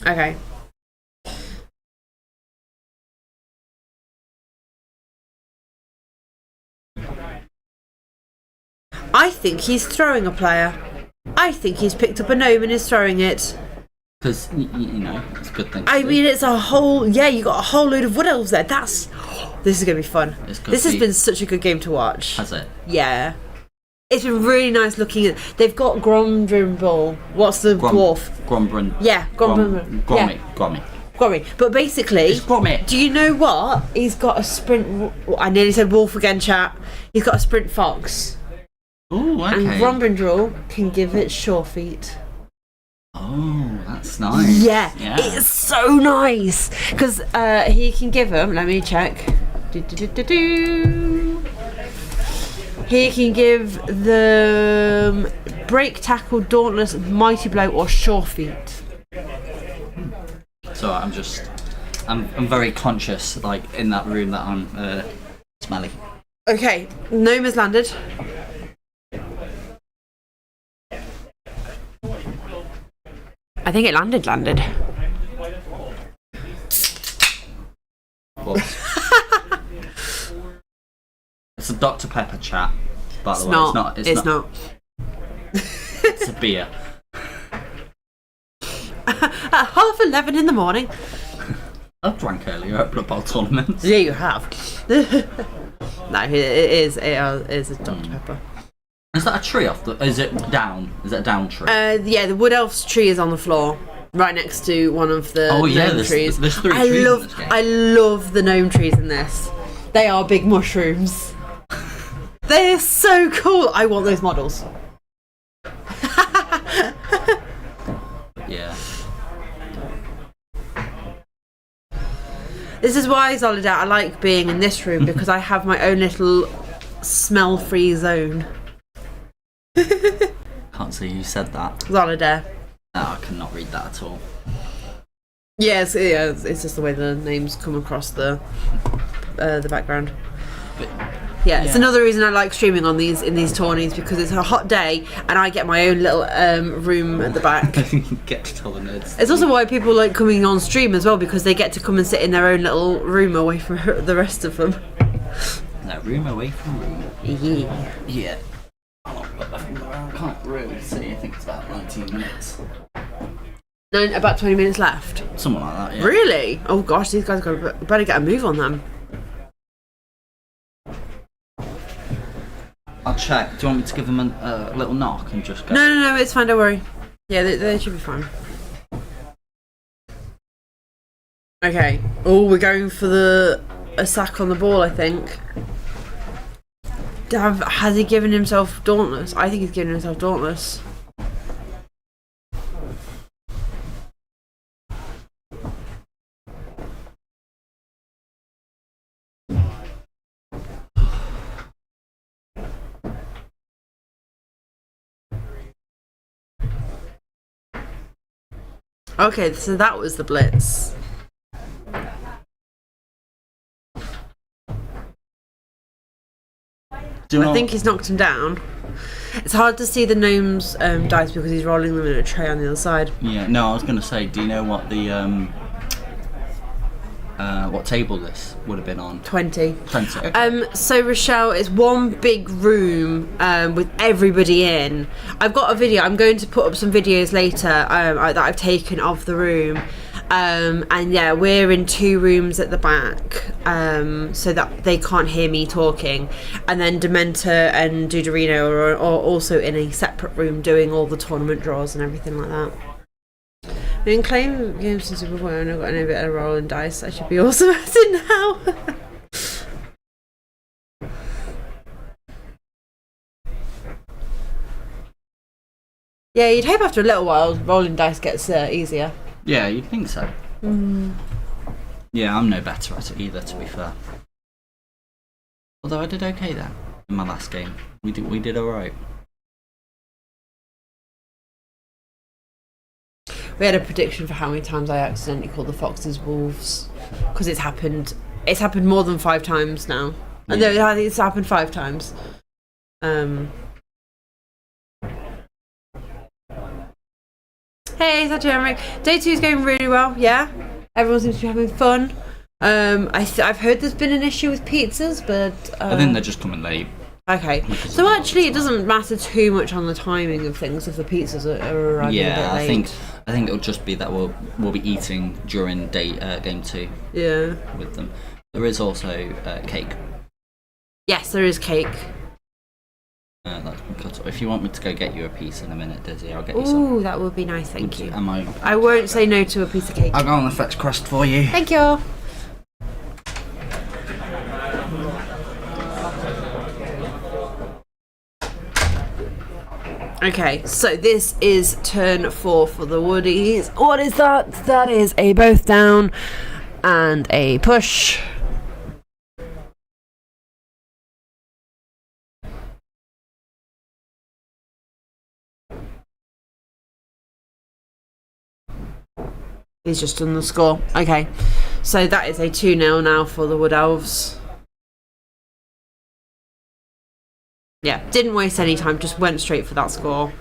Okay. I think he's throwing a player. I think he's picked up a gnome and is throwing it. Because, you know, it's a good thing. I mean, it's a whole... Yeah, you got a whole load of Wood Elves there. This is going to be fun. This has been such a good game to watch. Has it? Yeah. It's been really nice looking at... They've got Gromdrimble. What's the dwarf? Grombrun. Yeah, Grombrun. Grommy. But basically... It's Grommy. Do you know what? He's got a sprint... I nearly said wolf again, chat. He's got a sprint fox. Ooh, okay. And Grombrindrel can give it sure feet. Oh, that's nice. Yeah, it's so nice. Because he can give them... Let me check. He can give the break, tackle, dauntless, mighty blow, or sure feet. So I'm very conscious, like in that room that I'm smelling. Okay, gnome has landed. I think it landed. Whoops. It's a Dr. Pepper chat, by the way. It's not. It's a beer. At 11:30 in the morning. I've drank earlier at Blood Bowl tournaments. Yeah, you have. No, it is a Dr. Pepper. Is that a tree off the... Is it down? Is it a down tree? Yeah, the Wood Elf's tree is on the floor, right next to one of the gnome trees. There's 3 trees in this game. I love the gnome trees in this. They are big mushrooms. They're so cool. I want those models. Yeah. This is why, Zolida, I like being in this room, because I have my own little smell-free zone. Can't see who said that. Zolida. No, I cannot read that at all. Yes, it's just the way the names come across the background. But, yeah, it's another reason I like streaming in these tourneys, because it's a hot day and I get my own little room at the back. Get to tell the nerds. It's also why people like coming on stream as well, because they get to come and sit in their own little room away from the rest of them. No, room away from room. Yeah. I can't really see. I think it's about 19 minutes. No, about 20 minutes left. Something like that, yeah. Really? Oh gosh, these guys better get a move on them. I'll check. Do you want me to give them a little knock and just go? No, it's fine, don't worry. Yeah, they should be fine. Okay. Oh, we're going for a sack on the ball, I think. Has he given himself dauntless? I think he's given himself dauntless. Okay, so that was the blitz. I think he's knocked him down. It's hard to see the gnome's dice because he's rolling them in a tray on the other side. Yeah, no, I was going to say, do you know what the what table this would have been on? 20. 20. Okay. So Rochelle, it's one big room with everybody in. I've got a video. I'm going to put up some videos later that I've taken of the room. And yeah, we're in 2 rooms at the back, so that they can't hear me talking. And then Dementor and Duderino are also in a separate room doing all the tournament draws and everything like that. In claim games since before, I've got any bit of rolling dice. I should be also at it now. Yeah, you'd hope after a little while rolling dice gets easier. Yeah, you'd think so. Yeah, I'm no better at it either, to be fair. Although I did okay there in my last game. We did alright. We had a prediction for how many times I accidentally called the foxes wolves, because it's happened more than 5 times now. Yeah. No, I think it's happened 5 times. Hey, that's Jeremy. Day 2 is going really well. Yeah, everyone seems to be having fun. I've heard there's been an issue with pizzas, but I think they're just coming late. Okay, so actually, it doesn't matter too much on the timing of things if the pizzas are arriving a bit late. I think it'll just be that we'll be eating during game 2. Yeah. With them, there is also cake. Yes, there is cake. That's been cut off. If you want me to go get you a piece in a minute, Dizzy, I'll get you some. Ooh, that would be nice, thank you. I won't say no to a piece of cake. I'll go on the fetch crust for you. Thank you. Okay, so this is turn 4 for the Woodies. What is that? That is a both down and a push. He's just done the score. Okay, so that is a 2-0 now for the Wood Elves. Yeah, didn't waste any time, just went straight for that score.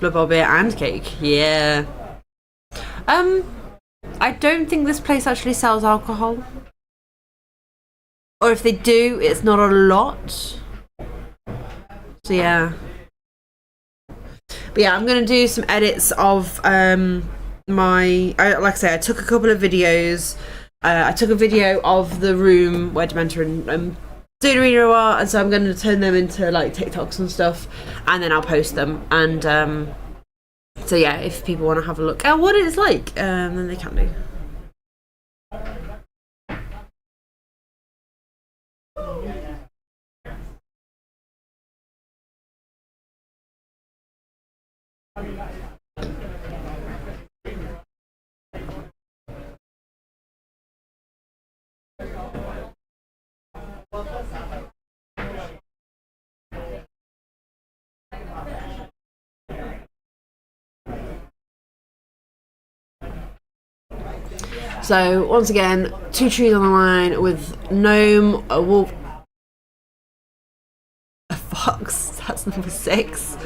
Blood Bowl beer and cake, yeah. I don't think this place actually sells alcohol. Or if they do, it's not a lot. So yeah. But yeah, I'm going to do some edits of like I say, I took a couple of videos. I took a video of the room where Dementor and Duderino are, and so I'm going to turn them into like TikToks and stuff, and then I'll post them. And so yeah, if people want to have a look at what it's like, then they can do. So once again, 2 trees on the line with gnome, a wolf, a fox. That's number 6.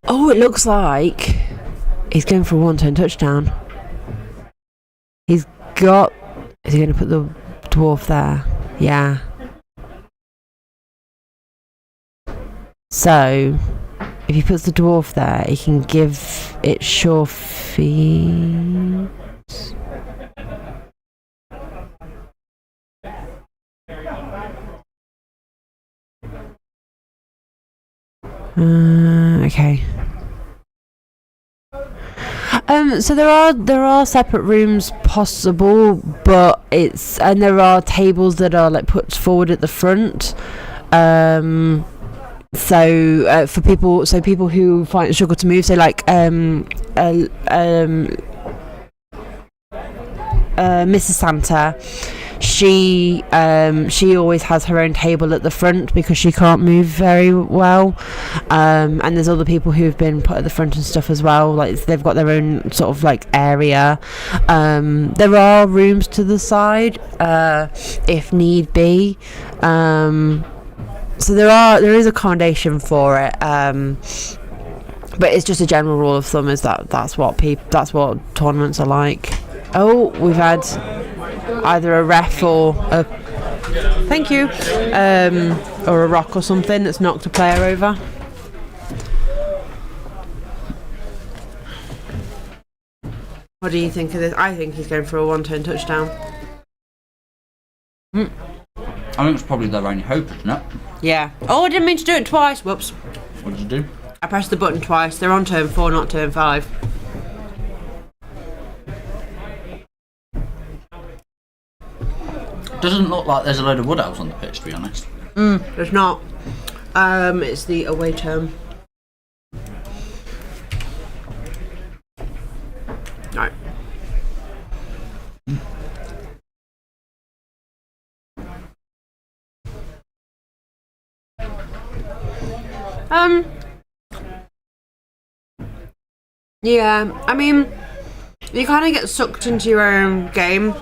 Oh, it looks like he's going for a 1-turn touchdown. Is he going to put the dwarf there? Yeah. So if he puts the dwarf there, he can give it sure feet. Okay. So there are separate rooms possible, but there are tables that are like put forward at the front. So for people who find it struggle to move, so like Mrs. Santa, she always has her own table at the front because she can't move very well, and there's other people who've been put at the front and stuff as well, like they've got their own sort of like area. There are rooms to the side if need be, so there is accommodation for it, but it's just a general rule of thumb is that's what tournaments are like. Oh, we've had either a ref or a thank you, or a rock or something that's knocked a player over. What do you think of this? I think he's going for a one-turn touchdown. I think it's probably their only hope, isn't it? Yeah. Oh, I didn't mean to do it twice. Whoops. What did you do? I pressed the button twice. They're on turn 4, not turn 5. Doesn't look like there's a load of wood elves on the pitch, to be honest. There's not. It's the away term. No. Yeah, I mean, you kind of get sucked into your own game,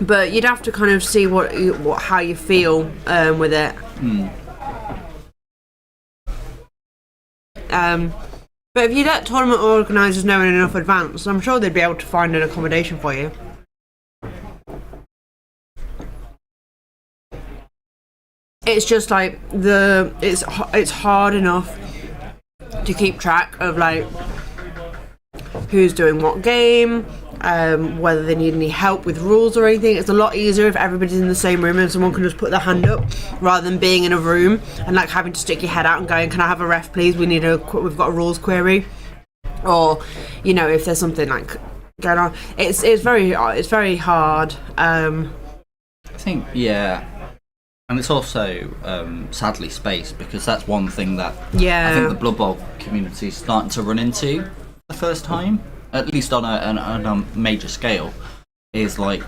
but you'd have to kind of see how you feel with it. But if you let tournament organisers know in enough advance, I'm sure they'd be able to find an accommodation for you. It's just like it's hard enough to keep track of like who's doing what game, whether they need any help with rules or anything. It's a lot easier if everybody's in the same room and someone can just put their hand up rather than being in a room and like having to stick your head out and going, "Can I have a ref, please? We've got a rules query." Or, you know, if there's something like going on, it's very hard. I think, yeah. And it's also, sadly, space, because that's one thing that I think the Blood Bowl community is starting to run into the first time, at least on a major scale, is like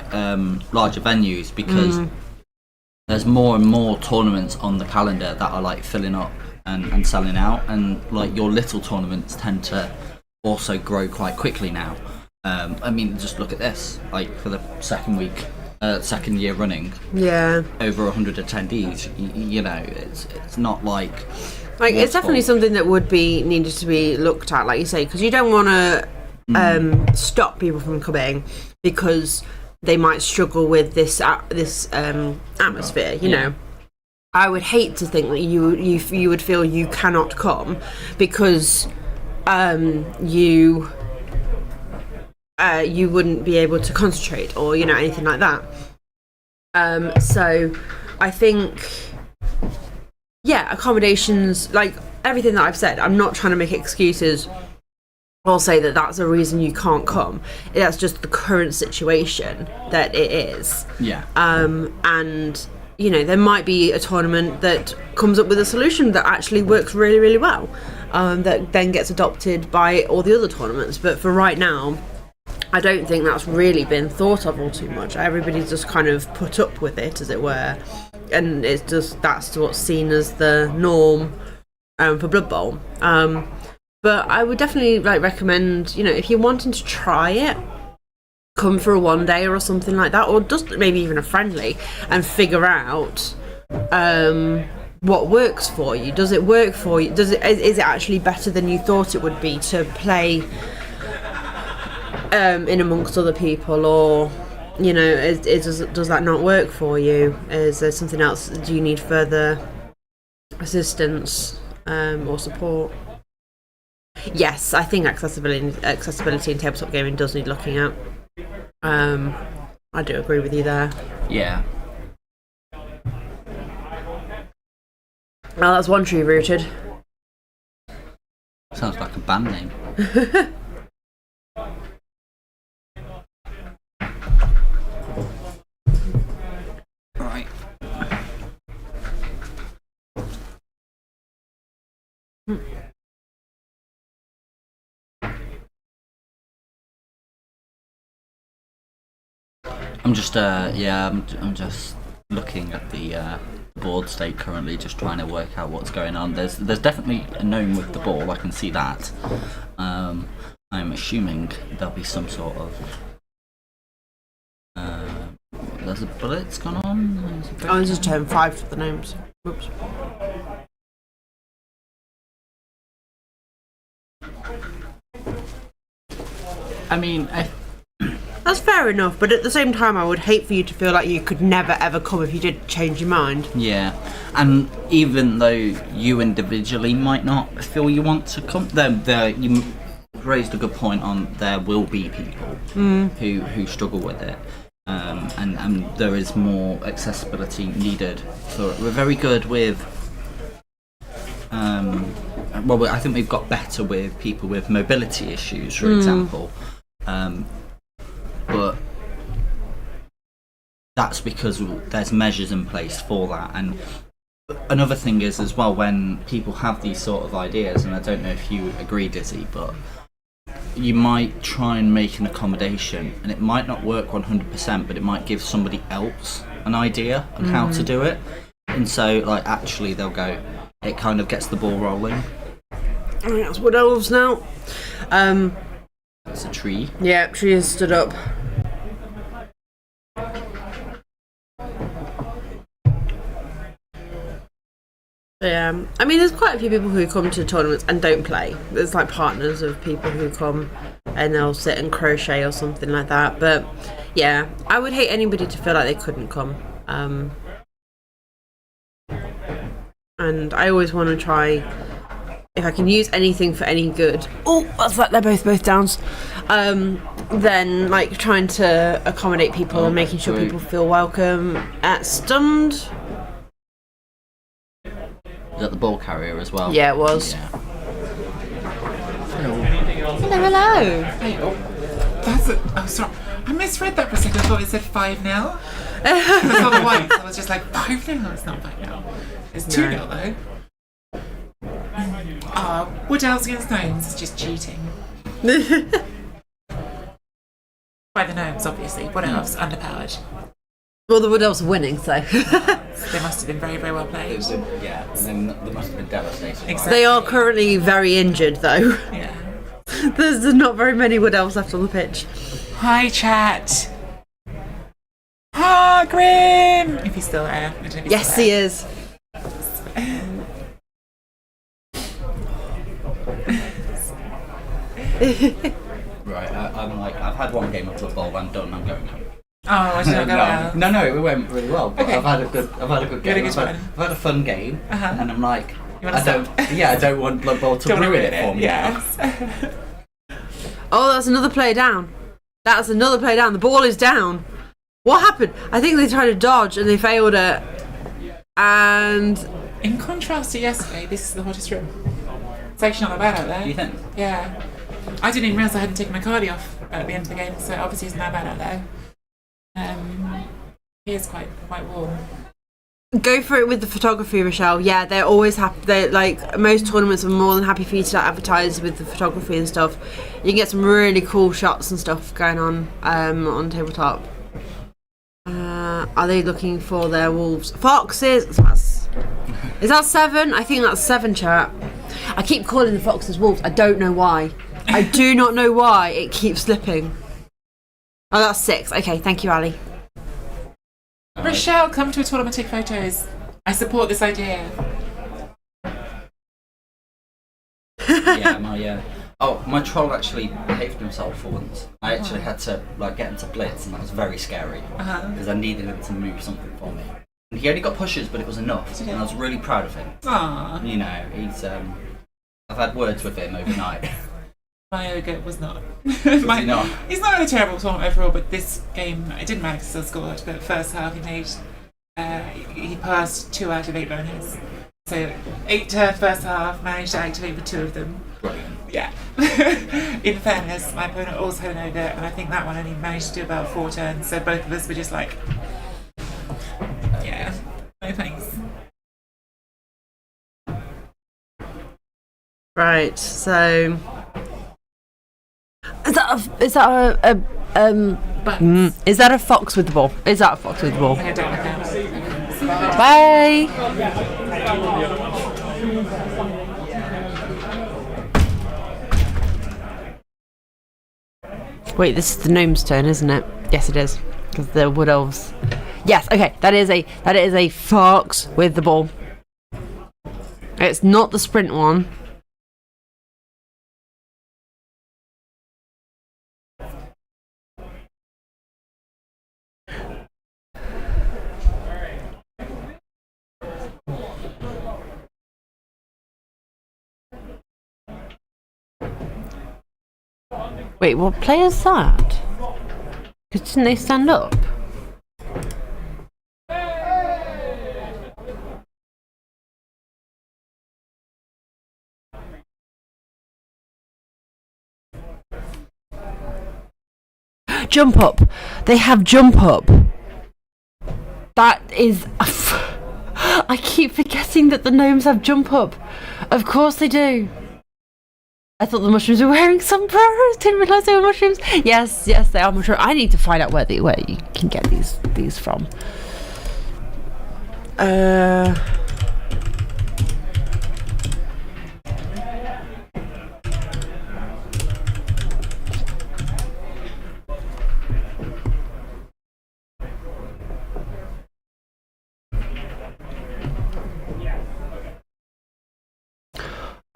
larger venues, because there's more and more tournaments on the calendar that are like filling up and selling out, and like your little tournaments tend to also grow quite quickly now. I mean, just look at this, like for the second year running, over 100 attendees. You know, it's not like it's definitely something that would be needed to be looked at, like you say, because you don't want to stop people from coming because they might struggle with this atmosphere. You know, I would hate to think that you would feel you cannot come because you wouldn't be able to concentrate or, you know, anything like that. So I think, accommodations, like everything that I've said, I'm not trying to make excuses or say that that's a reason you can't come. That's just the current situation that it is. Yeah. And, you know, there might be a tournament that comes up with a solution that actually works really, really well, that then gets adopted by all the other tournaments. But for right now, I don't think that's really been thought of all too much. Everybody's just kind of put up with it, as it were, and it's just that's what's seen as the norm for Blood Bowl. But I would definitely recommend, you know, if you're wanting to try it, come for a one day or something like that, or just maybe even a friendly, and figure out what works for you. Does it work for you? Is it actually better than you thought it would be to play in amongst other people, or, you know, does that not work for you? Is there something else? Do you need further assistance? or support. Yes, I think accessibility in tabletop gaming does need looking at. I do agree with you there. Yeah. Well, that's One Tree Rooted. Sounds like a band name. Right. I'm just I'm just looking at the board state currently, just trying to work out what's going on. There's definitely a gnome with the ball. I can see that. I'm assuming there'll be some sort of there's a bullet's gone on. This is turn 5 for the gnomes. Oops. I mean, that's fair enough, but at the same time, I would hate for you to feel like you could never ever come if you did change your mind. yeah, and even though you individually might not feel you want to come, you raised a good point on there will be people who struggle with it, and there is more accessibility needed. So we're very good with. Well, I think we've got better with people with mobility issues, for example. But that's because there's measures in place for that. And another thing is as well, when people have these sort of ideas, and I don't know if you agree, Dizzy, but you might try and make an accommodation and it might not work 100%, but it might give somebody else an idea on how to do it. And so, like, actually they'll go, it kind of gets the ball rolling. I think that's wood elves now. It's a tree. Yeah, tree has stood up. Yeah, I mean, there's quite a few people who come to tournaments and don't play. There's like partners of people who come and they'll sit and crochet or something like that. But yeah, I would hate anybody to feel like they couldn't come. And I always want to try, if I can use anything for any good. Oh, that's like they're both downs. Then like trying to accommodate people and making sure people feel welcome. At Stunned. Is that the ball carrier as well? Yeah, it was. Yeah. Hello. Hey, oh, sorry. I misread that for a second. I thought it said 5-0. I saw the white. I was just like, 5-0? It's not 5-0. It's 2-0 though. Wood elves against gnomes is just cheating. By the gnomes, obviously. Wood elves underpowered. Well, the Wood Elves are winning, so. They must have been very, very well played. Yeah, and then they must have been devastated. Exactly. They are currently very injured, though. Yeah. There's not very many Wood Elves left on the pitch. Hi, chat. Grim! If he's still there. I don't know if he's Yes, still he there. is. Right, I'm like, I've had one game of football, I'm done, I'm going home. Oh, I did not go well. No, it went really well. But Okay. I've had a good game. I've had a fun game, and I'm like, You wanna I don't want Blood Bowl to ruin it for me. Yes. Oh, that's another player down. That's another player down. The ball is down. What happened? I think they tried to dodge and they failed it. And In contrast to yesterday, this is the hottest room. It's actually not that bad out there. Do you think? Yeah. I didn't even realise I hadn't taken my cardi off at the end of the game, so obviously it's not that bad out there. It is quite warm. go for it with the photography, Rochelle. Yeah, they're always happy. They like most tournaments are more than happy for you to advertise with the photography and stuff. You can get some really cool shots and stuff going on tabletop. Are they looking for their wolves? Foxes. Is that 7? I think that's 7, chat. I keep calling the foxes wolves. I don't know why. I do not know why it keeps slipping. Oh, that's 6. Okay, thank you, Ali. Rochelle, come to a tournament, take photos. I support this idea. My troll actually behaved himself for once. I actually had to get him to blitz, and that was very scary because I needed him to move something for me. He only got pushes, but it was enough, and I was really proud of him. Aww. You know, he's. I've had words with him overnight. My yogurt was not. He's not. He's not in a terrible form overall, but this game, it didn't matter because he still scored. But first half, he made. He passed 2 out of 8 runners. So 8 turns first half, managed to activate with 2 of them. Brilliant. Yeah. In fairness, my opponent also had an ogre, and I think that one only managed to do about 4 turns. So both of us were just like, yeah, no thanks. Right, so is that a fox with the ball? Is that a fox with the ball? I don't know. Bye. Wait, this is the gnome's turn, isn't it? Yes, it is, because the wood elves. Yes, okay, that is a fox with the ball. It's not the sprint one. Wait, what player's that? Because didn't they stand up? Jump up. They have jump up. That is... I keep forgetting that the gnomes have jump up. Of course they do. I thought the mushrooms were wearing sombreros. Didn't realise they were mushrooms. Yes, they are mushrooms. I need to find out where you can get these from.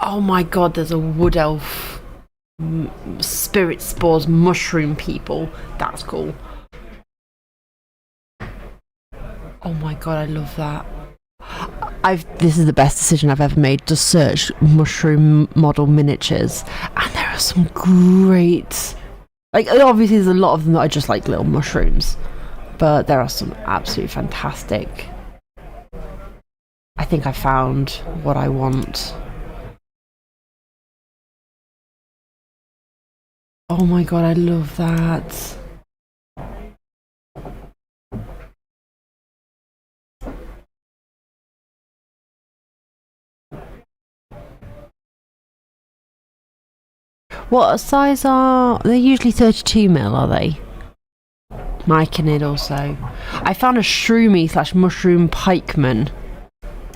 Oh my god, there's a wood elf spirit spores mushroom people. That's cool. Oh my god, I love that. This is the best decision I've ever made to search mushroom model miniatures, and there are some great, like, obviously there's a lot of them that are just like little mushrooms, but there are some absolutely fantastic. I think I found what I want. Oh my god, I love that. What size are they? Usually 32 mil, are they? Myconid also. I found a shroomy / mushroom pikeman.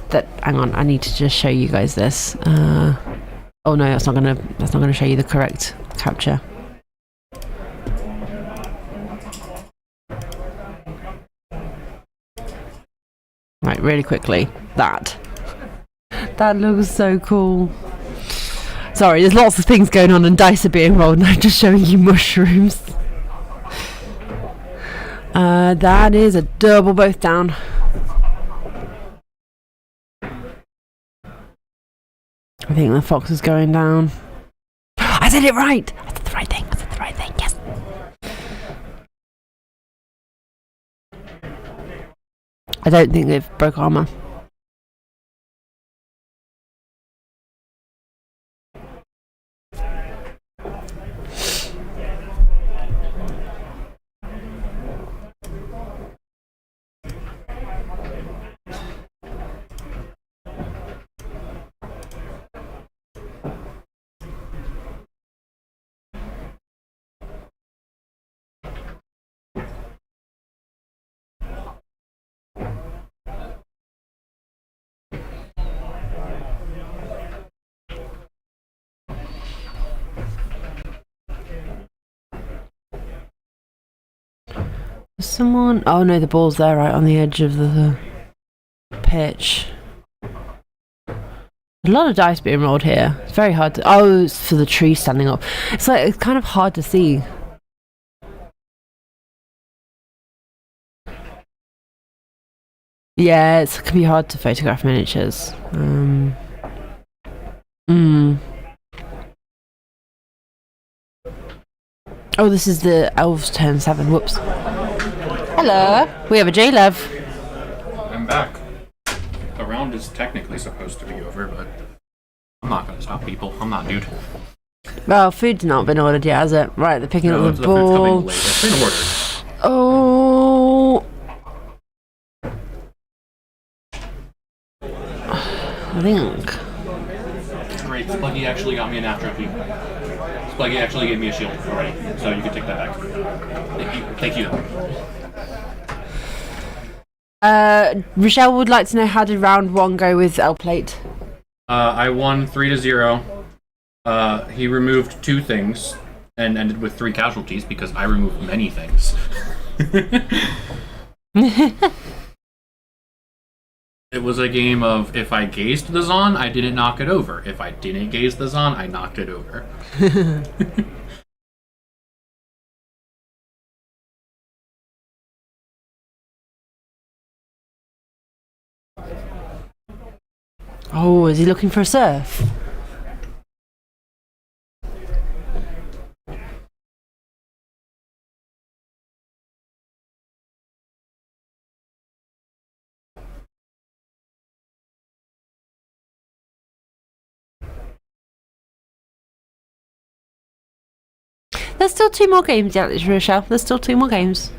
That, hang on, I need to just show you guys this. Oh no, that's not gonna show you the correct capture. Right, really quickly. That looks so cool. Sorry, there's lots of things going on and dice are being rolled and I'm just showing you mushrooms. That is a double both down. I think the fox is going down. I said it right! I said the right thing, yes! I don't think they've broke armor. Someone... Oh no, the ball's there, right on the edge of the pitch. A lot of dice being rolled here. It's very hard to... Oh, it's for the tree standing up. It's like, it's kind of hard to see. Yeah, it can be hard to photograph miniatures. Oh, this is the elves turn 7. Whoops. Hello. We have a J-Lev. I'm back. The round is technically supposed to be over, but I'm not going to stop people. I'm not dude. Well, food's not been ordered yet, has it? Right, they're picking up the ball. Food's coming late. It's been ordered. Oh. I think. Great. Spuggy actually got me an after trophy. Spuggy actually gave me a shield already, so you can take that back. Thank you. Rochelle would like to know, how did round 1 go with L Plate? I won 3-0. He removed 2 things and ended with 3 casualties because I removed many things. It was a game of, if I gazed the Zon, I didn't knock it over. If I didn't gaze the Zon, I knocked it over. Oh, is he looking for a surf? There's still 2 more games yet, Rochelle. There's still 2 more games.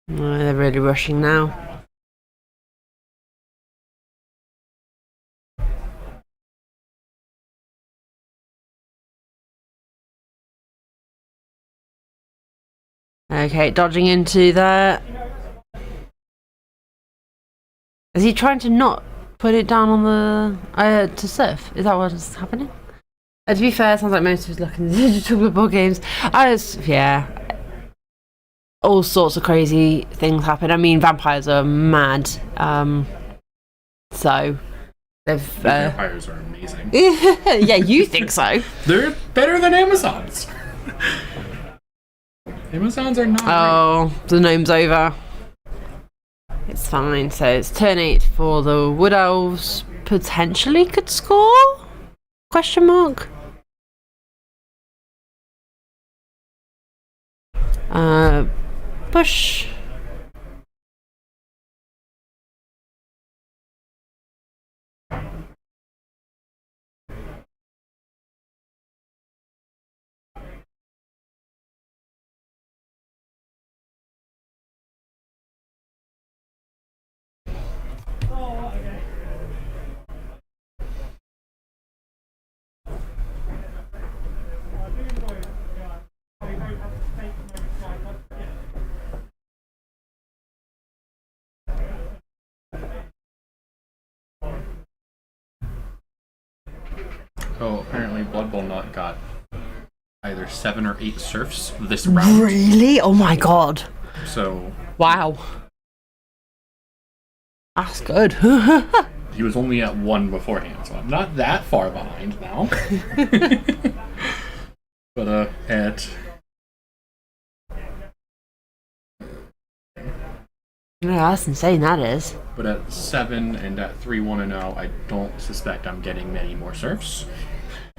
Oh, they're really rushing now. Okay, dodging into that. Is he trying to not put it down on the to surf? Is that what's happening? To be fair, it sounds like most of us looking at digital football games. Yeah. All sorts of crazy things happen. I mean, vampires are mad. So they've Vampires are amazing. yeah, you think so? They're better than Amazons. Amazons are not. Oh, the gnome's over. It's fine. So it's turn 8 for the Wood Elves. Potentially could score? Question mark. Push. Oh, apparently Blood Bowl Nut got either 7 or 8 serfs this round. Really? Oh my god. So Wow. That's good. he was only at 1 beforehand, so I'm not that far behind now. But at Yeah, that's insane, that is. But at 7 and at 3-1-0, I don't suspect I'm getting many more serfs.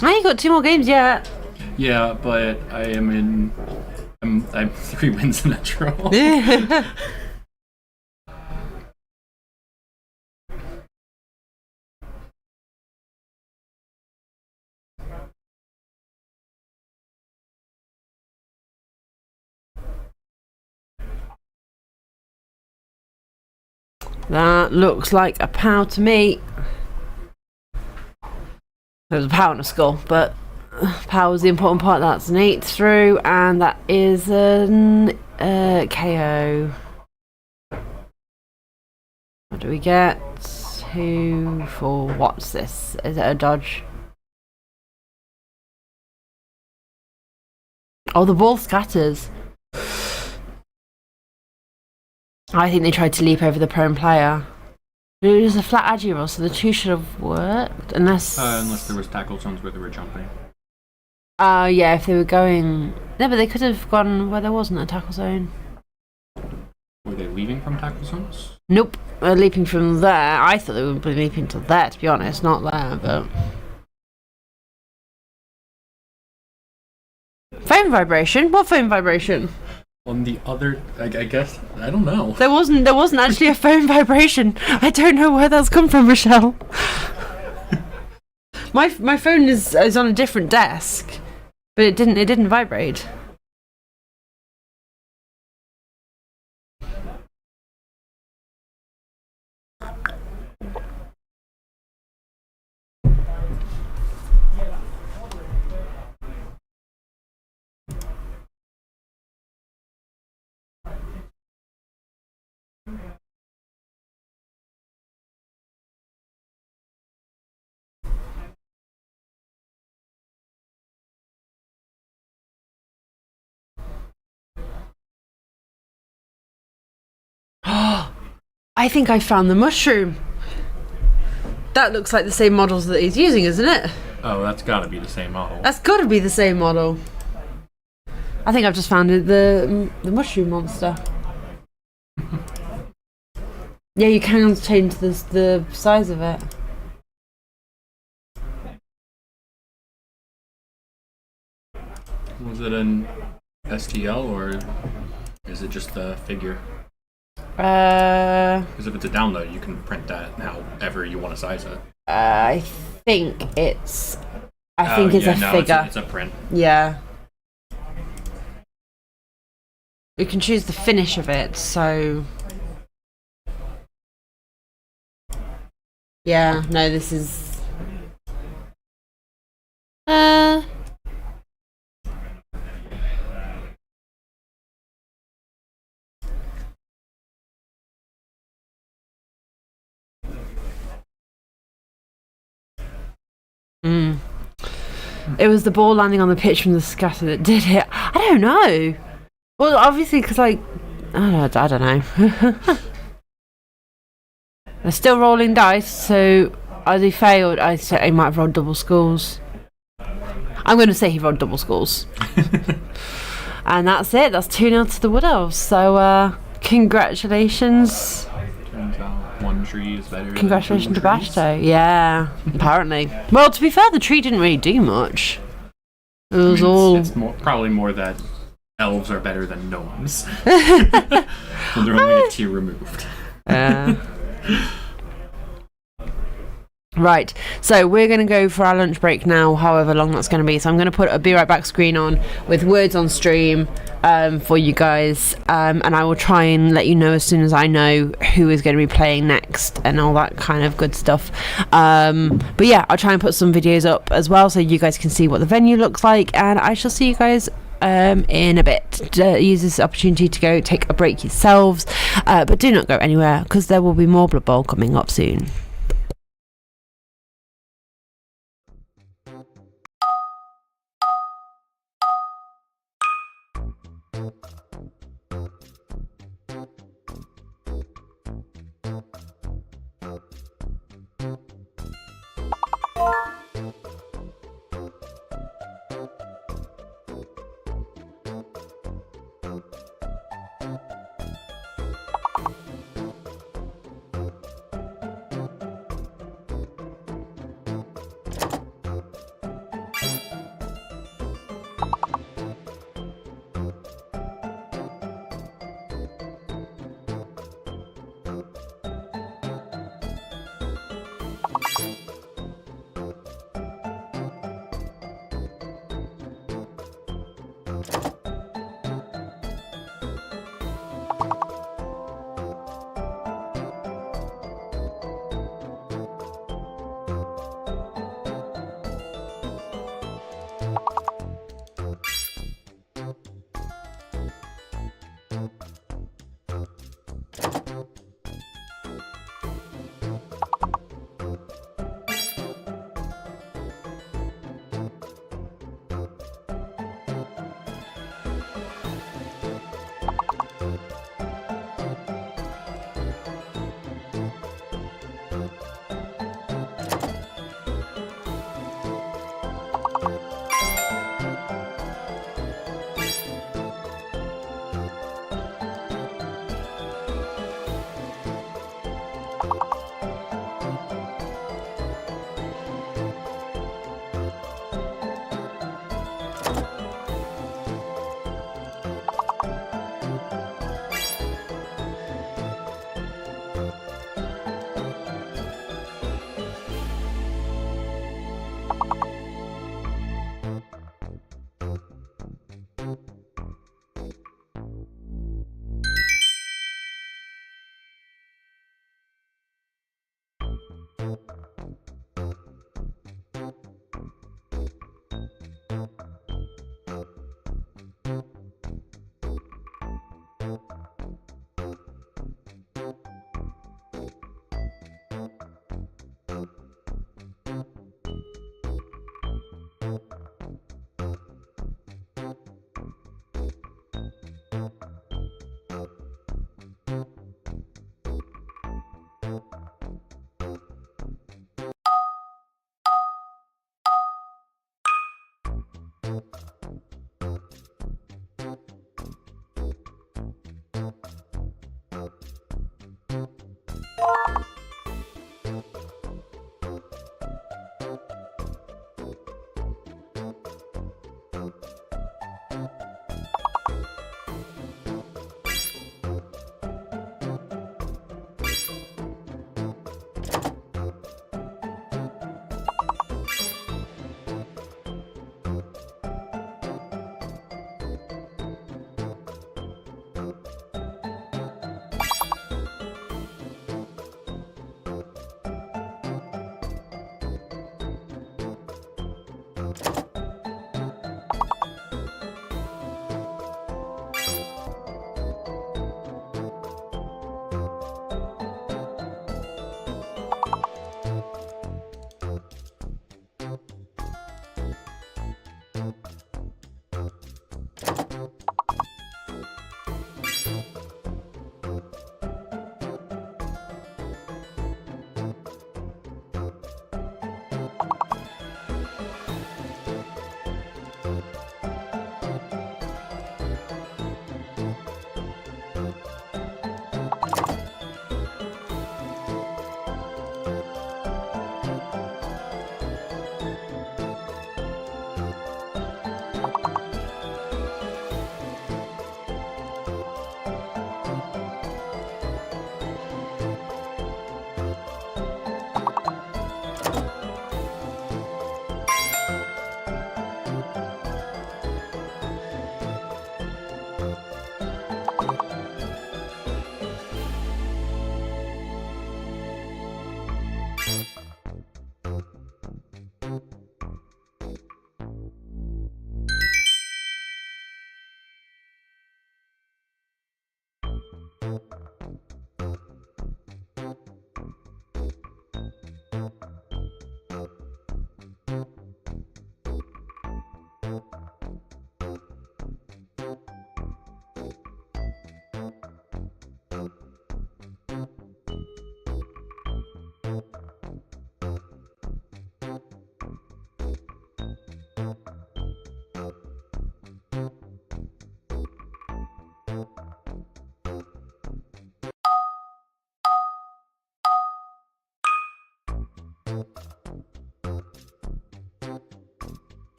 I ain't got 2 more games yet. Yeah, but I am in. I'm 3 wins in a draw. That looks like a POW to me. There's a POW and a skull, but POW was the important part. That's an 8 through, and that is an KO. What do we get? 2 for what's this? Is it a dodge? Oh, the ball scatters. I think they tried to leap over the prone player. But it was a flat agi roll, so the 2 should have worked. Unless there was tackle zones where they were jumping. Yeah, if they were going... No, but they could have gone where there wasn't a tackle zone. Were they leaving from tackle zones? Nope, leaping from there. I thought they would be leaping to there, to be honest, not there, but... Phone vibration? What phone vibration? On the other, I guess, I don't know. There wasn't actually a phone vibration. I don't know where that's come from, Michelle. My phone is on a different desk, but it didn't vibrate. I think I found the mushroom. That looks like the same models that he's using, isn't it? Oh, that's gotta be the same model. That's got to be the same model. I think I've just found it, the mushroom monster. Yeah, you can change the size of it. Was it an STL or is it just the figure? Because if it's a download, you can print that however you want to size it. I think it's a figure. It's a print. Yeah. We can choose the finish of it, so... Yeah, no, this is... It was the ball landing on the pitch from the scatter that did it. I don't know. Well, obviously, because I don't know. They're still rolling dice, so as he failed, I said he might have rolled double skulls. I'm going to say he rolled double skulls. And that's it. That's 2-0 to the Wood Elves. So, congratulations. Turns out one tree is better. Congratulations to than two trees. Bashto. Yeah, apparently. Well, to be fair, the tree didn't really do much. It was It's probably more that elves are better than gnomes. When they're only a tier removed. Right, so we're going to go for our lunch break now, however long that's going to be. So I'm going to put a Be Right Back screen on with words on stream for you guys, and I will try and let you know as soon as I know who is going to be playing next and all that kind of good stuff. But yeah, I'll try and put some videos up as well so you guys can see what the venue looks like, and I shall see you guys in a bit. Use this opportunity to go take a break yourselves, but do not go anywhere because there will be more Blood Bowl coming up soon.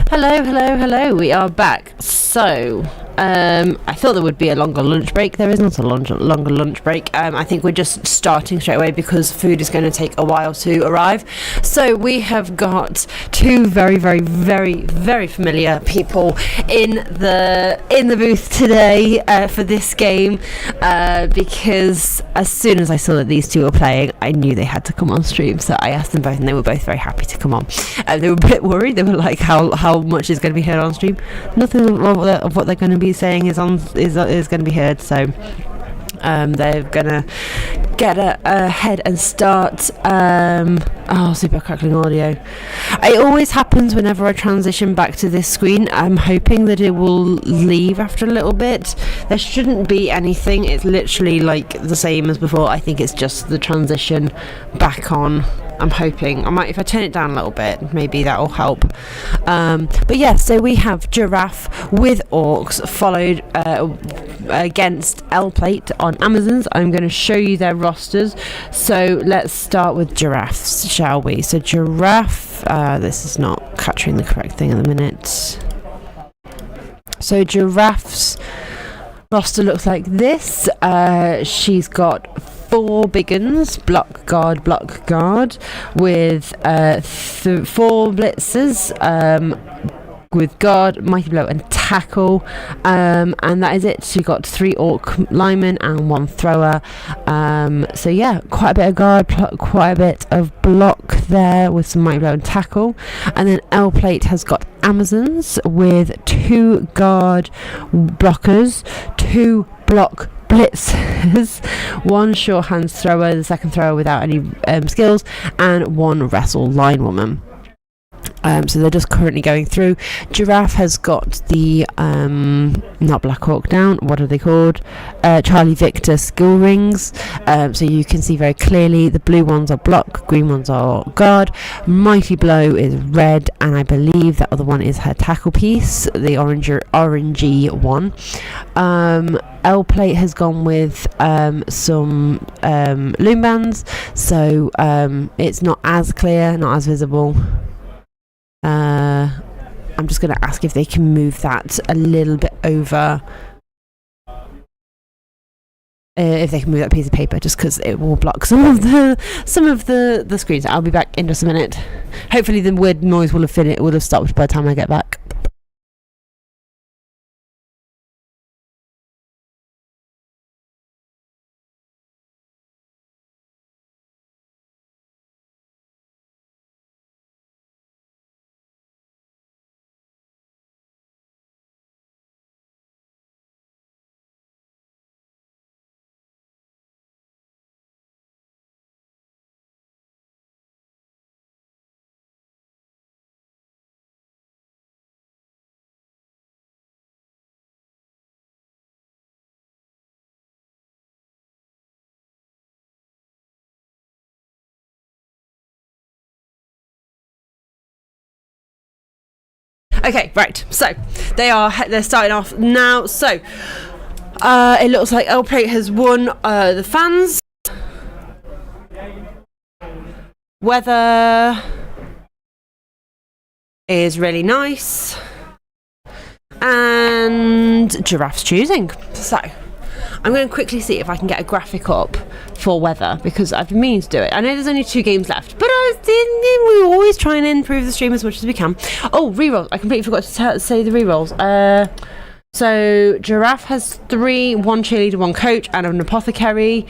Hello, hello, hello. We are back. So, I thought there would be a longer lunch break. There is not a longer lunch break. I think we're just starting straight away because food is going to take a while to arrive. So we have got two very, very, very, very familiar people in the booth today for this game because as soon as I saw that these two were playing, I knew they had to come on stream. So I asked them both, and they were both very happy to come on. They were a bit worried. They were like, "How much is going to be heard on stream?" Nothing of what they're going to be saying is going to be heard. So they're gonna get ahead and start. Super crackling audio. It always happens whenever I transition back to this screen. I'm hoping that it will leave after a little bit. There shouldn't be anything. It's literally like the same as before. I think it's just the transition back on. I'm hoping. If I turn it down a little bit, maybe that'll help. But yeah, so we have Giraffe with Orcs, followed against L-Plate on Amazons. I'm going to show you their rosters. So let's start with Giraffes, shall we? So Giraffe, this is not capturing the correct thing at the minute. So Giraffe's roster looks like this. She's got 4 big uns, block guard, with 4 blitzers, with guard, mighty blow and tackle, and that is it. She got 3 orc linemen and 1 thrower. So yeah, quite a bit of guard, quite a bit of block there with some mighty blow and tackle. And then L Plate has got Amazons with 2 guard blockers, 2 block blitzers, 1 sure hands thrower, the second thrower without any skills, and 1 wrestle line woman. So they're just currently going through. Giraffe has got the not Black Hawk down, what are they called? Charlie Victor skill rings. So you can see very clearly the blue ones are block, green ones are guard. Mighty Blow is red, and I believe that other one is her tackle piece, the orangey one. L Plate has gone with some loom bands, so it's not as clear, not as visible. I'm just going to ask if they can move that a little bit over. if they can move that piece of paper, just because it will block some of the screens. I'll be back in just a minute. Hopefully the weird noise will have stopped by the time I get back. Okay, right. So they're starting off now. So it looks like L Plate has won the fans. Weather is really nice, and Giraffe's choosing. So I'm going to quickly see if I can get a graphic up for weather, because I've been meaning to do it. I know there's only 2 games left, but we always try and improve the stream as much as we can. Oh, rerolls. I completely forgot to say the rerolls. So Giraffe has 3, 1 cheerleader, 1 coach, and an apothecary.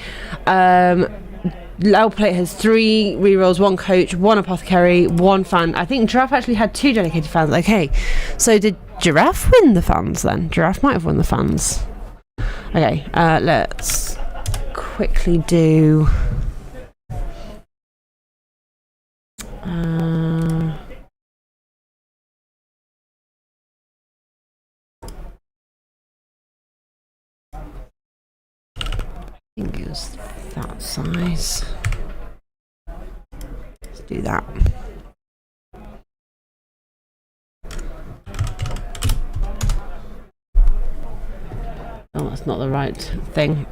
L Plate has 3 rerolls, 1 coach, 1 apothecary, 1 fan. I think Giraffe actually had 2 dedicated fans. Okay, so did Giraffe win the fans then? Giraffe might have won the fans. Okay, let's quickly do... I think it was that size. Let's do that. Oh, that's not the right thing.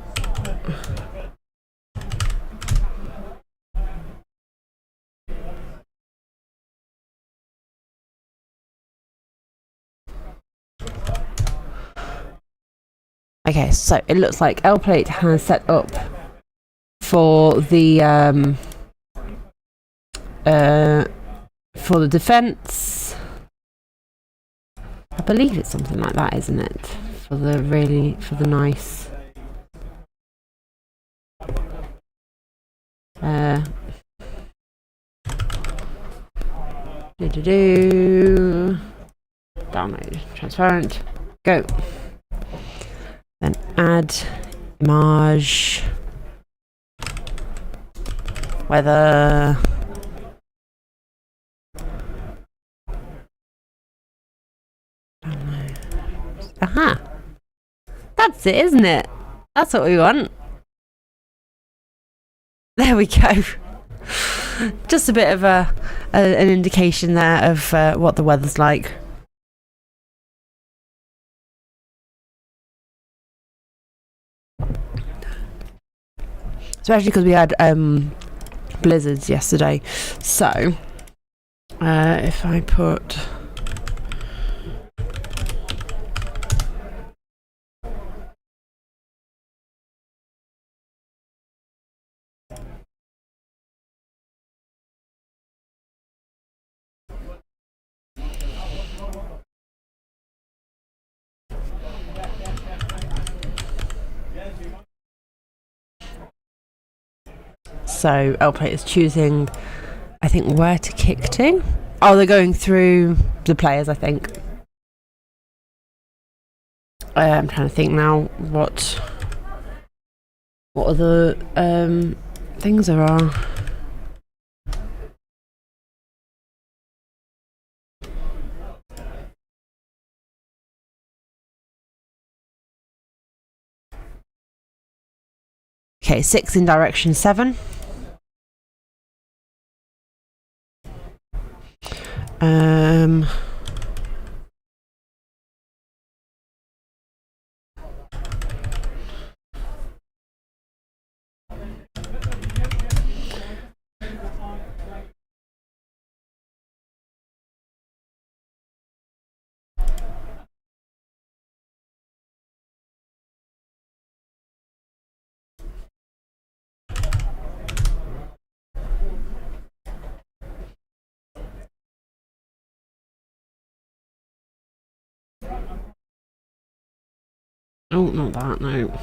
Okay, so it looks like L Plate has set up for the defense. I believe it's something like that, isn't it? For the nice. Download transparent. Go. Then add image, weather, aha, that's it, isn't it? That's what we want. There we go. Just a bit of an indication there of what the weather's like. Especially because we had blizzards yesterday. So if I put so L Plate is choosing, I think, where to kick to. Oh, they're going through the players, I think. I'm trying to think now what other things there are. Okay, 6 in direction 7. Oh, not that, no.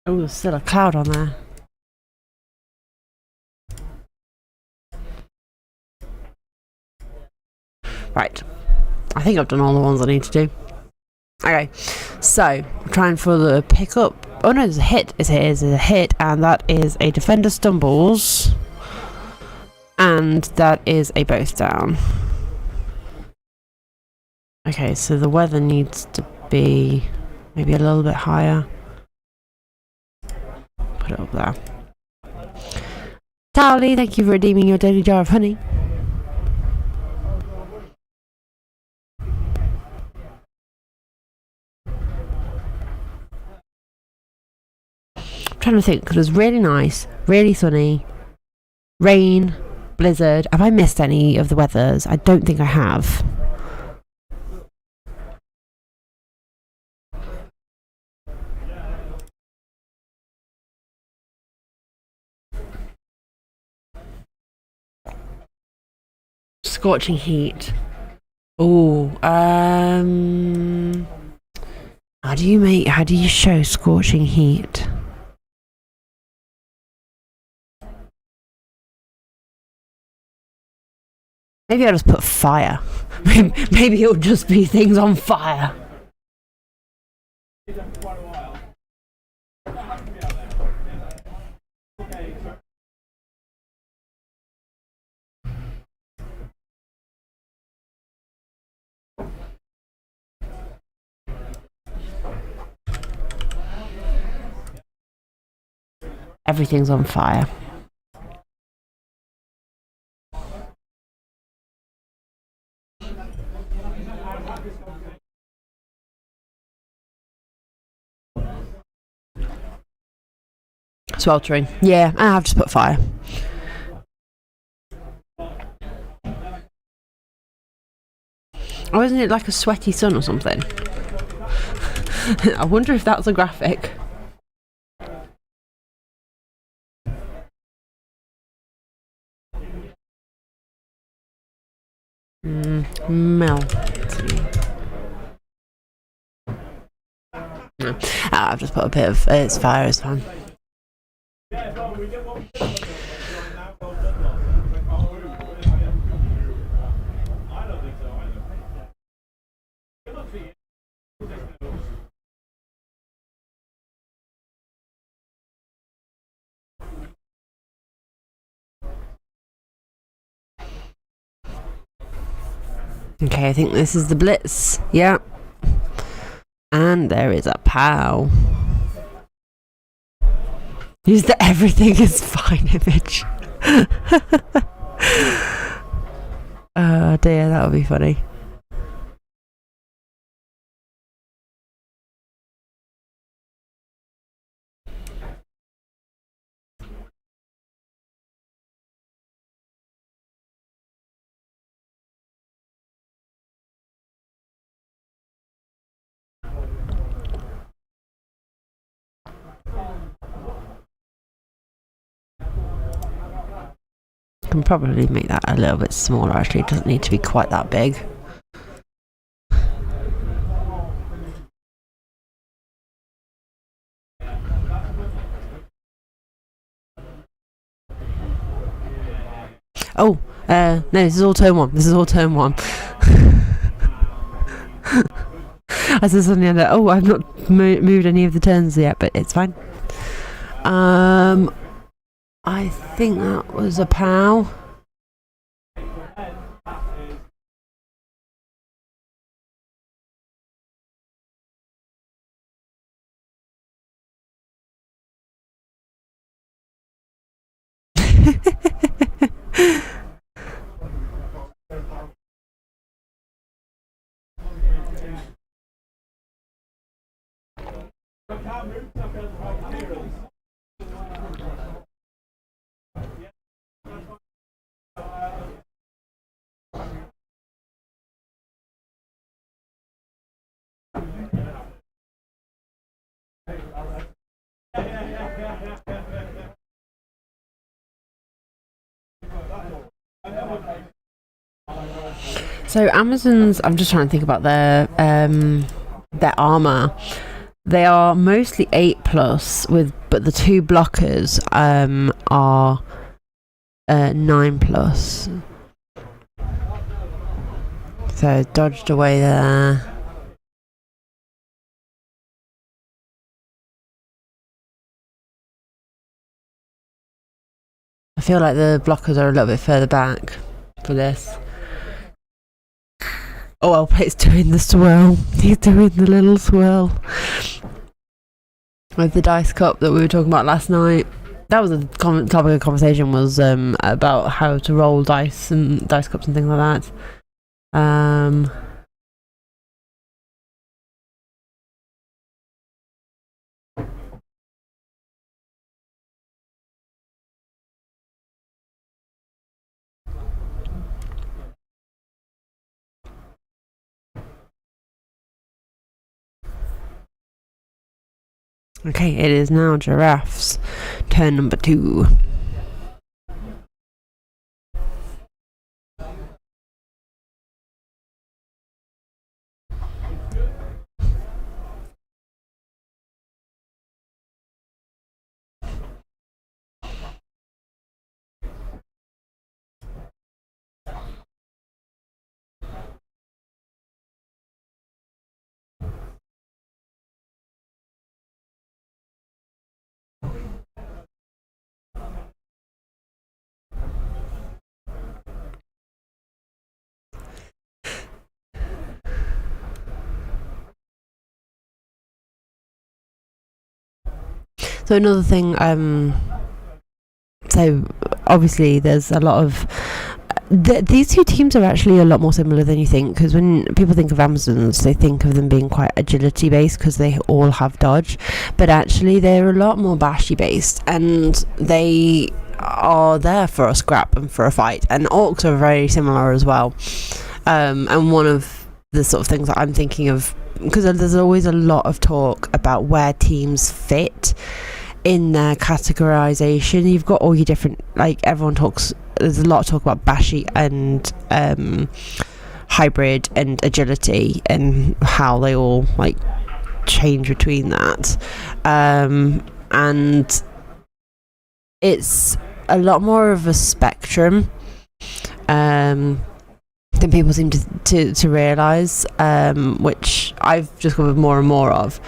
Oh, there's still a cloud on there. Right. I think I've done all the ones I need to do. Okay. So, I'm trying for the pickup. Oh no, there's a hit. It is a hit, and that is a defender stumbles. And that is a both down. Okay, so the weather needs to be maybe a little bit higher. Put it up there. Towley, thank you for redeeming your daily jar of honey. I'm trying to think, because it was really nice, really sunny, rain, blizzard. Have I missed any of the weathers? I don't think I have. Scorching heat. Oh, how do you show scorching heat? Maybe I'll just put fire. Maybe it'll just be things on fire. Everything's on fire. Sweltering. Yeah, I have to put fire. Oh, isn't it like a sweaty sun or something? I wonder if that's a graphic. Melting. No. I've just put a bit of it's fire, it's fine. Okay, I think this is the blitz. Yeah. And there is a pow. Use the everything is fine image. Oh dear, that would be funny. Can probably make that a little bit smaller actually, it doesn't need to be quite that big. Oh, no, this is all turn one. This is all turn one. I said something like that. Oh, I've not moved any of the turns yet, but it's fine. I think that was a pow. So Amazon's, I'm just trying to think about their armor. They are mostly 8+, but the 2 blockers are 9+. So dodged away there. I feel like the blockers are a little bit further back for this. Oh, well, he's doing the swirl. He's doing the little swirl. With the dice cup that we were talking about last night. That was a topic of conversation, was about how to roll dice and dice cups and things like that. Okay, it is now Giraffe's turn number 2. So another thing, so obviously there's a lot of these 2 teams are actually a lot more similar than you think, because when people think of Amazons, they think of them being quite agility based because they all have dodge, but actually they're a lot more bashy based, and they are there for a scrap and for a fight. And orcs are very similar as well, and one of the sort of things that I'm thinking of, because there's always a lot of talk about where teams fit in their categorization. You've got all your different, like, everyone talks, there's a lot of talk about bashy and hybrid and agility, and how they all like change between that, and it's a lot more of a spectrum than people seem to realise, which I've discovered more and more of,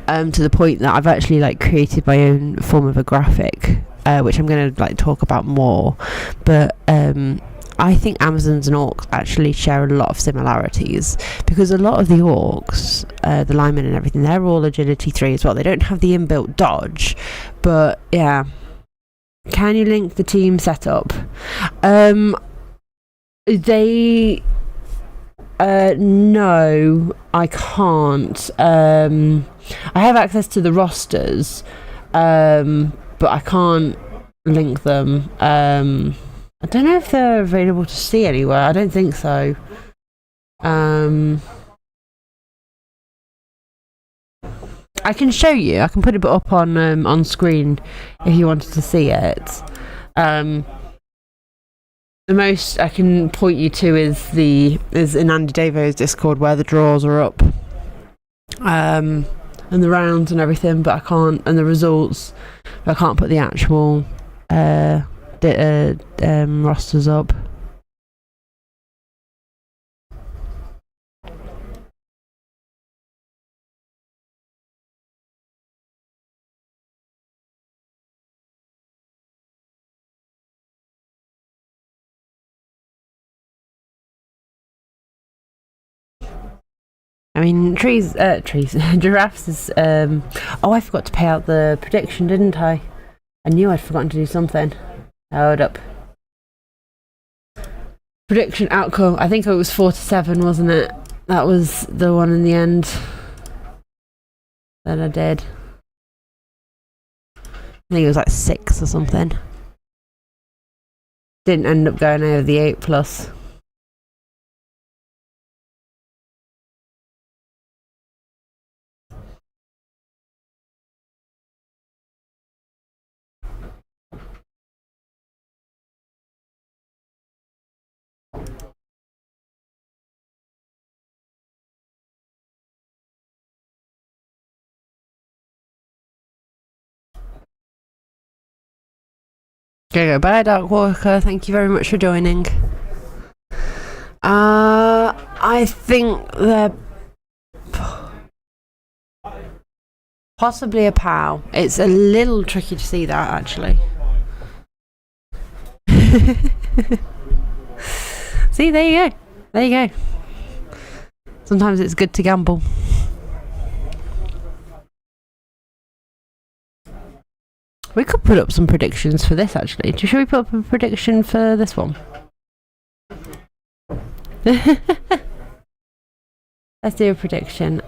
to the point that I've actually like created my own form of a graphic, which I'm going to like talk about more. But I think Amazons and orcs actually share a lot of similarities, because a lot of the orcs, the linemen and everything, they're all agility 3 as well. They don't have the inbuilt dodge, but yeah. Can you link the team setup? They no, I can't. I have access to the rosters, but I can't link them. I don't know if they're available to see anywhere. I don't think so. I can show you. I can put it up on screen if you wanted to see it. The most I can point you to is in Andy Davo's Discord, where the draws are up, and the rounds and everything, but I can't, and the results. But I can't put the actual rosters up. I mean, giraffes is, oh, I forgot to pay out the prediction, didn't I? I knew I'd forgotten to do something. Hold up. Prediction outcome, I think it was 4-7, wasn't it? That was the one in the end that I did. I think it was like 6 or something. Didn't end up going over the 8+. Okay, go. Bye, Dark Walker. Thank you very much for joining. I think they're possibly a POW. It's a little tricky to see that, actually. See, there you go. There you go. Sometimes it's good to gamble. We could put up some predictions for this, actually. Should we put up a prediction for this one? Let's do a prediction.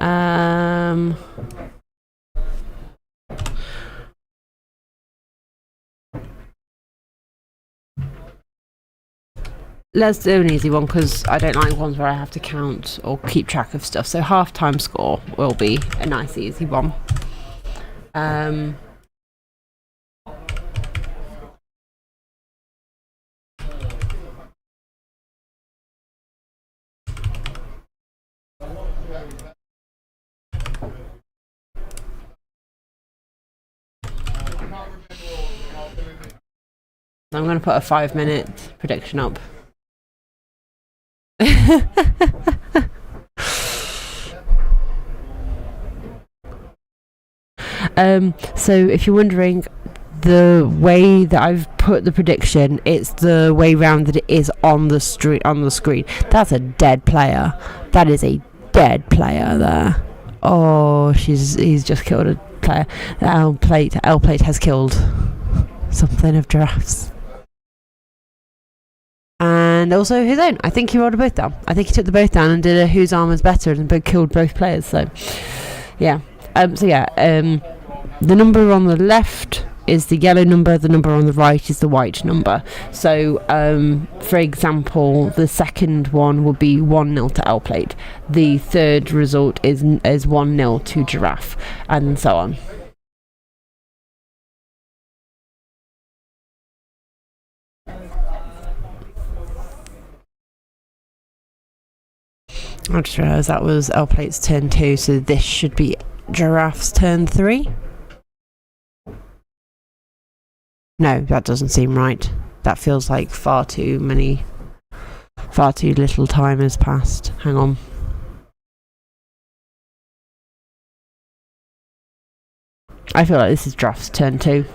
Let's do an easy one because I don't like ones where I have to count or keep track of stuff. So half-time score will be a nice easy one. I'm going to put a 5-minute prediction up. So if you're wondering, the way that I've put the prediction, it's the way round that it is on the screen. That's a dead player. That is a dead player there. Oh, he's just killed a player. The L plate has killed something of giraffes. And also his own. I think he rolled a both down. I think he took the both down and did a whose armor's better and killed both players. So, yeah. The number on the left is the yellow number. The number on the right is the white number. So, for example, the second one would be 1-0 to L plate. The third result is 1-0 to giraffe, and so on. I just realised that was L plate's turn 2, so this should be giraffe's turn 3. No, that doesn't seem right. That feels like far too little time has passed. Hang on. I feel like this is giraffe's turn 2.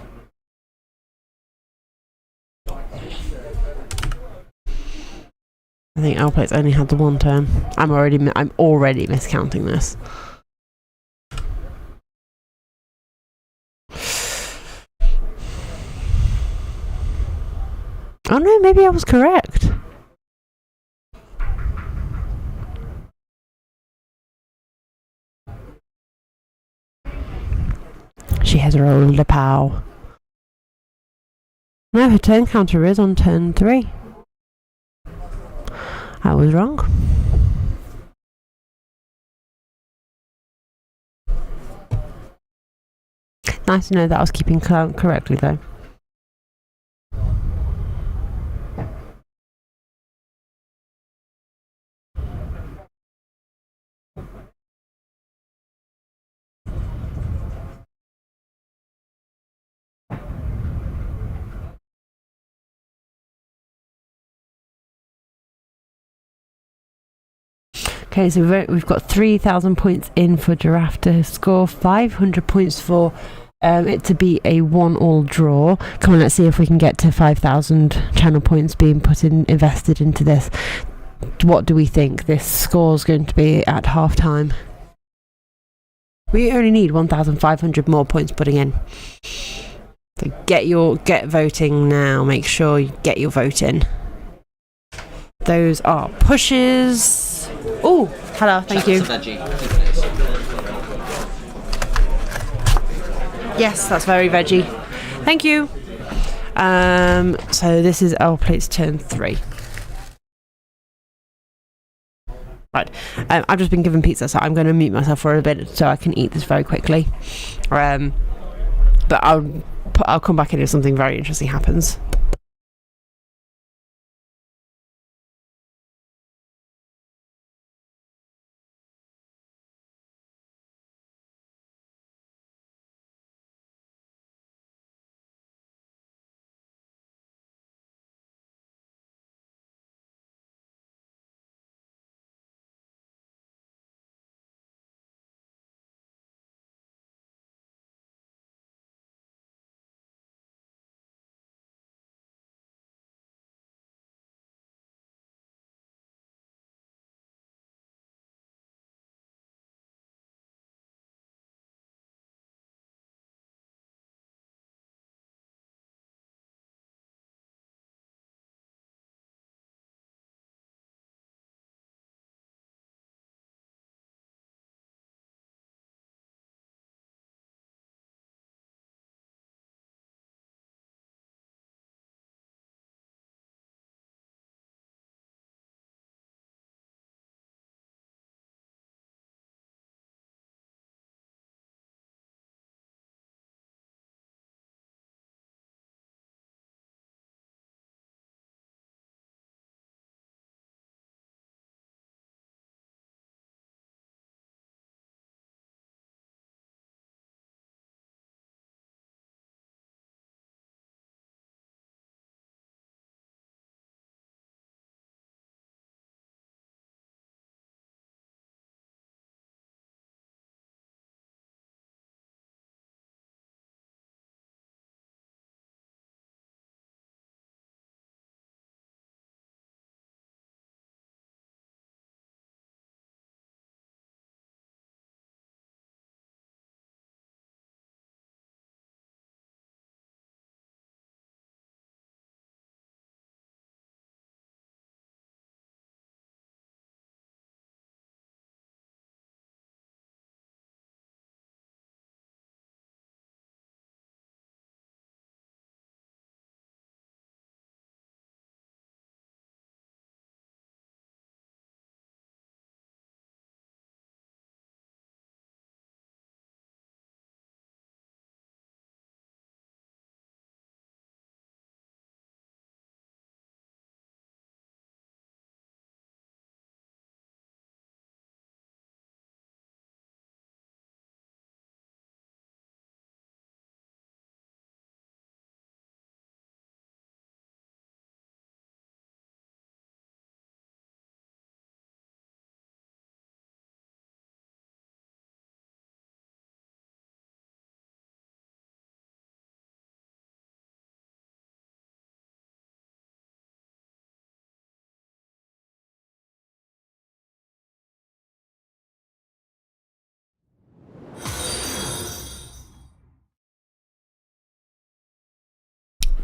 I think L plate's only had the one turn. I'm already miscounting this. Oh no, maybe I was correct. She has rolled a POW. No, her turn counter is on turn 3. I was wrong. Nice to know that I was keeping count correctly though. Okay, so we've got 3,000 points in for giraffe to score 500 points for it to be a 1-all draw. Come on, let's see if we can get to 5,000 channel points being invested into this. What do we think this score's going to be at half time? We only need 1,500 more points putting in. So get voting now. Make sure you get your vote in. Those are pushes. Oh, hello, thank you. Yes, that's very veggie. Thank you. So this is L plate's turn 3. Right. I've just been given pizza, so I'm going to mute myself for a bit so I can eat this very quickly. But I'll come back in if something very interesting happens.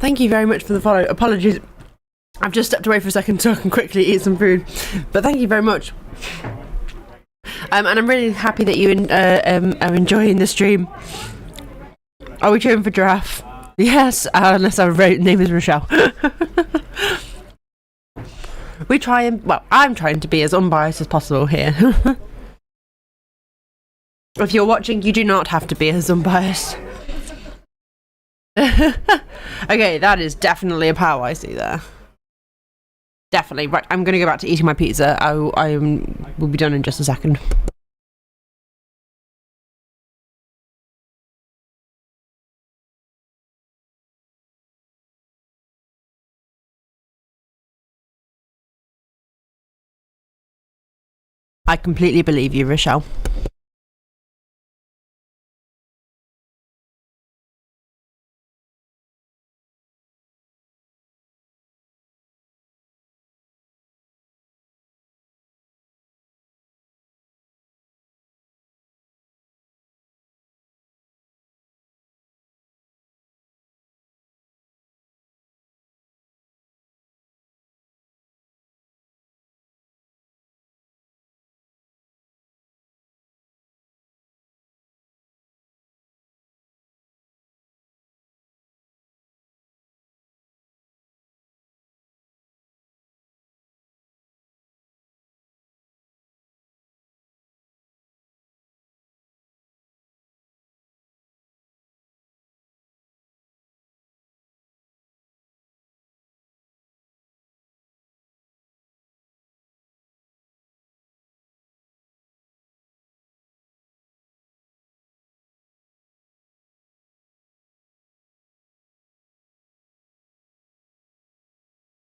Thank you very much for the follow. Apologies. I've just stepped away for a second so I can quickly eat some food. But thank you very much. And I'm really happy that you are enjoying the stream. Are we cheering for Giraffe? Yes, unless our name is Rochelle. I'm trying to be as unbiased as possible here. If you're watching, you do not have to be as unbiased. Okay, that is definitely a power I see there. Definitely. Right, I'm going to go back to eating my pizza. I will be done in just a second. I completely believe you, Rochelle.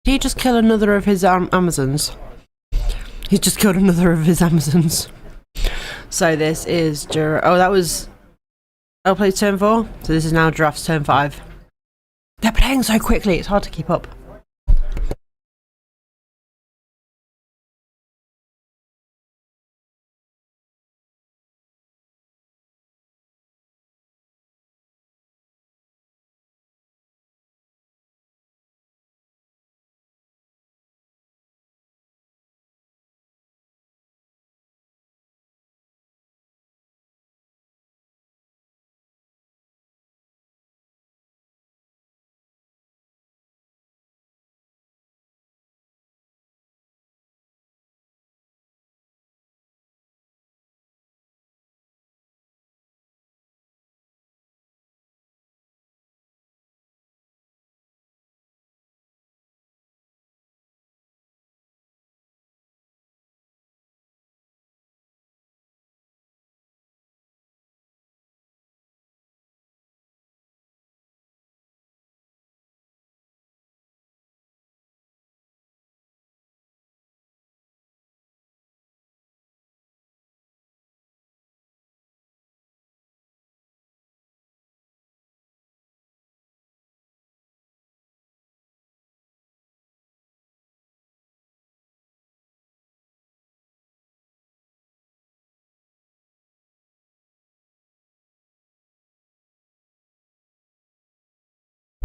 Did he just kill another of his Amazons? He's just killed another of his Amazons. So this is that was L-Play's turn 4. So this is now Giraffe's turn 5. They're playing so quickly, it's hard to keep up.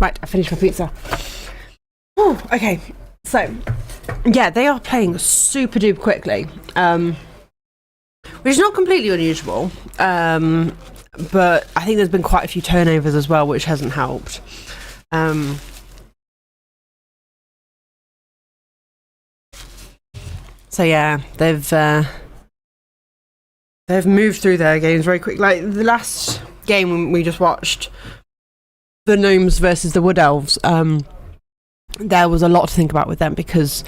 Right, I finished my pizza. Ooh, okay, so yeah, they are playing super duper quickly, which is not completely unusual, but I think there's been quite a few turnovers as well, which hasn't helped. So yeah, they've moved through their games very quick. Like the last game we just watched, the gnomes versus the wood elves, there was a lot to think about with them because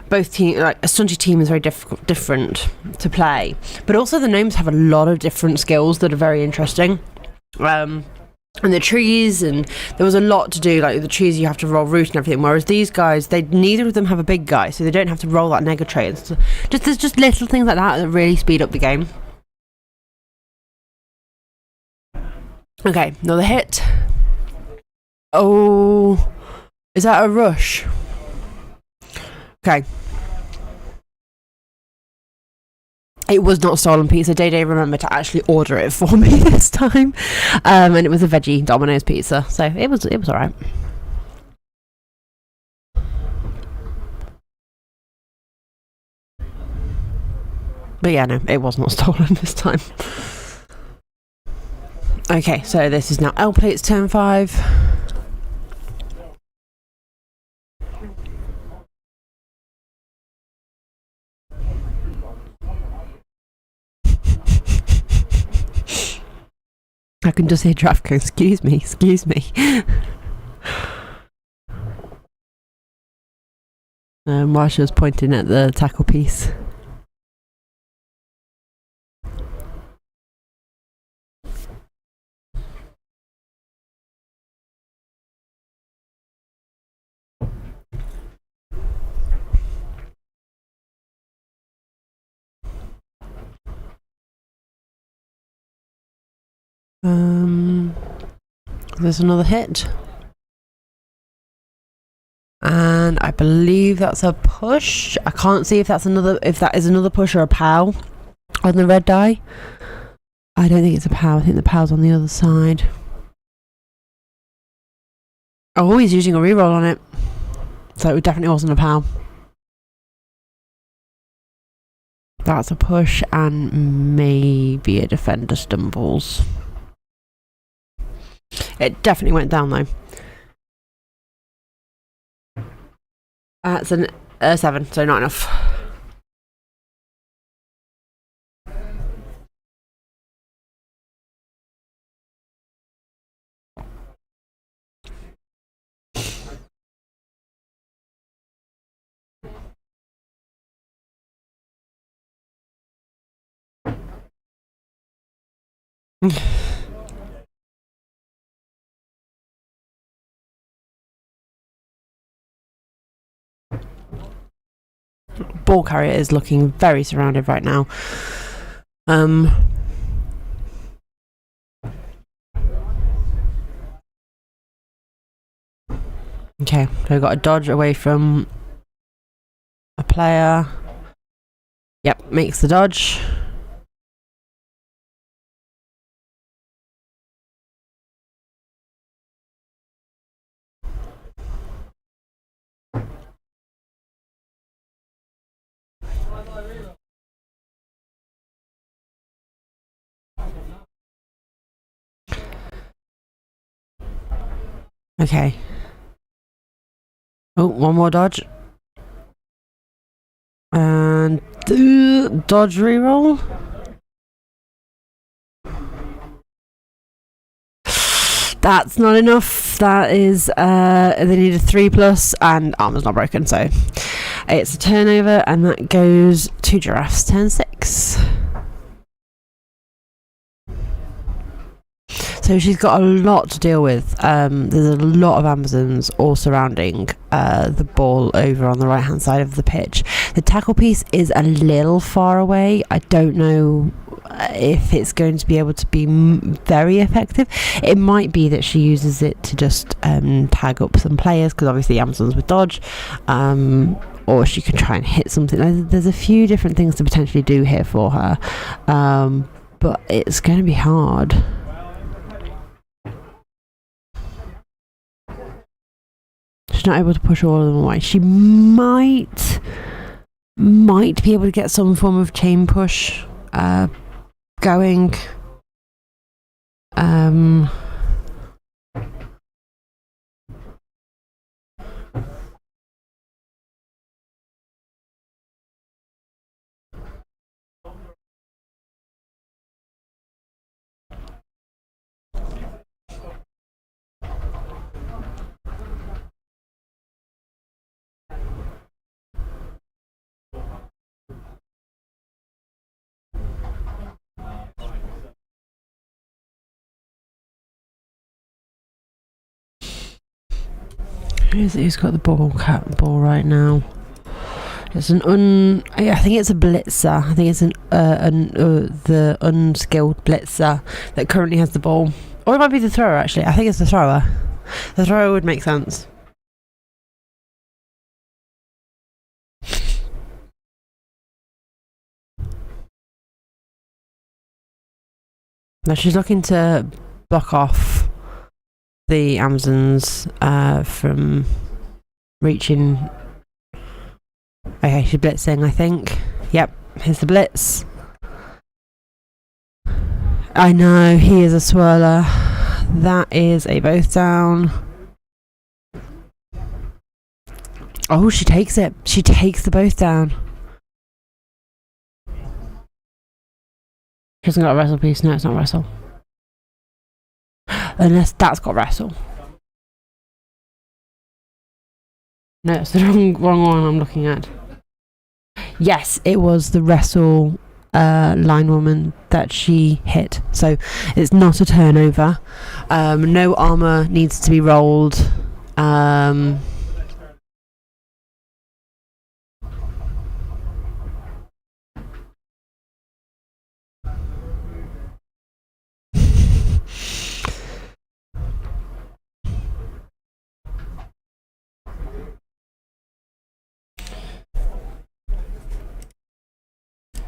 both team, like a stunty team, is very different to play, but also the gnomes have a lot of different skills that are very interesting. And the trees, and there was a lot to do. Like the trees, you have to roll root and everything. Whereas these guys, neither of them have a big guy, so they don't have to roll that nega trait. So there's just little things like that that really speed up the game. Okay, another hit. Oh, is that a rush? Okay. It was not stolen pizza. Day remembered to actually order it for me this time, and it was a veggie Domino's pizza, so it was alright. But yeah, no, it was not stolen this time. Okay, so this is now L plate's turn 5. I can just hear Draft go, excuse me. While she was pointing at the tackle piece. There's another hit. And I believe that's a push. I can't see if that is another push or a POW on the red die. I don't think it's a POW. I think the POW's on the other side. Oh, he's using a reroll on it. So it definitely wasn't a POW. That's a push and maybe a defender stumbles. It definitely went down though. It's an 7, so not enough. Ball carrier is looking very surrounded right now. Okay, so we got a dodge away from a player. Yep, makes the dodge. Okay. Oh, one more dodge. And dodge reroll. That's not enough. That is they need a 3+, and armor's not broken, so it's a turnover, and that goes to Giraffe's turn 6. So she's got a lot to deal with. There's a lot of Amazons all surrounding the ball over on the right hand side of the pitch. The tackle piece is a little far away. I don't know if it's going to be able to be very effective. It might be that she uses it to just tag up some players, because obviously Amazons with dodge, or she can try and hit something. There's a few different things to potentially do here for her, but it's going to be hard. She's not able to push all of them away. She might be able to get some form of chain push going. Who's got the ball right now? It's I think it's a blitzer. I think it's the unskilled blitzer that currently has the ball. Or it might be the thrower, actually. I think it's the thrower. The thrower would make sense. Now she's looking to block off the Amazons from reaching. Okay, she's blitzing, I think. Yep, here's the blitz. I know, he is a swirler. That is a both down. Oh, she takes it. She takes the both down. She hasn't got a wrestle piece. No, it's not wrestle. Unless that's got wrestle. No, it's the wrong one I'm looking at. Yes, it was the wrestle line woman that she hit. So it's not a turnover. No armor needs to be rolled.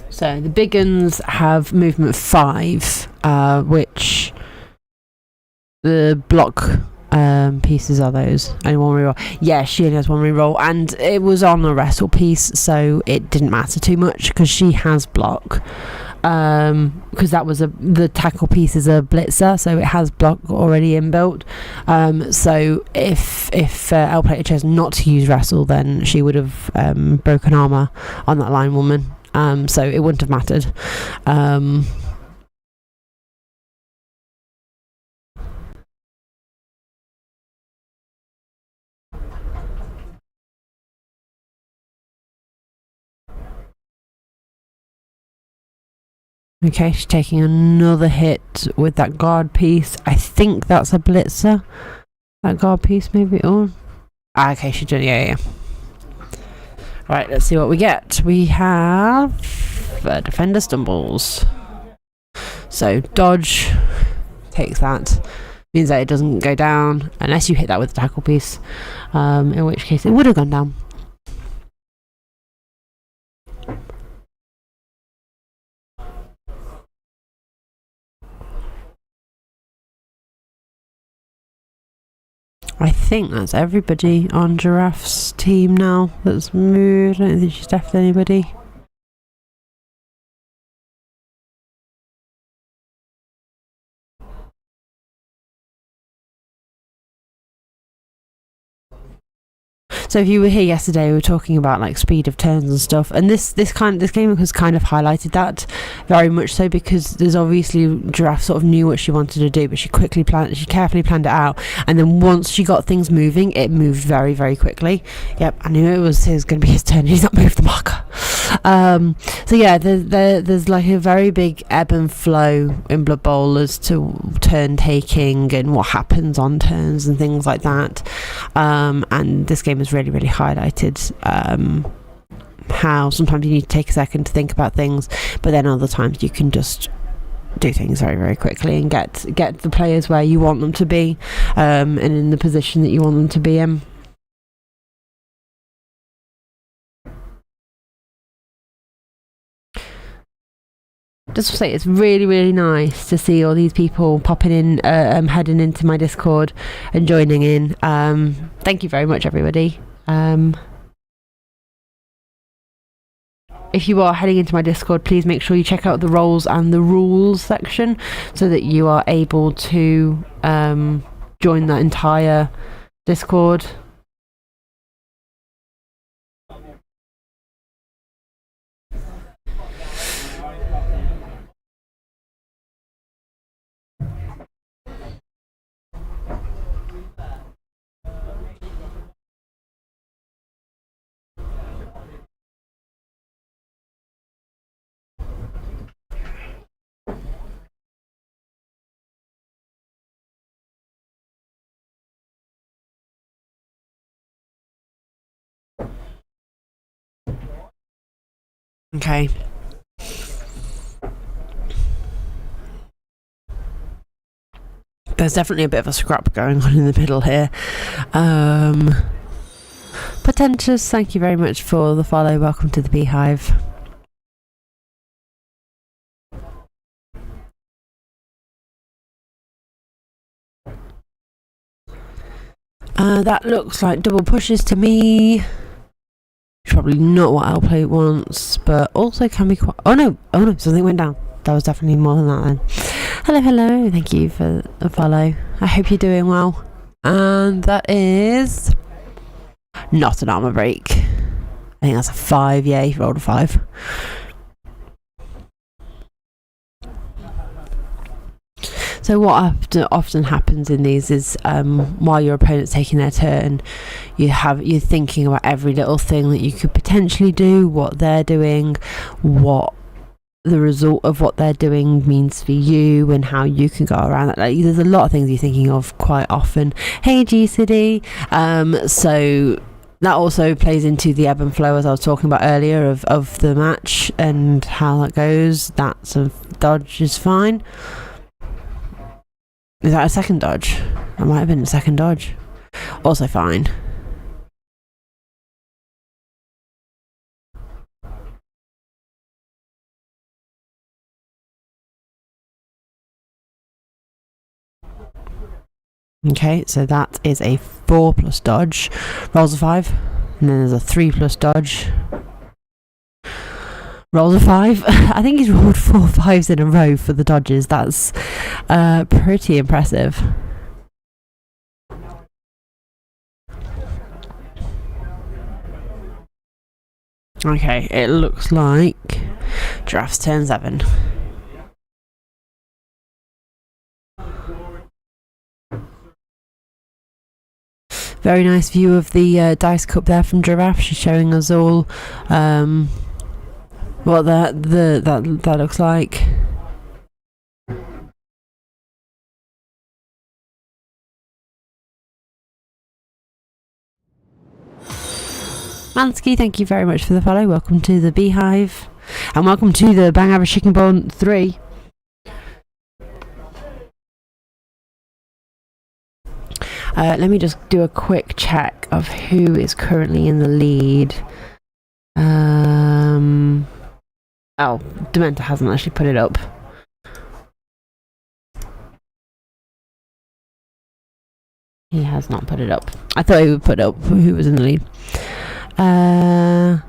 So the big uns have movement 5, which the block pieces are those. Only one reroll. Yeah, she only has one reroll, and it was on a wrestle piece, so it didn't matter too much because she has block. Because that was the tackle piece is a blitzer, so it has block already inbuilt. So if Elle Plater chose not to use wrestle, then she would have broken armor on that line woman. So it wouldn't have mattered. Okay, she's taking another hit with that guard piece. I think that's a blitzer. That guard piece, maybe. Oh, okay, she did. Yeah. Right, let's see what we get. We have defender stumbles. So dodge takes that. Means that it doesn't go down unless you hit that with the tackle piece. In which case it would have gone down. I think that's everybody on Giraffe's team now that's moved. I don't think she's left anybody. So if you were here yesterday, we were talking about like speed of turns and stuff, and this game has kind of highlighted that very much so, because there's obviously Giraffe sort of knew what she wanted to do, but she carefully planned it out, and then once she got things moving, it moved very, very quickly. Yep, I knew it was going to be his turn. He's not moved the marker. So yeah, there's like a very big ebb and flow in Blood Bowl as to turn taking and what happens on turns and things like that. And this game has really, really highlighted how sometimes you need to take a second to think about things, but then other times you can just do things very, very quickly and get the players where you want them to be, and in the position that you want them to be in. Just to say, it's really, really nice to see all these people popping in, heading into my Discord and joining in. Thank you very much, everybody. If you are heading into my Discord, please make sure you check out the roles and the rules section so that you are able to join the entire Discord. Okay. There's definitely a bit of a scrap going on in the middle here. Potentious, thank you very much for the follow. Welcome to the Beehive. That looks like double pushes to me. Probably not what I'll play wants, but also can be quite... Oh no, something went down. That was definitely more than that Hello, hello. Thank you for the follow. I hope you're doing well. And that is not an armor break. I think that's a 5. Yeah, he rolled a 5. So what often happens in these is while your opponent's taking their turn, you're thinking about every little thing that you could potentially do, what they're doing, what the result of what they're doing means for you, and how you can go around that. Like, there's a lot of things you're thinking of quite often. Hey GCD. So that also plays into the ebb and flow, as I was talking about earlier, of the match and how that goes. That's a dodge is fine. Is that a second dodge? That might have been a second dodge. Also fine. Okay, so that is a 4 plus dodge. Rolls a 5. And then there's a 3 plus dodge. Rolls a 5. I think he's rolled 4 5s in a row for the dodges. That's pretty impressive. Okay, it looks like Giraffe's turn 7. Very nice view of the dice cup there from Giraffe. She's showing us all what that looks like. Mansky, thank you very much for the follow. Welcome to the Beehive, and welcome to the Bang Average Chicken Bone 3. Let me just do a quick check of who is currently in the lead. Oh, Dementa hasn't actually put it up. He has not put it up. I thought he would put up who was in the lead. No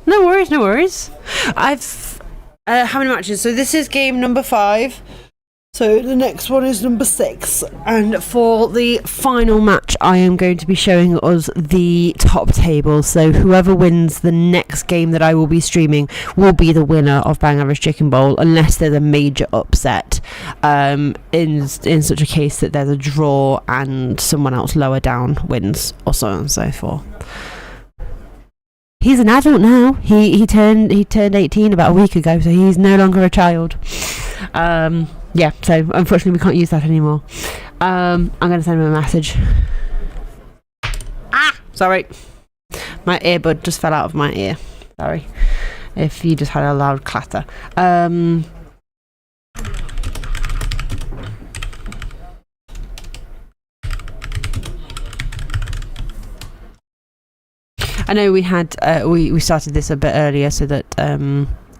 worries, no worries. I've how many matches? So this is game number 5. So the next one is number 6, and for the final match I am going to be showing us the top table. So whoever wins the next game that I will be streaming will be the winner of Bang Average Chicken Bowl, unless there's a major upset in such a case that there's a draw and someone else lower down wins, or so on and so forth. He's an adult now. He turned 18 about a week ago, so he's no longer a child. Yeah, so unfortunately we can't use that anymore. I'm going to send him a message. Sorry. My earbud just fell out of my ear. Sorry. If you just had a loud clatter. I know we had we started this a bit earlier so that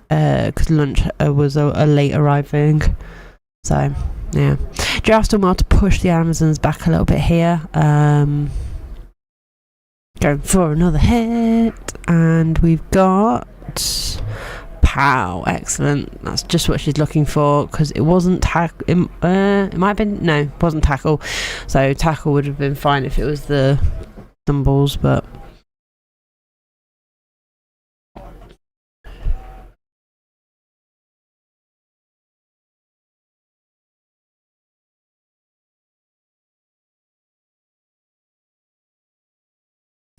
because lunch was a late arriving. So, yeah. Giraffe's done well to push the Amazons back a little bit here. Going for another hit. And we've got... Pow. Excellent. That's just what she's looking for, because it wasn't tackle. It might have been... No, it wasn't tackle. So, tackle would have been fine if it was the stumbles, but...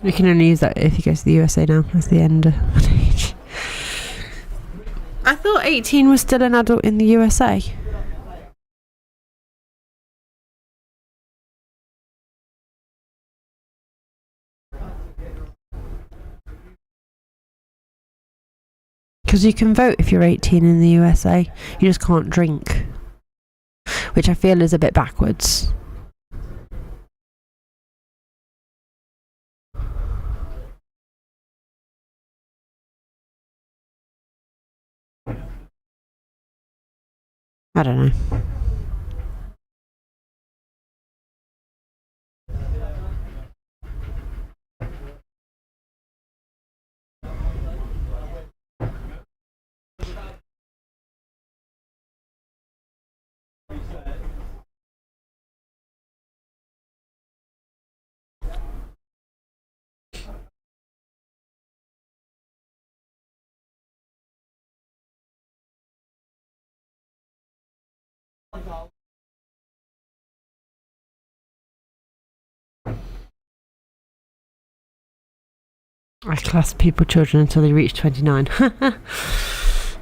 We can only use that if he goes to the USA now. That's the end of age. I thought 18 was still an adult in the USA. Because you can vote if you're 18 in the USA. You just can't drink. Which I feel is a bit backwards. I don't know. I class people children until they reach 29.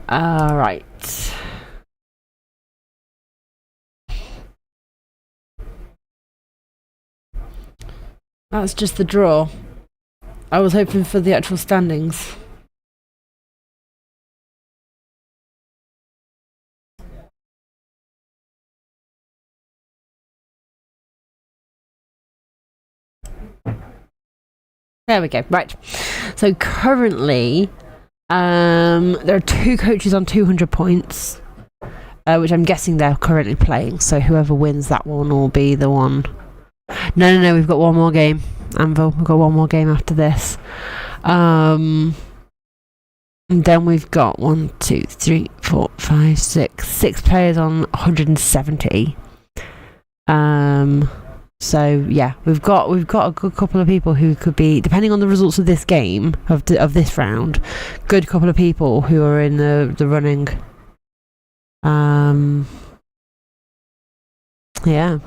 Right. That's just the draw. I was hoping for the actual standings. There we go. Right. So currently, there are 2 coaches on 200 points, which I'm guessing they're currently playing. So whoever wins that one will be the one. No. We've got one more game, Anvil. We've got one more game after this. And then we've got 1, 2, 3, 4, 5, 6 players on 170. So yeah, we've got a good couple of people who could be, depending on the results of this game of this round, good couple of people who are in the running. Yeah.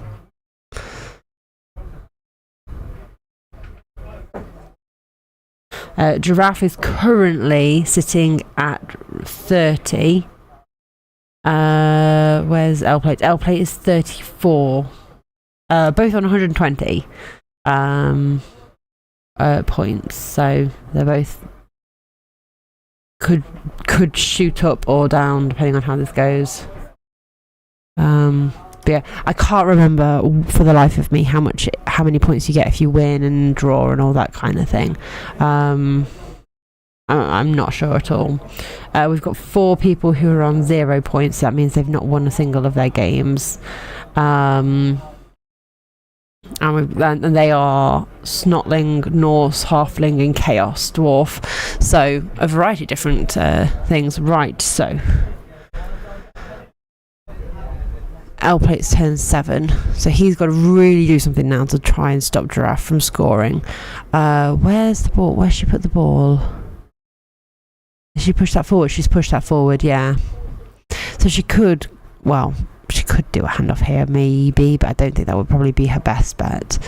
Giraffe is currently sitting at 30. Where's L Plate? L Plate is 34. Both on 120 points, so they're both could shoot up or down depending on how this goes. But yeah, I can't remember for the life of me how many points you get if you win and draw and all that kind of thing. I'm not sure at all. We've got 4 people who are on 0 points. That means they've not won a single of their games. And they are Snotling, Norse, Halfling and Chaos Dwarf. So a variety of different things. Right, so L Plate's turn 7. So he's got to really do something now to try and stop Giraffe from scoring. Where's the ball? Where's she put the ball? Did she push that forward? She's pushed that forward, yeah. So she could do a handoff here, maybe, but I don't think that would probably be her best bet.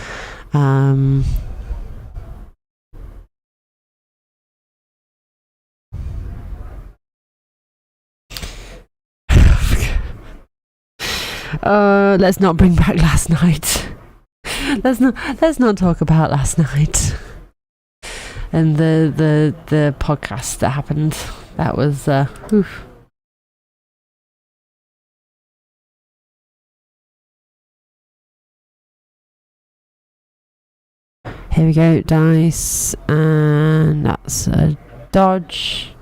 Let's not bring back last night. Let's not talk about last night and the podcast that happened. That was oof. Here we go, dice, and that's a dodge.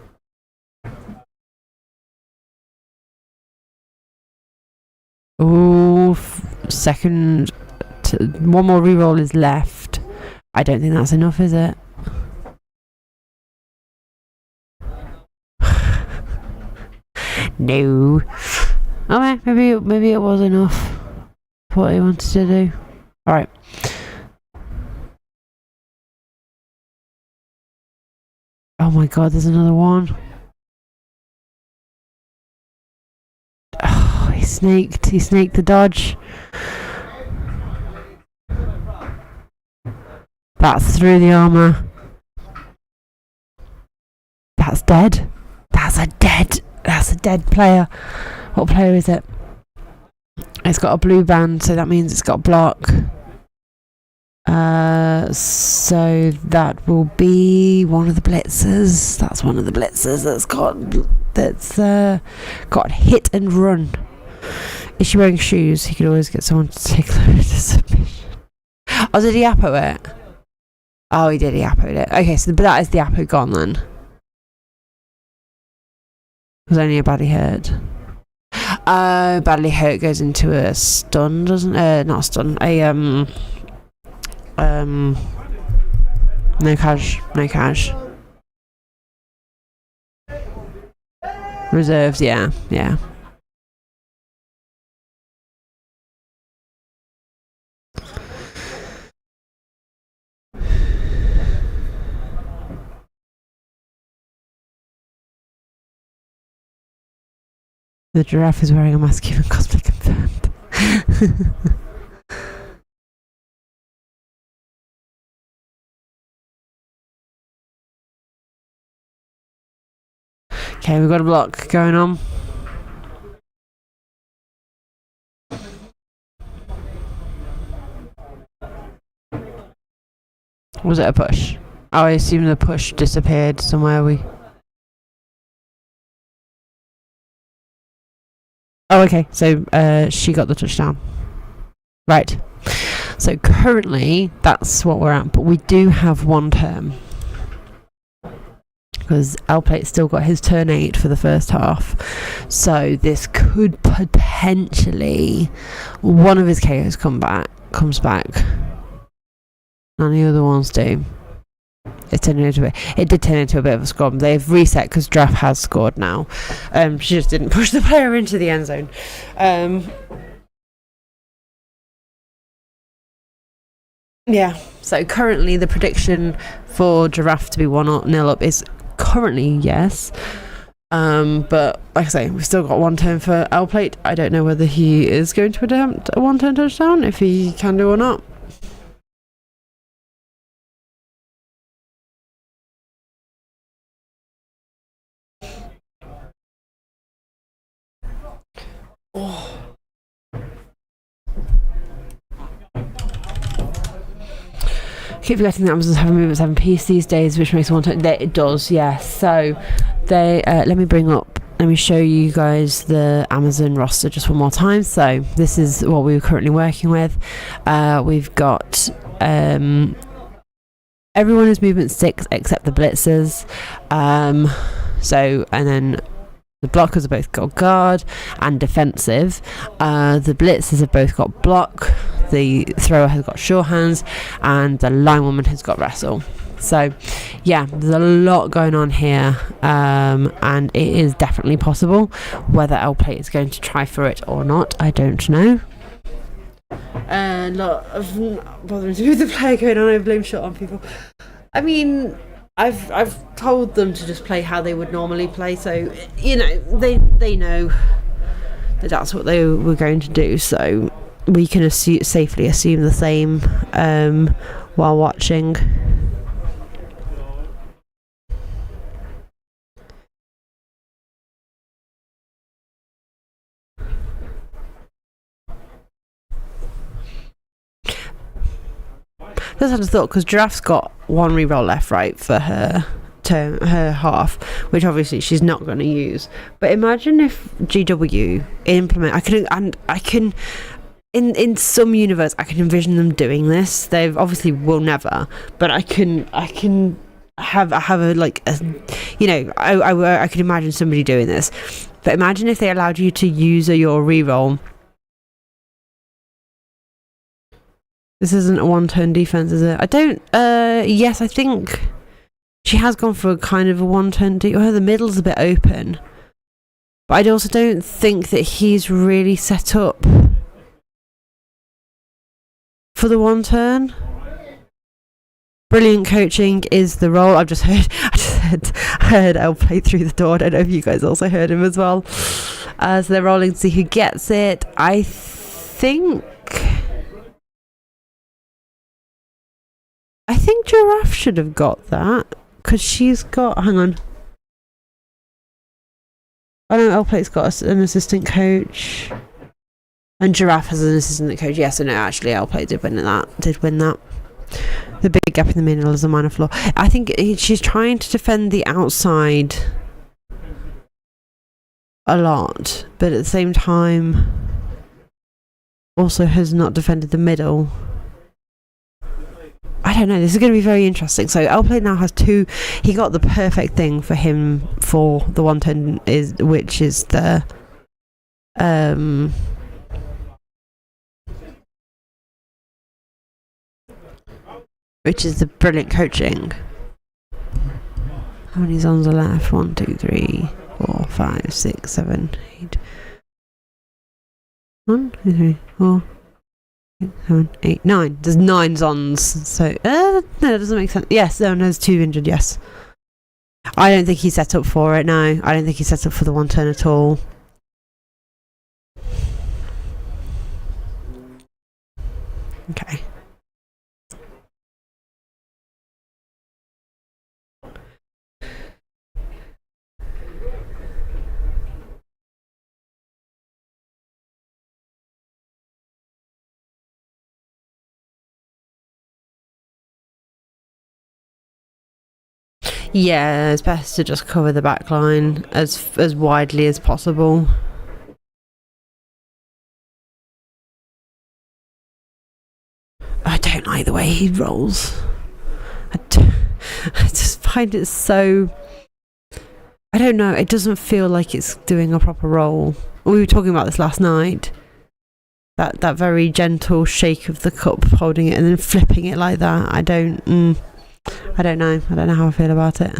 Oh, second. One more reroll is left. I don't think that's enough, is it? No. Okay, maybe it was enough for what he wanted to do. All right. Oh my god, there's another one. Oh, he snaked the dodge. That's through the armor. That's dead. That's a dead player. What player is it? It's got a blue band, so that means it's got block. So that will be one of the blitzers. That's one of the blitzers that's got hit and run. Is she wearing shoes? He could always get someone to take her into submission. Oh, did he appo it? Oh, he did. He appoed it. Okay, so but that is the appo gone then. Was only a badly hurt. Badly hurt goes into a stun, doesn't? Not a stun. No cash. Reserves, yeah. The giraffe is wearing a mask, even cosplay confirmed. Okay, we've got a block going on. Was it a push? Oh, I assume the push disappeared somewhere. Oh, okay. So she got the touchdown. Right. So currently, that's what we're at. But we do have one term. Because L-Plate's still got his turn 8 for the first half. So this could potentially... One of his KOs comes back. None of the other ones do. It did turn into a bit of a scrum. They've reset because Draft has scored now. She just didn't push the player into the end zone. Yeah. So currently the prediction for Giraffe to be 1-0 up is currently yes. But like I say, we've still got one turn for L-Plate. I don't know whether he is going to attempt a one-turn touchdown, if he can do or not. Keep forgetting that Amazon's having movements 7 these days, which makes one turn. It does, yes. So they let me show you guys the Amazon roster just one more time. So this is what we're currently working with. We've got everyone is movement 6 except the blitzers. And then the blockers have both got guard and defensive. The blitzers have both got block. The thrower has got sure hands, and the linewoman has got wrestle. So, yeah, there's a lot going on here, and it is definitely possible. Whether L-Plate is going to try for it or not, I don't know. A lot of bothering to move the player going on. I blame shot on people. I mean, I've told them to just play how they would normally play, so you know they know that that's what they were going to do. So we can safely assume the same while watching. Just had a thought, because Giraffe's got one reroll left, right, for her term, her half, which obviously she's not going to use. But imagine if GW implement. I can. In some universe, I can envision them doing this. They obviously will never, but I can have a like a, you know, I could imagine somebody doing this. But imagine if they allowed you to use your reroll. This isn't a one-turn defense, is it? I don't. Yes, I think she has gone for a kind of a one-turn. The middle's a bit open, but I also don't think that he's really set up for the one turn. Brilliant coaching is the role. I just heard Elle play through the door. I don't know if you guys also heard him as well. So they're rolling to see who gets it. I think Giraffe should have got that, because she's got. Hang on. I know Elle Plate's got an assistant coach. And Giraffe has an assistant coach. Yes, and no, actually, L-Plate did win that. The big gap in the middle is a minor flaw. I think she's trying to defend the outside a lot, but at the same time, also has not defended the middle. I don't know. This is going to be very interesting. So L-Plate now has 2. He got the perfect thing for him for the 110 which is the which is the brilliant coaching. How many zones are left? 1, 2, 3, 4, 5, 6, 7, 8. 1, 2, 3, 4, 6, 7, 8, 9. There's 9 zones. So no, that doesn't make sense. Yes, there's 2 injured. Yes, I don't think he's set up for it. No, I don't think he's set up for the one turn at all. Okay. Yeah, it's best to just cover the back line as widely as possible. I don't like the way he rolls. I just find it so... I don't know, it doesn't feel like it's doing a proper roll. We were talking about this last night. That very gentle shake of the cup, holding it and then flipping it like that. I don't know. I don't know how I feel about it.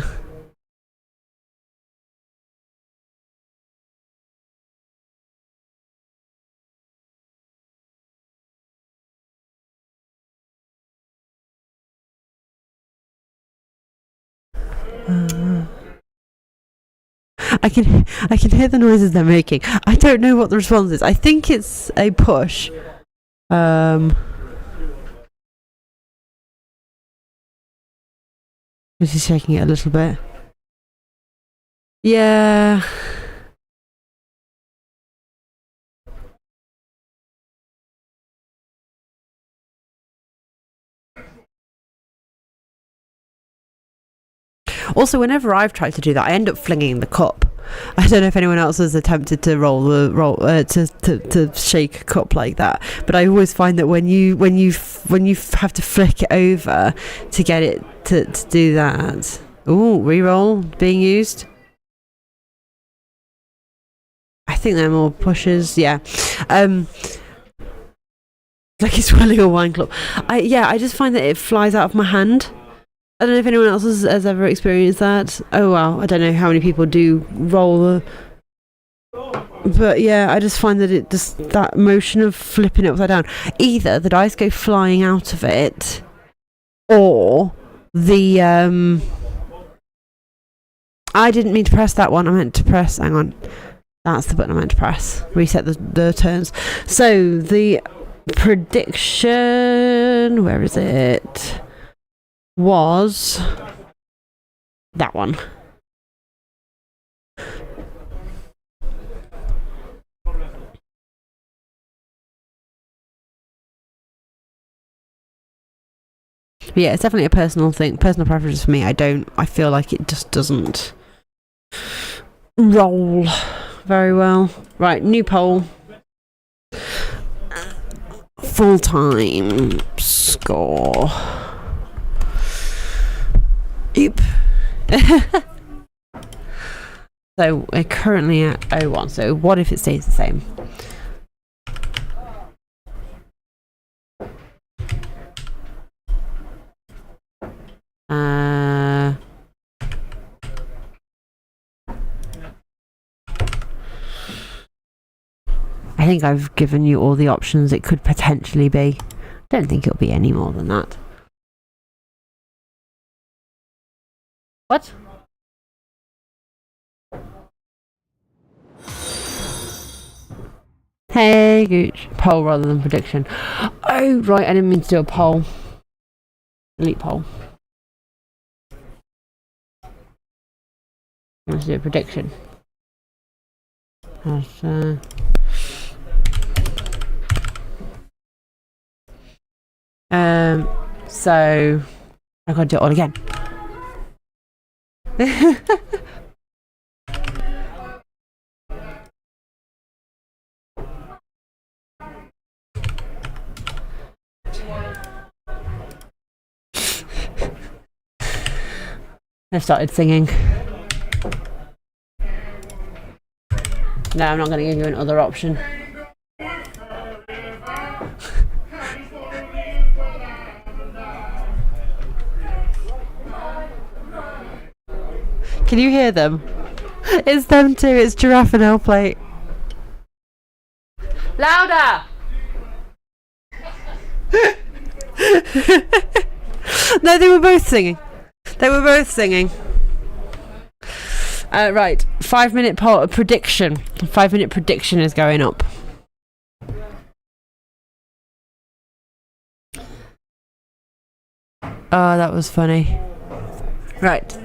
I can hear the noises they're making. I don't know what the response is. I think it's a push. Is he shaking it a little bit? Yeah. Also, whenever I've tried to do that, I end up flinging the cup. I don't know if anyone else has attempted to to shake a cup like that, but I always find that when you have to flick it over to get it to do that. Ooh, re-roll being used. I think they're more pushes. Yeah. Like he's swirling a wine club. I just find that it flies out of my hand. I don't know if anyone else has ever experienced that. Oh wow, I don't know how many people do roll but yeah, I just find that it just, that motion of flipping it upside down, either the dice go flying out of it, or the I didn't mean to press that one. I meant to press, hang on, that's the button I meant to press. Reset the turns. So the prediction, where is it? Was that one. But yeah, it's definitely a personal thing, personal preference for me. I feel like it just doesn't roll very well. Right, new poll. Full-time score. Yep. So we're currently at 01. So what if it stays the same? I think I've given you all the options it could potentially be. I don't think it'll be any more than that. What? Hey, Gooch. Poll rather than prediction. Oh, right. I didn't mean to do a poll. Elite poll. Let's do a prediction. So I've got to do it all again. I started singing. No, I'm not going to give you another option. Can you hear them? It's them too. It's Giraffe and L Plate. Louder! No, they were both singing. Right, 5 minute prediction. 5 minute prediction is going up. Oh, that was funny. Right.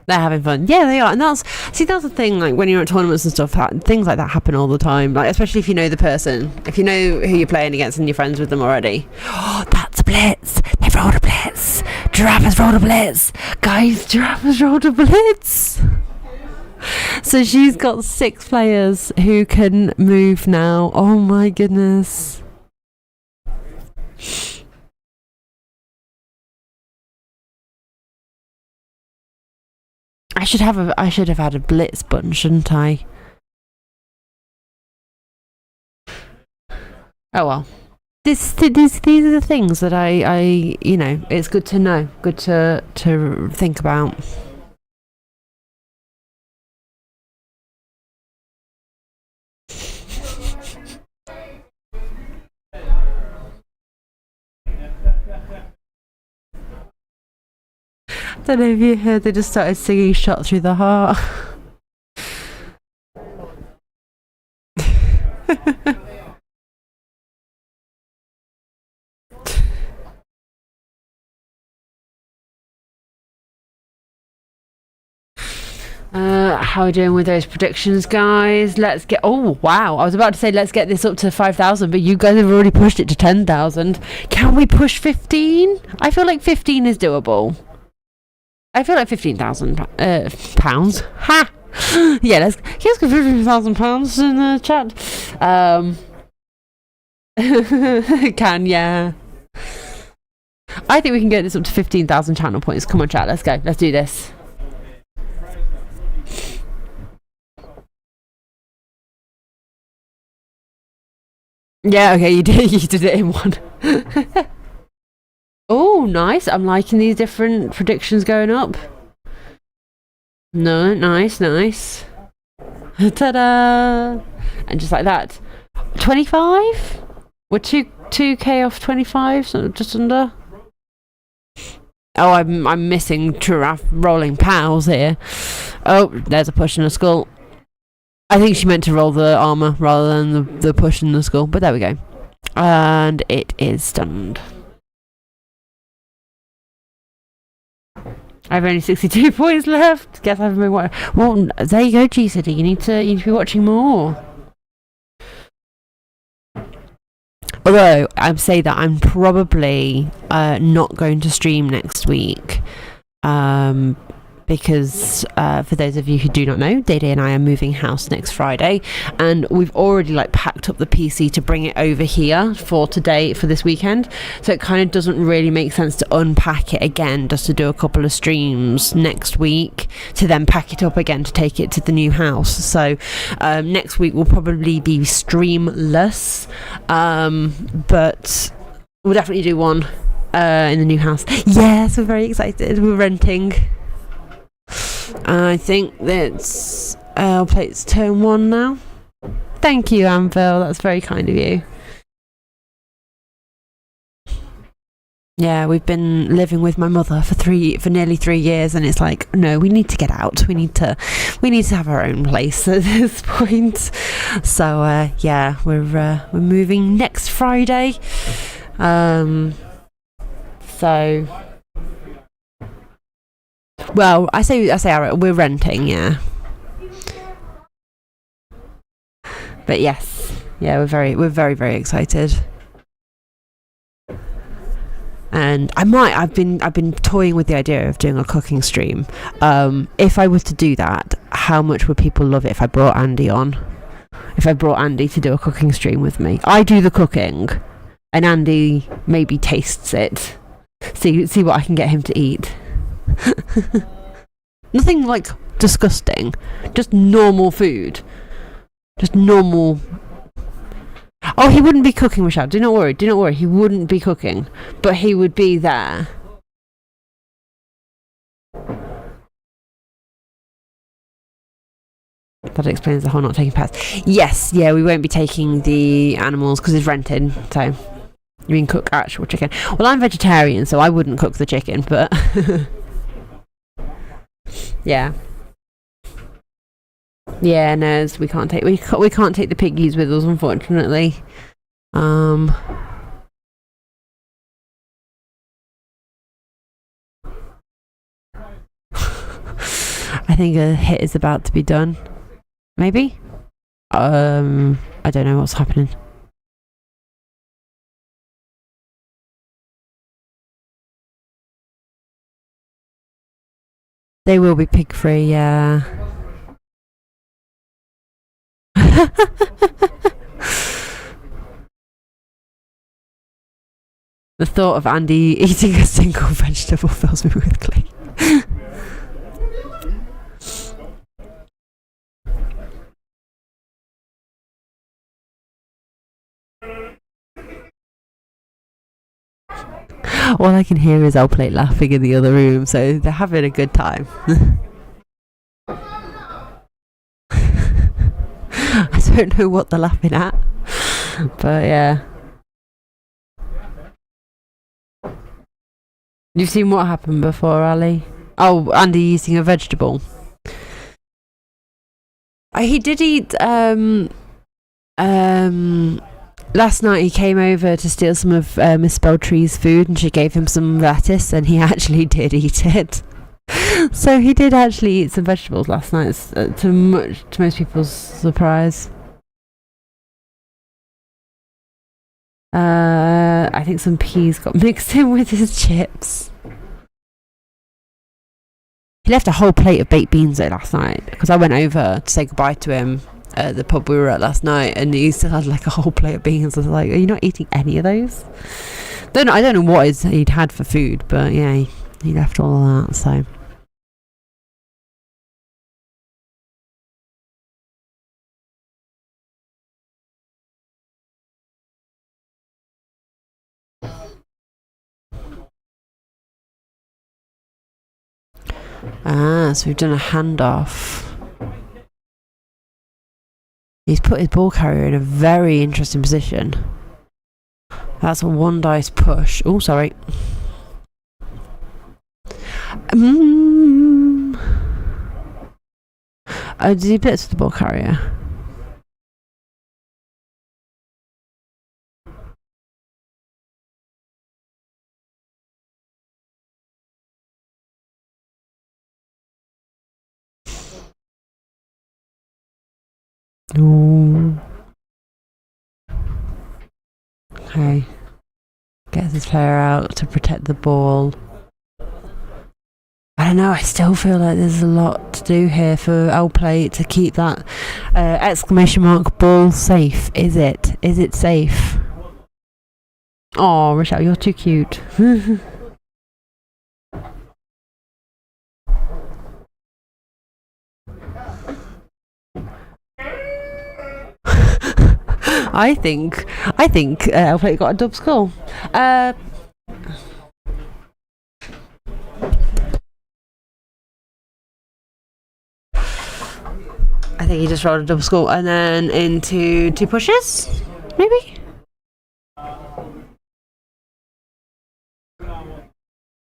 They're having fun. Yeah, they are. And that's the thing, like when you're at tournaments and stuff, things like that happen all the time. Like, especially if you know the person. If you know who you're playing against and you're friends with them already. Oh, that's a blitz. They've rolled a blitz. Giraffe has rolled a blitz. Guys, Giraffe has rolled a blitz. So she's got 6 players who can move now. Oh my goodness. I should have had a blitz button, shouldn't I? Oh well. These are the things that I you know, it's good to know, good to think about. I don't know if you heard, they just started singing Shot Through the Heart. How are we doing with those predictions, guys? Let's get... Oh, wow. I was about to say let's get this up to 5,000, but you guys have already pushed it to 10,000. Can we push 15? I feel like 15 is doable. I feel like 15,000 pounds. Ha! Yeah, let's get 15,000 pounds in the chat. Yeah. I think we can get this up to 15,000 channel points. Come on, chat. Let's go. Let's do this. Yeah, okay, you did it in one. Oh, nice. I'm liking these different predictions going up. No, nice. Ta-da! And just like that. 25? We're 2k off 25, so just under. Oh, I'm missing Giraffe rolling pals here. Oh, there's a push and a skull. I think she meant to roll the armour rather than the push and the skull, but there we go. And it is stunned. I have only 62 points left. Guess I haven't been watching. Well, there you go, G City. You need to be watching more. Although I'd say that I'm probably not going to stream next week. Because for those of you who do not know, Day and I are moving house next Friday, and we've already packed up the PC to bring it over here for this weekend, so it kind of doesn't really make sense to unpack it again just to do a couple of streams next week to then pack it up again to take it to the new house. So next week will probably be streamless, but we'll definitely do one in the new house. Yes, we're very excited. We're renting. I think that's I'll play its turn 1 now. Thank you, Anvil. That's very kind of you. Yeah, we've been living with my mother for nearly 3 years, and it's like, no, we need to get out. We need to have our own place at this point. So yeah, we're moving next Friday. So. Well, I say we're renting, yeah. But yes, yeah, we're very, very excited. And I've been toying with the idea of doing a cooking stream. If I was to do that, how much would people love it if I brought Andy on? If I brought Andy to do a cooking stream with me, I do the cooking, and Andy maybe tastes it. See what I can get him to eat. Nothing disgusting, just normal food, just normal. Oh, he wouldn't be cooking, Michelle. Do not worry, he wouldn't be cooking, but he would be there. That explains the whole not taking pets. Yes, yeah, we won't be taking the animals because it's rented, so you can cook actual chicken. Well, I'm vegetarian, so I wouldn't cook the chicken, but yeah, no, we can't take the piggies with us, unfortunately. I think a hit is about to be done. Maybe? I don't know what's happening. They will be pig free, yeah. The thought of Andy eating a single vegetable fills me with glee. All I can hear is L Plate laughing in the other room, so they're having a good time. I don't know what they're laughing at, but yeah. You've seen what happened before, Ali? Oh, Andy eating a vegetable. He did eat last night he came over to steal some of Miss Beltree's food, and she gave him some lettuce, and he actually did eat it. So he did actually eat some vegetables last night, to most people's surprise. I think some peas got mixed in with his chips. He left a whole plate of baked beans though last night, because I went over to say goodbye to him at the pub we were at last night, and he still had like a whole plate of beans. I was like, are you not eating any of those? I don't know what he'd had for food, but yeah, he left all of that, so. So we've done a handoff. He's put his ball carrier in a very interesting position. That's a 1 dice push. Oh, sorry. Did he blitz with the ball carrier? Ooh. Okay. Gets his player out to protect the ball. I don't know, I still feel like there's a lot to do here for L Plate to keep that exclamation mark ball safe. Is it? Is it safe? Oh, Rochelle, you're too cute. I think L Plate got a dub score. I think he just rolled a double score and then into 2 pushes, maybe?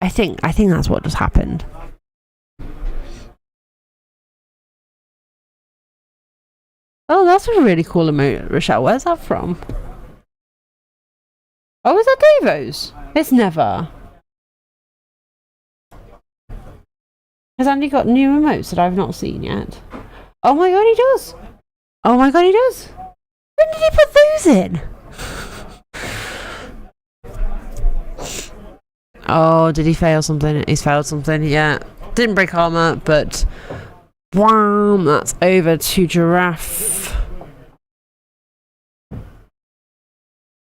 I think that's what just happened. Oh, that's a really cool emote, Rochelle. Where's that from? Oh, is that Davo's? It's never. Has Andy got new emotes that I've not seen yet? Oh my god, he does! Oh my god, he does! When did he put those in? Oh, did he fail something? He's failed something, yeah. Didn't break armor, but... Wham! That's over to Giraffe.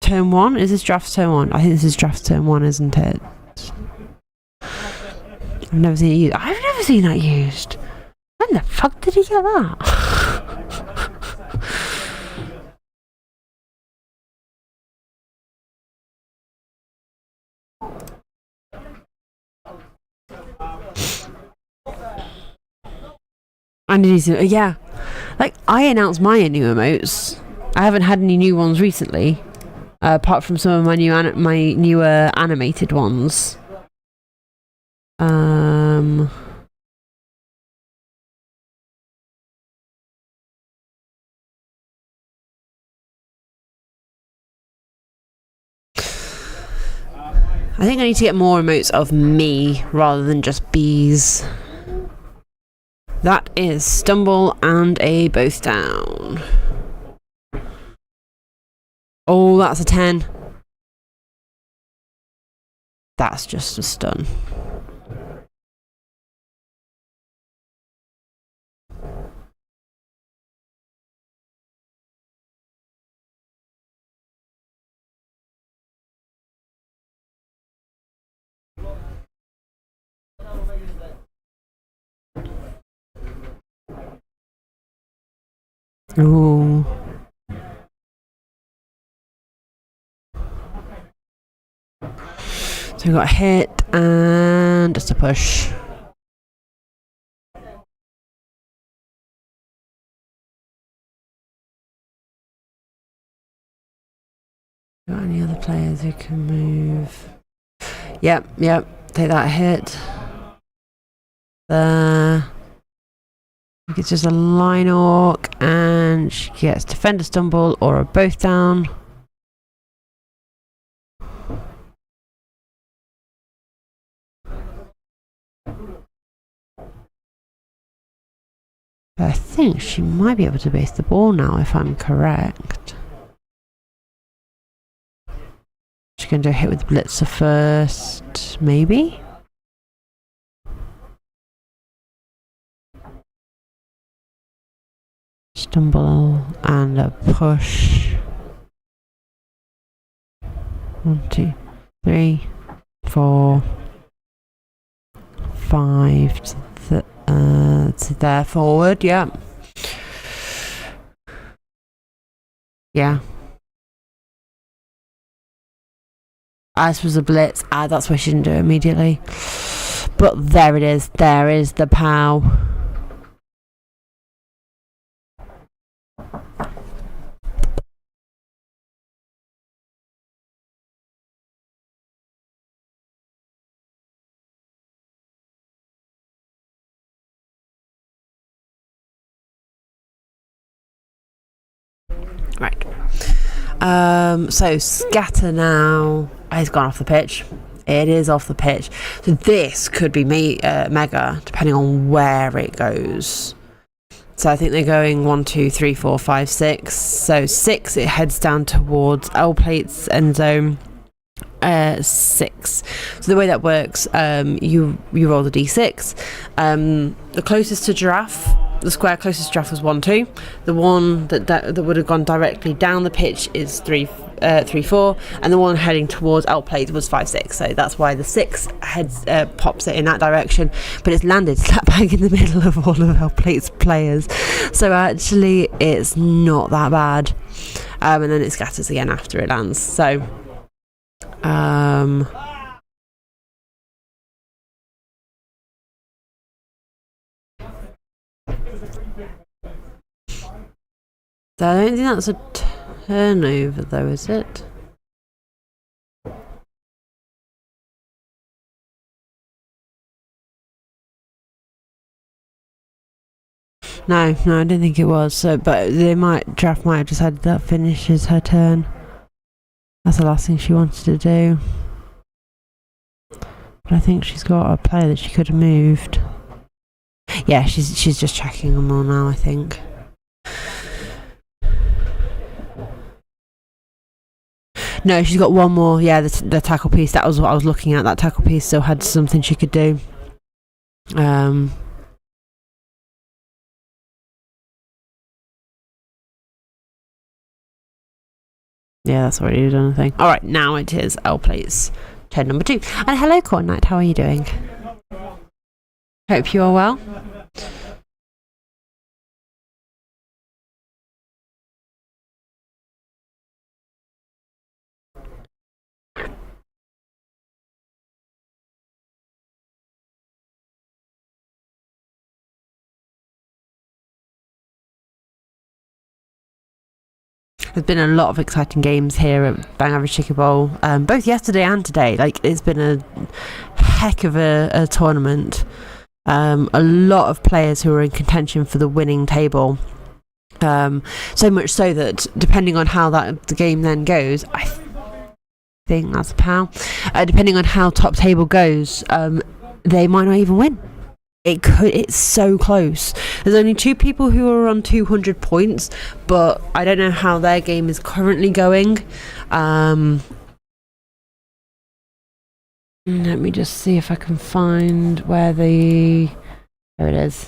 Turn 1? Is this Giraffe's turn 1? I think this is Giraffe's turn 1, isn't it? I've never seen it used. I've never seen that used. When the fuck did he get that? And yeah, like I announced my new emotes. I haven't had any new ones recently, apart from some of my newer animated ones. I think I need to get more emotes of me rather than just bees. That is stumble and a both down. Oh, that's a 10. That's just a stun. Ooh. So we got a hit and just a push. Got any other players who can move? Yep. Take that hit. There. It's just a line orc, and she gets defender stumble or a both down. But I think she might be able to base the ball now, if I'm correct. She's going to do a hit with Blitzer first, maybe? Stumble and a push. 1, 2, 3, 4, 5 to there forward. Yeah. As was a blitz. That's why she didn't do it immediately. But there it is. There is the POW. Right. So Scatter now has gone off the pitch. It is off the pitch. So this could be Mega, depending on where it goes. So I think they're going 1, 2, 3, 4, 5, 6. So 6, it heads down towards L Plate's end zone. 6. So the way that works, you roll the d6. The closest to giraffe. The square closest to giraffe was 1, 2. The one that would have gone directly down the pitch is 3, 4, and the one heading towards L Plate was 5, 6. So that's why the 6 heads pops it in that direction, but it's landed slap bang in the middle of all of L Plate's players. So actually, it's not that bad. And then it scatters again after it lands. So, So I don't think that's a turnover though, is it? No, I don't think it was. So, but Draft might have decided that finishes her turn. That's the last thing she wanted to do. But I think she's got a player that she could have moved. Yeah, she's just checking them all now, I think. No, she's got one more. Yeah, the tackle piece. That was what I was looking at. That tackle piece still had something she could do. Yeah, that's already done a thing. Alright, now it is L Plate's turn number 2. And hello, Corn Knight, how are you doing? Hope you are well. There's been a lot of exciting games here at Bang Average Chicken Bowl, both yesterday and today. Like, it's been a heck of a tournament. A lot of players who are in contention for the winning table. So much so that, depending on how the game then goes, think that's a POW. Depending on how top table goes, they might not even win. It's so close. There's only 2 people who are on 200 points, but I don't know how their game is currently going. Let me just see if I can find where there it is.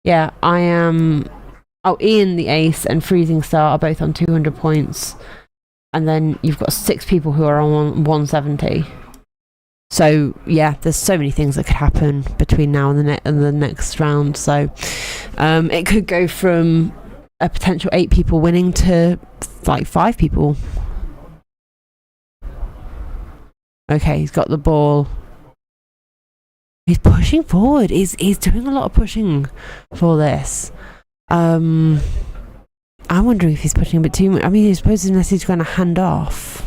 Yeah, I am. Oh, Ian the Ace and Freezing Star are both on 200 points, and then you've got 6 people who are on 170. So yeah, there's so many things that could happen between now and the next round. So it could go from a potential 8 people winning to like 5 people. Okay, he's got the ball. He's pushing forward. He's doing a lot of pushing for this. I'm wondering if he's pushing a bit too much. I mean, I suppose unless he's going to hand off.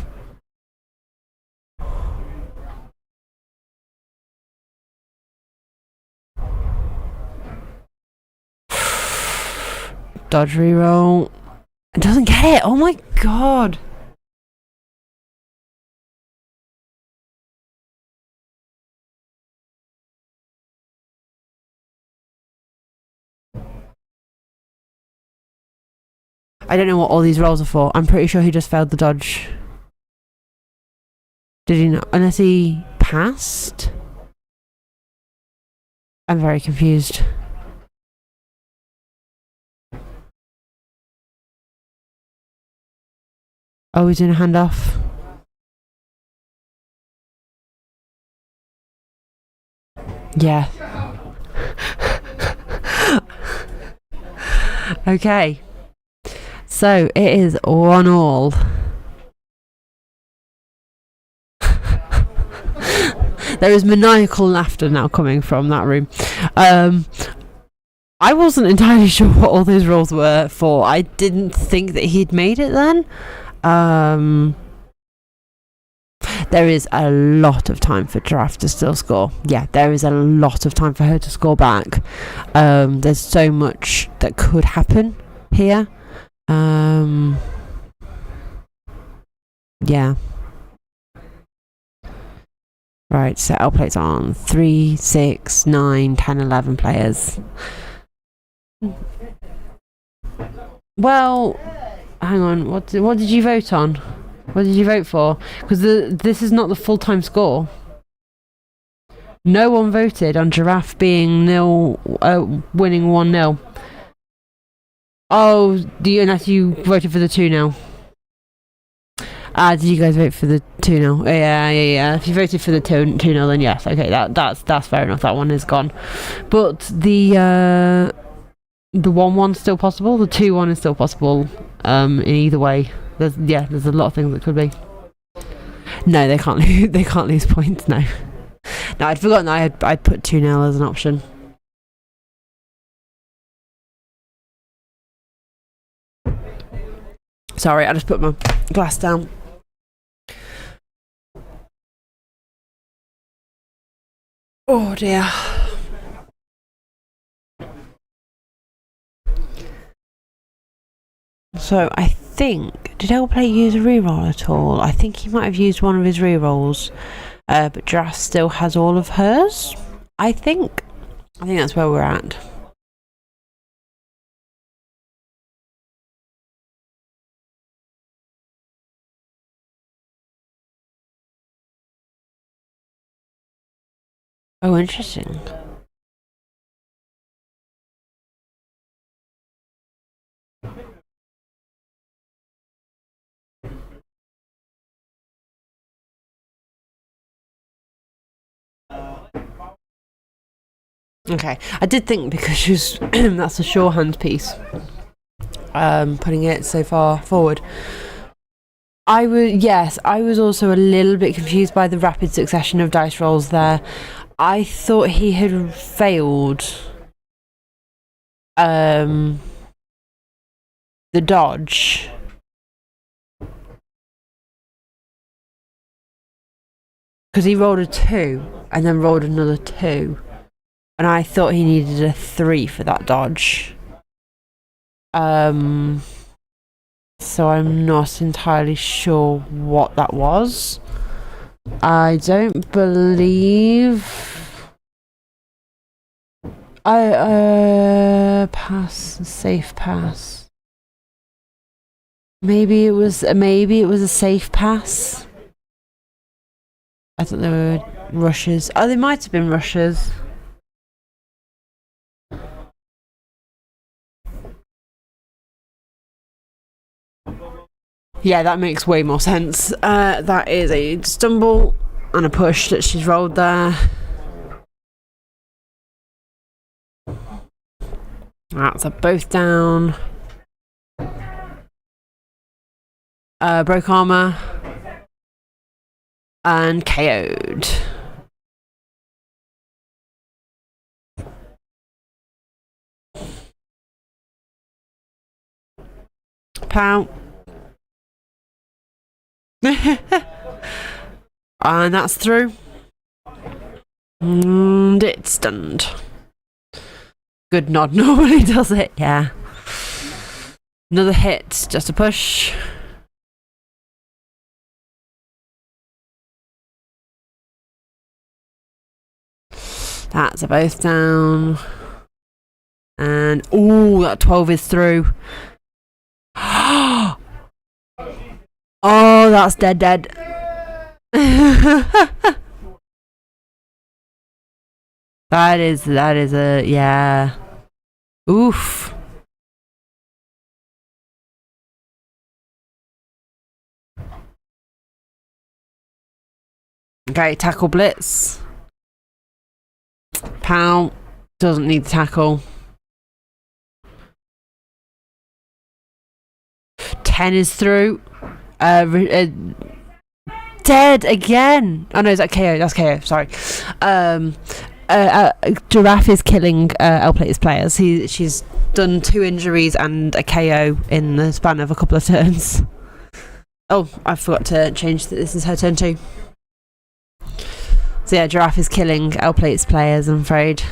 Dodge reroll. It doesn't get it. Oh my god. I don't know what all these rolls are for. I'm pretty sure he just failed the dodge. Did he not? Unless he passed? I'm very confused. Oh, he's doing a handoff. Yeah. Okay. So it is 1-1. There is maniacal laughter now coming from that room. I wasn't entirely sure what all those rolls were for. I didn't think that he'd made it then. There is a lot of time for Giraffe to still score. Yeah, there is a lot of time for her to score back. There's so much that could happen here. Yeah. Right, so L plates on 3, 6, 9, 10, 11 players. Well, hang on. What did you vote on? What did you vote for? Because this is not the full-time score. No one voted on Giraffe being winning 1-0. Oh, unless you voted for the 2-0. Did you guys vote for the 2-0? Yeah. If you voted for the 2-0, then yes. Okay, that's fair enough. That one is gone. But the 1-1's still possible. The 2-1 is still possible. In either way, there's a lot of things that could be. No, they can't lose. They can't lose points. No, I'd forgotten that I'd put 2-0 as an option. Sorry, I just put my glass down. Oh dear. So I think, did L-Plate use a reroll at all? I think he might have used one of his rerolls, but Giraffe still has all of hers. I think that's where we're at. Oh, interesting. Okay, I did think because she's that's a shorthand piece. Putting it so far forward. I was also a little bit confused by the rapid succession of dice rolls there. I thought he had failed the dodge. Because he rolled a 2 and then rolled another 2. And I thought he needed a 3 for that dodge. So I'm not entirely sure what that was. I don't believe pass, safe pass. Maybe it was a safe pass. I thought they were rushes. Oh, they might have been rushes. Yeah, that makes way more sense. That is a stumble and a push that she's rolled there. That's a both down. Broke armor. And KO'd. Pow. And that's through. And it's stunned. Good nod normally does it, yeah. Another hit, just a push. That's a both down. And ooh, that 12 is through. Oh, that's dead. That is a, yeah. Oof. Okay, tackle blitz. Pow. Doesn't need the tackle. 10 is through. Dead again. Oh no, is that KO? That's KO. Sorry. Giraffe is killing L-Players players. She's done 2 injuries and a KO in the span of a couple of turns. Oh, I forgot to change that. This is her turn too. So yeah, Giraffe is killing L-Players players, I'm afraid.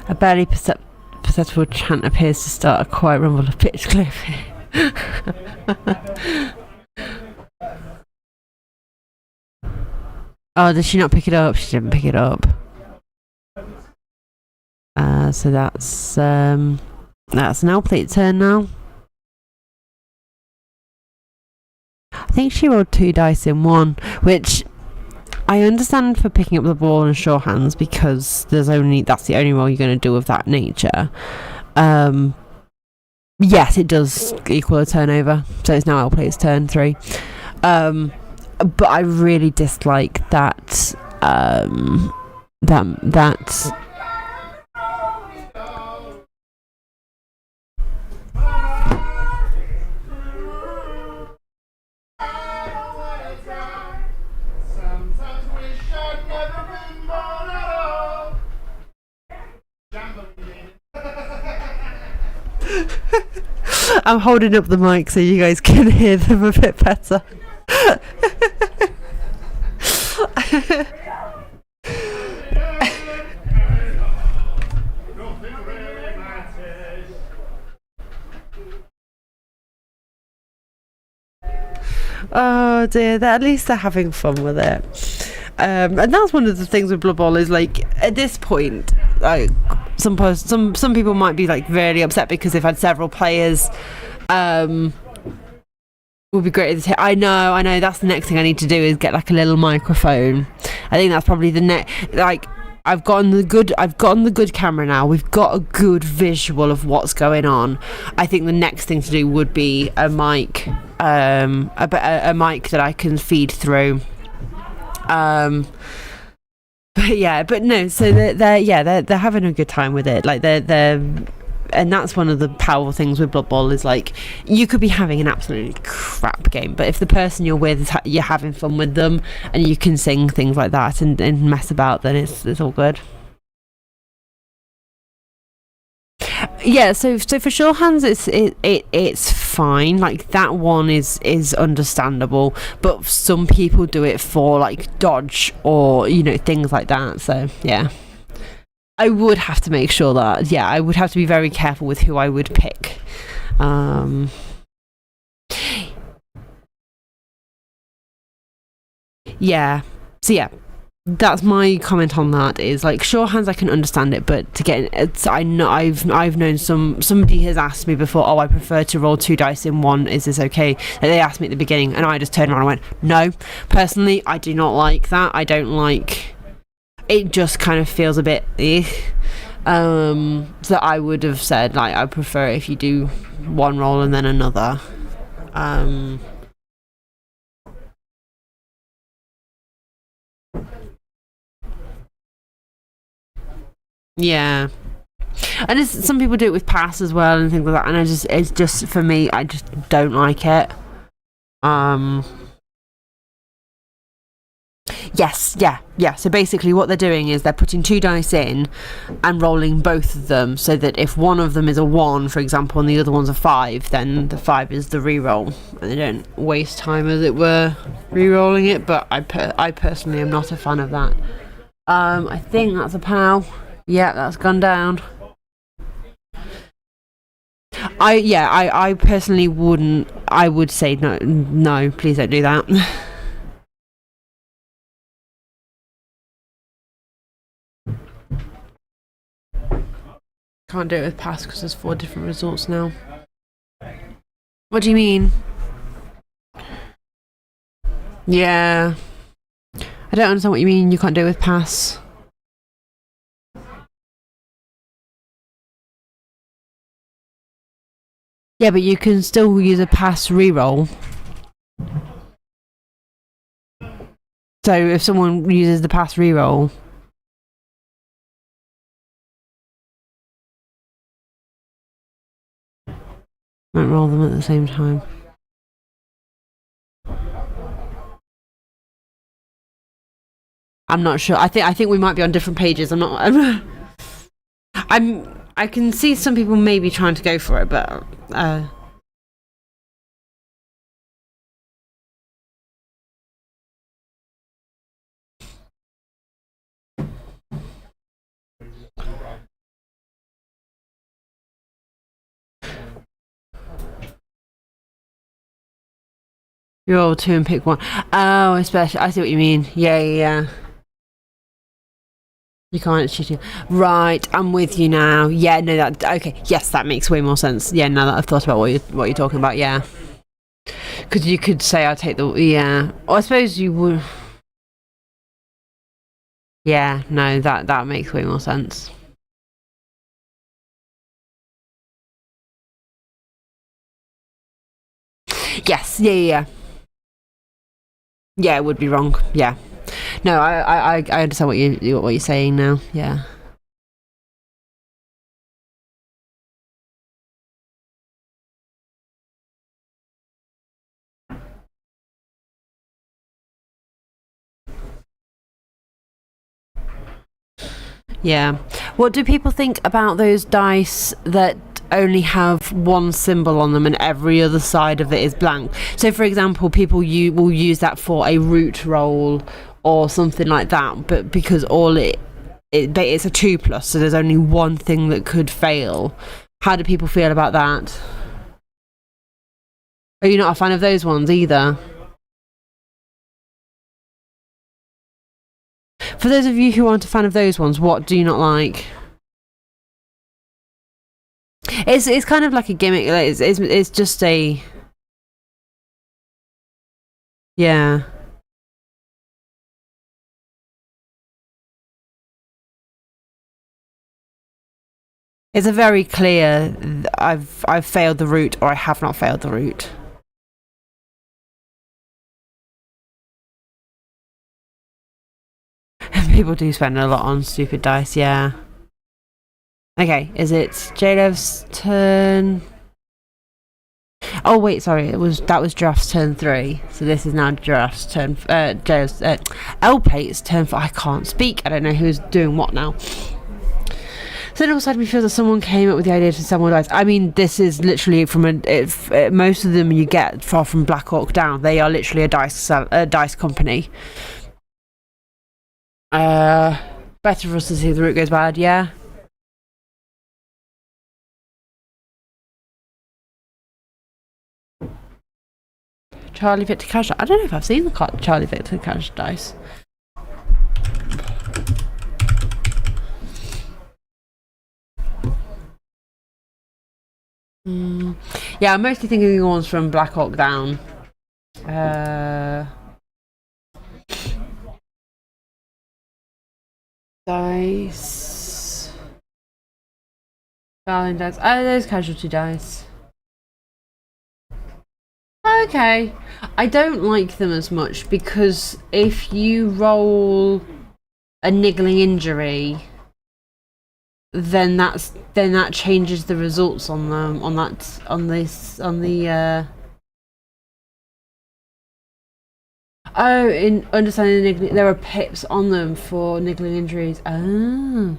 A barely perceptible chant appears to start a quiet rumble of pitch clearing. Oh, did she not pick it up? She didn't pick it up. So that's an L-plate turn now. I think she rolled 2 dice in one, which I understand for picking up the ball in sure hands because that's the only roll you're going to do of that nature. Yes, it does equal a turnover, so it's now L-Play's turn 3. But I really dislike that. I'm holding up the mic so you guys can hear them a bit better. Oh dear, at least they're having fun with it. And that's one of the things with Blood Bowl is like at this point, like some people might be like really upset because they've had several players. Would be great at the I know. That's the next thing I need to do is get like a little microphone. I think that's probably the next. Like I've gotten the good camera now. We've got a good visual of what's going on. I think the next thing to do would be a mic, a mic that I can feed through. But no. So they're having a good time with it. Like they're. And that's one of the powerful things with Blood Bowl is like you could be having an absolutely crap game, but if the person you're with you're having fun with them and you can sing things like that and mess about, then it's all good. Yeah, so for sure hands, it's fine. Like that one is understandable, but some people do it for like dodge or things like that. So yeah, I would have to make sure that I would have to be very careful with who I would pick. Yeah. So yeah, that's my comment on that. Is like sure hands, I can understand it, but to get it's I know I've known somebody has asked me before, oh, I prefer to roll 2 dice in one, is this okay? And they asked me at the beginning and I just turned around and went, no, personally I do not like that. I don't like it, just kind of feels a bit so I would have said like I prefer if you do one roll and then another. Yeah, and some people do it with pass as well and things like that, and it's just for me, I just don't like it. Yes, yeah. So basically, what they're doing is they're putting 2 dice in and rolling both of them, so that if one of them is a 1, for example, and the other one's a 5, then the 5 is the re-roll, and they don't waste time, as it were, re-rolling it. But I personally am not a fan of that. I think that's a POW. Yeah, that's gone down. I personally wouldn't. I would say no, please don't do that. Can't do it with pass because there's 4 different results now. What do you mean? Yeah, I don't understand what you mean. You can't do it with pass. Yeah, but you can still use a pass reroll. So if someone uses the pass reroll, might roll them at the same time. I'm not sure. I think we might be on different pages. I can see some people maybe trying to go for it, but you roll 2 and pick 1. Oh, especially I see what you mean. Yeah. You can't cheating. Right, I'm with you now. Yeah, no, that okay. Yes, that makes way more sense. Yeah, now that I've thought about what you're talking about, yeah. Because you could say I'll take the Or I suppose you would. Yeah, no, that makes way more sense. Yes, yeah. Yeah, it would be wrong. Yeah. No, I understand what you're saying now. Yeah. Yeah. What do people think about those dice that only have one symbol on them and every other side of it is blank? So, for example, people will use that for a root roll or something like that, but because it's a 2+, so there's only one thing that could fail. How do people feel about that? Are you not a fan of those ones either? For those of you who aren't a fan of those ones, what do you not like? It's kind of like a gimmick. It's just a yeah. It's a very clear. I've failed the route, or I have not failed the route. People do spend a lot on stupid dice, yeah. Okay, is it Jalev's turn? Oh wait, sorry, that was Giraffe's turn 3. So this is now Giraffe's turn. L-Plate's turn 4. I can't speak. I don't know who's doing what now. So it also had me feel that someone came up with the idea to sell more dice. I mean, this is literally from most of them you get from Black Hawk down. They are literally a dice company. Better for us to see if the route goes bad, yeah. Charlie Victor Cash. I don't know if I've seen the Charlie Victor Cash dice. Yeah, I'm mostly thinking the ones from Black Hawk Down. Dice. Darling dice. Oh, there's casualty dice. Okay. I don't like them as much because if you roll a niggling injury, then that changes the results on them on the oh, in understanding the niggling, there are pips on them for niggling injuries. Oh.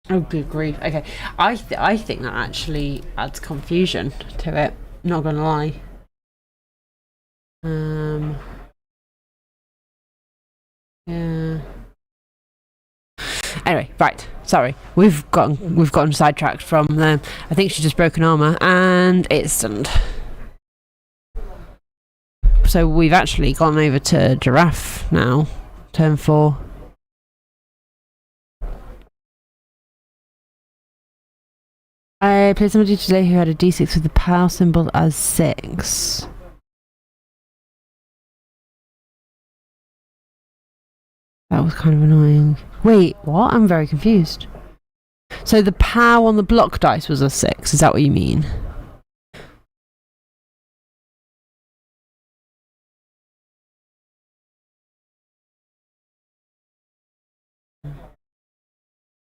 Oh, good grief. Okay. I think that actually adds confusion to it. Not gonna lie. Yeah. Anyway, right. Sorry, we've gotten sidetracked from them. I think she's just broken armor and it's stunned. So we've actually gone over to Giraffe now. Turn 4. I played somebody today who had a D6 with the power symbol as 6. That was kind of annoying. Wait, what? I'm very confused. So the power on the block dice was a 6, is that what you mean?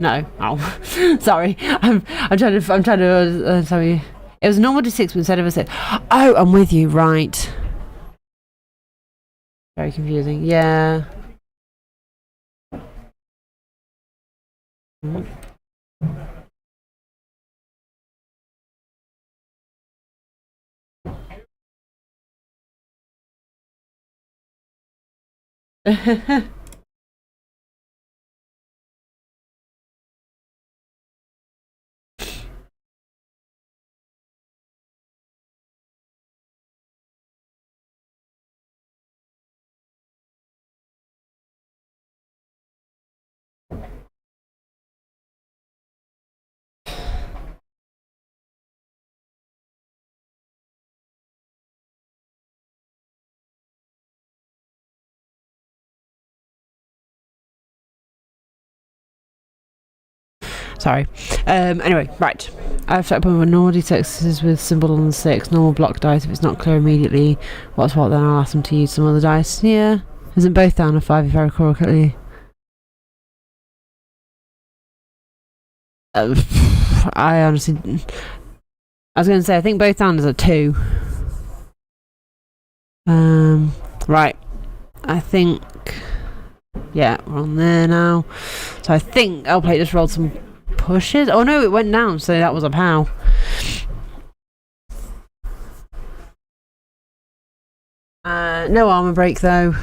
No. Oh, sorry. I'm trying to. Sorry. It was a normal D6 but instead of a 6. Oh, I'm with you. Right. Very confusing. Yeah. Sorry. Anyway, right. I've set up a normal D6s with symbol on the 6, normal block dice. If it's not clear immediately what's what, then I'll ask them to use some other dice. Yeah. Isn't both down a 5 if I recall correctly? I honestly... I was going to say, I think both down is a 2. Right. I think... Yeah, we're on there now. So I think L-Plate just rolled some pushes. Oh no, it went down, so that was a POW. No armor break though.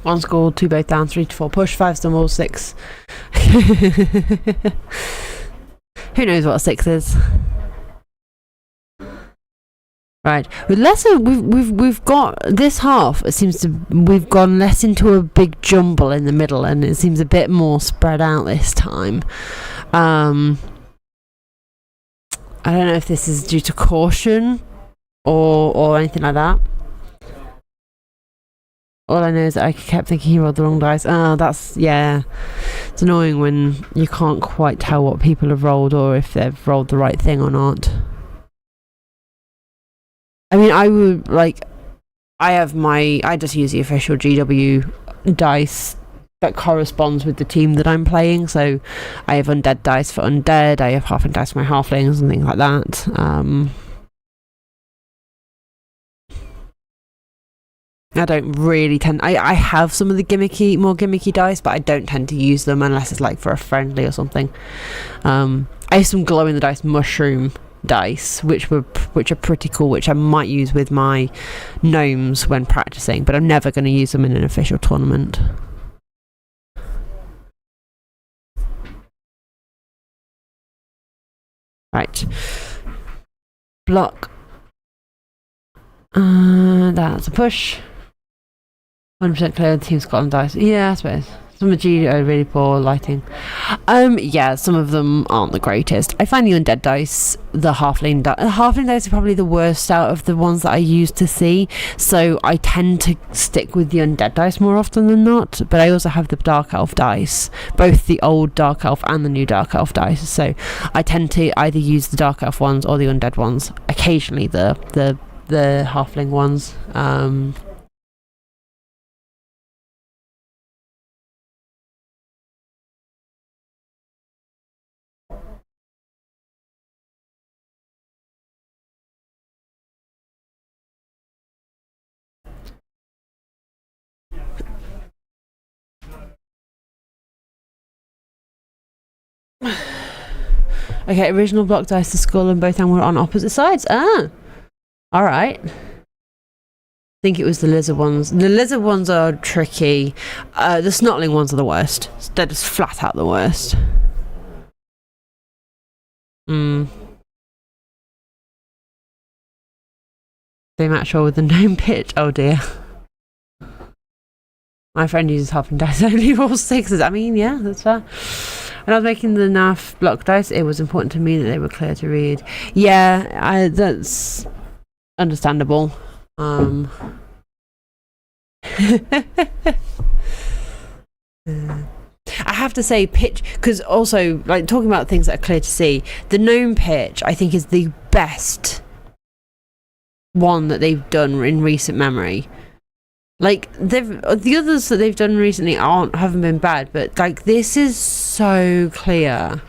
One score, 2 both down, 3 to 4 push, 5 stumble, 6. Who knows what a 6 is? Right. With lesser, we've got this half. It seems to we've gone less into a big jumble in the middle, and it seems a bit more spread out this time. I don't know if this is due to caution or anything like that. All I know is that I kept thinking he rolled the wrong dice. That's, yeah. It's annoying when you can't quite tell what people have rolled or if they've rolled the right thing or not. I mean, I would, like, I just use the official GW dice that corresponds with the team that I'm playing. So I have undead dice for undead, I have halfling dice for my halflings and things like that. I don't really tend... I have some of the more gimmicky dice, but I don't tend to use them unless it's like for a friendly or something. I have some glow-in-the-dice mushroom dice, which are pretty cool, which I might use with my gnomes when practicing, but I'm never going to use them in an official tournament. Right. Block. That's a push. 100% clear, the team's got on dice. Yeah, I suppose. Some of the G are really poor lighting. Yeah, some of them aren't the greatest. I find the undead dice, the halfling dice are probably the worst out of the ones that I used to see. So I tend to stick with the undead dice more often than not. But I also have the dark elf dice, both the old dark elf and the new dark elf dice. So I tend to either use the dark elf ones or the undead ones. Occasionally the halfling ones. Okay, original block dice, the skull and both were on opposite sides. Alright. I think it was the lizard ones. The lizard ones are tricky. The snotling ones are the worst. They're just flat out the worst. They match well with the gnome pitch. Oh dear. My friend uses halfling dice, only rolls sixes. I mean, yeah, that's fair. When I was making the NAF block dice, it was important to me that they were clear to read. Yeah, that's understandable. I have to say pitch, because also, like, talking about things that are clear to see, the gnome pitch I think is the best one that they've done in recent memory. Like, the others that they've done recently haven't been bad, but like, this is so clear.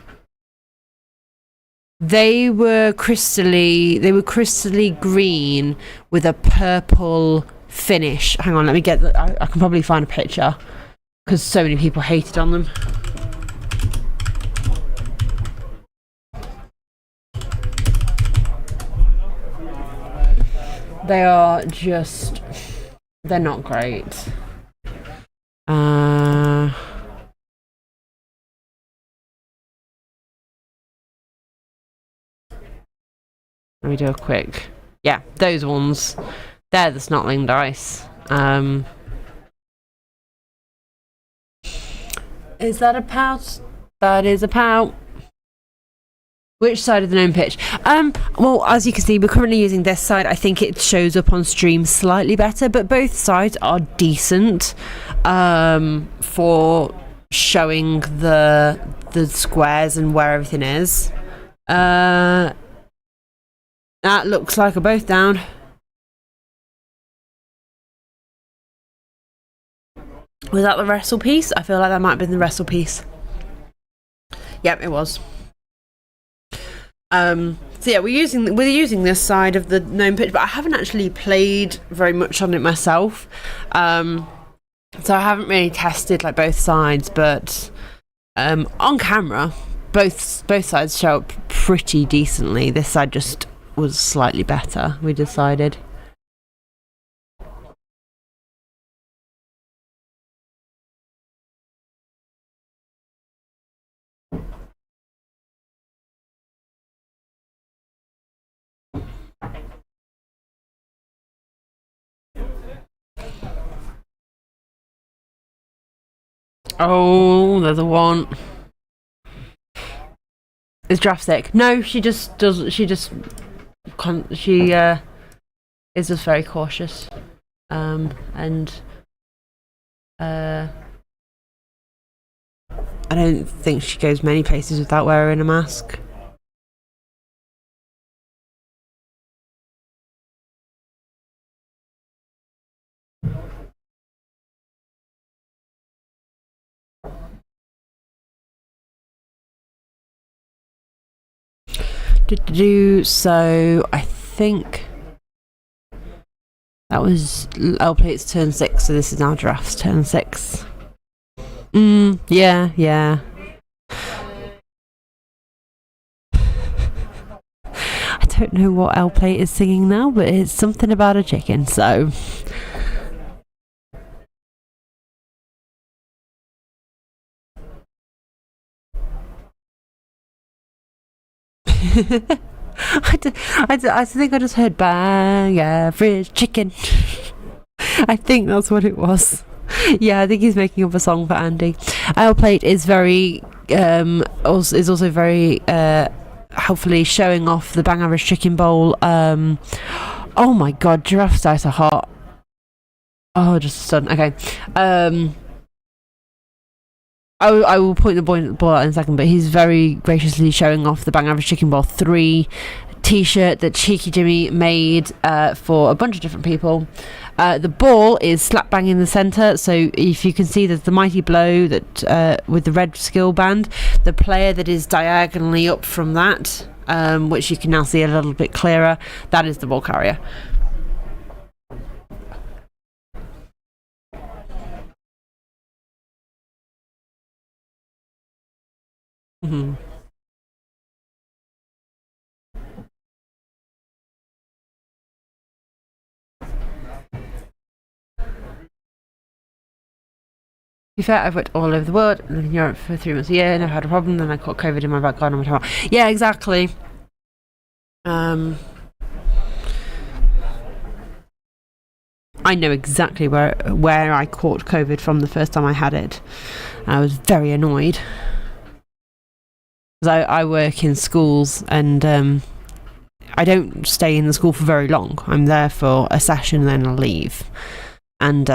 They were crystally green with a purple finish. Hang on, let me get I can probably find a picture because so many people hated on them. They are just... they're not great. Let me do a quick... yeah, those ones. They're the snotling dice. Is that a pout? That is a pout. Which side of the gnome pitch? Well, as you can see, we're currently using this side. I think it shows up on stream slightly better, but both sides are decent for showing the squares and where everything is. That looks like a both down. Was that the wrestle piece? I feel like that might have been the wrestle piece. Yep, it was. So yeah, we're using this side of the gnome pitch, but I haven't actually played very much on it myself. So I haven't really tested like both sides, but on camera, both sides show up pretty decently. This side just was slightly better, we decided. Oh, there's a one. Is Giraffe sick? No, she just does. She is just very cautious, and I don't think she goes many places without wearing a mask. So I think that was L Plate's turn 6, so this is now Giraffe's turn 6. Yeah. I don't know what L Plate is singing now, but it's something about a chicken, so. I think I just heard bang average chicken. I think that's what it was. Yeah, I think he's making up a song for Andy. L Plate is very also very helpfully showing off the bang average chicken bowl. Oh my god, Giraffe's eyes are hot. Oh, just stunned. Okay. I will point the ball out in a second, but he's very graciously showing off the Bang Average Chicken Ball 3 t-shirt that Cheeky Jimmy made for a bunch of different people. The ball is slap bang in the centre, so if you can see there's the mighty blow that with the red skill band, the player that is diagonally up from that, which you can now see a little bit clearer, that is the ball carrier. Mm-hmm. To be fair, I've worked all over the world, lived in Europe for 3 months a year, never had a problem, then I caught COVID in my back garden. Yeah, exactly. I know exactly where I caught COVID from the first time I had it. I was very annoyed. Because I work in schools, and I don't stay in the school for very long. I'm there for a session and then I leave. And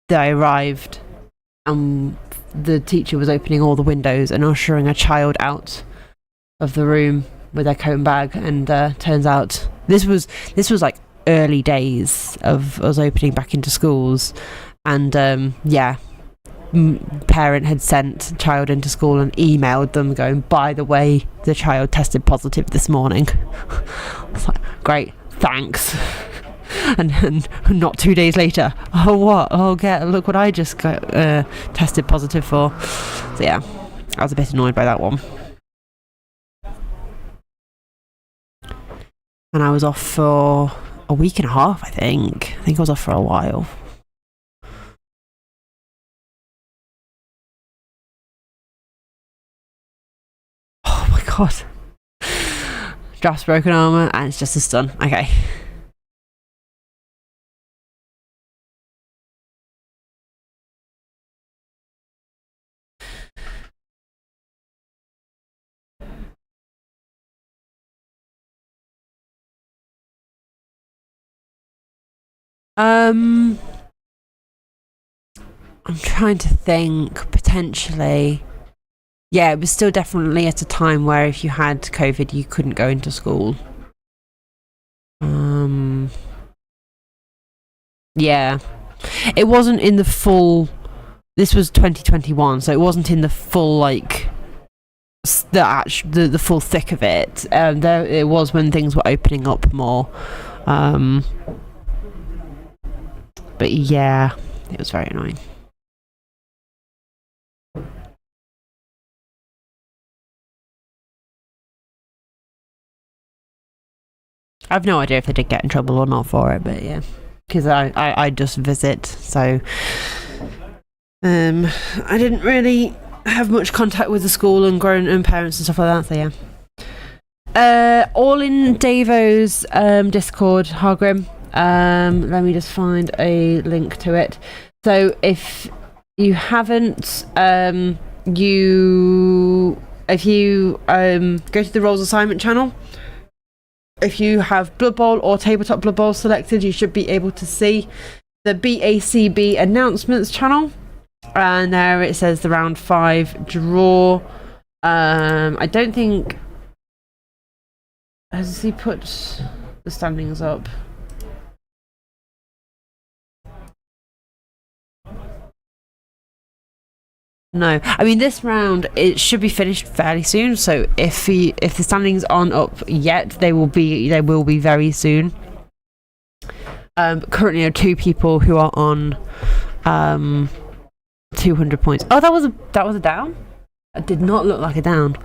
I arrived and the teacher was opening all the windows and ushering a child out of the room with their coat and bag, and turns out this was like early days of us opening back into schools, and parent had sent child into school and emailed them going, by the way, the child tested positive this morning. I was like, great, thanks. And not 2 days later, oh what? Oh, look what I just got tested positive for. So yeah, I was a bit annoyed by that one. And I was off for a week and a half, I think. I was off for a while. Oh my god. Draft's broken armor and it's just a stun. Okay. I'm trying to think, potentially. Yeah, it was still definitely at a time where if you had COVID, you couldn't go into school. Yeah. It wasn't in the full... This was 2021, so it wasn't in the full, like... The full thick of it. There it was when things were opening up more. But yeah, it was very annoying. I've no idea if they did get in trouble or not for it, but yeah, because I just visit, so I didn't really have much contact with the school and grown parents and stuff like that. So yeah, all in Davo's Discord, Hargrim. Let me just find a link to it. So if you haven't, if you go to the roles assignment channel, if you have Blood Bowl or Tabletop Blood Bowl selected, you should be able to see the BACB announcements channel, and there it says the round 5 draw. I don't think, has he put the standings up? No, I mean this round it should be finished fairly soon. So if the standings aren't up yet, they will be very soon. Currently, there are 2 people who are on 200 points. Oh, that was a down. It did not look like a down.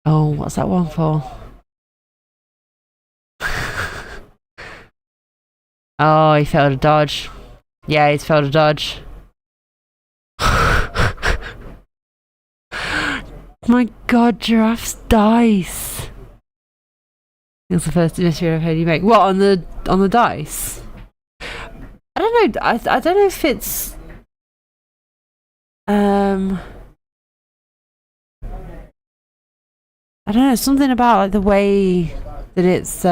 Oh, what's that one for? Oh, he failed a dodge. Yeah, he's failed a dodge. My God, Giraffe's dice. It's the first mystery I've heard you make. What, on the dice? I don't know. I don't know if it's I don't know, something about like the way that it's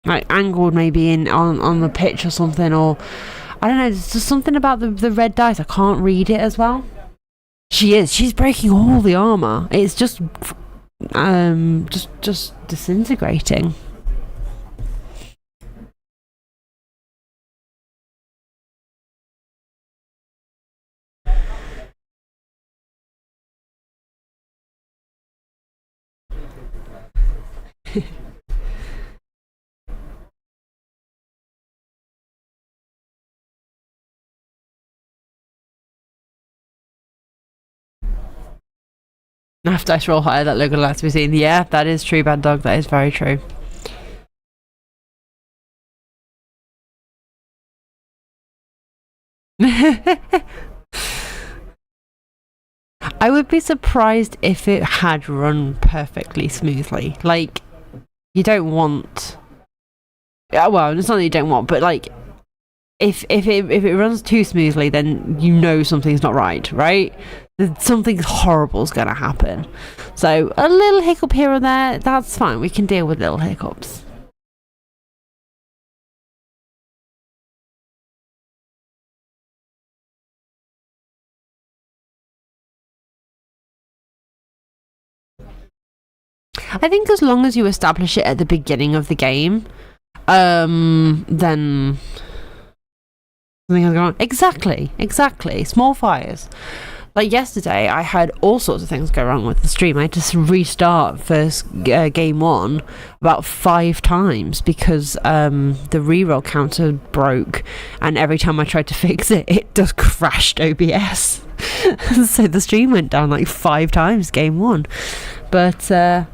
like angled maybe in on the pitch or something, or I don't know, there's just something about the red dice. I can't read it as well. She's breaking all the armor. It's just disintegrating. Half dice roll higher, that logo last to be seen. Yeah, that is true, Bad Dog. That is very true. I would be surprised if it had run perfectly smoothly. Like, you don't want... Yeah, well, it's not that you don't want, but like, if it runs too smoothly, then you know something's not right? Something horrible's going to happen. So a little hiccup here or there, that's fine. We can deal with little hiccups. I think as long as you establish it at the beginning of the game, then something has gone on. Exactly. Small fires. Like yesterday, I had all sorts of things go wrong with the stream. I had to restart first game 1 about 5 times because the reroll counter broke, and every time I tried to fix it, it just crashed OBS. So the stream went down like 5 times game 1. But no,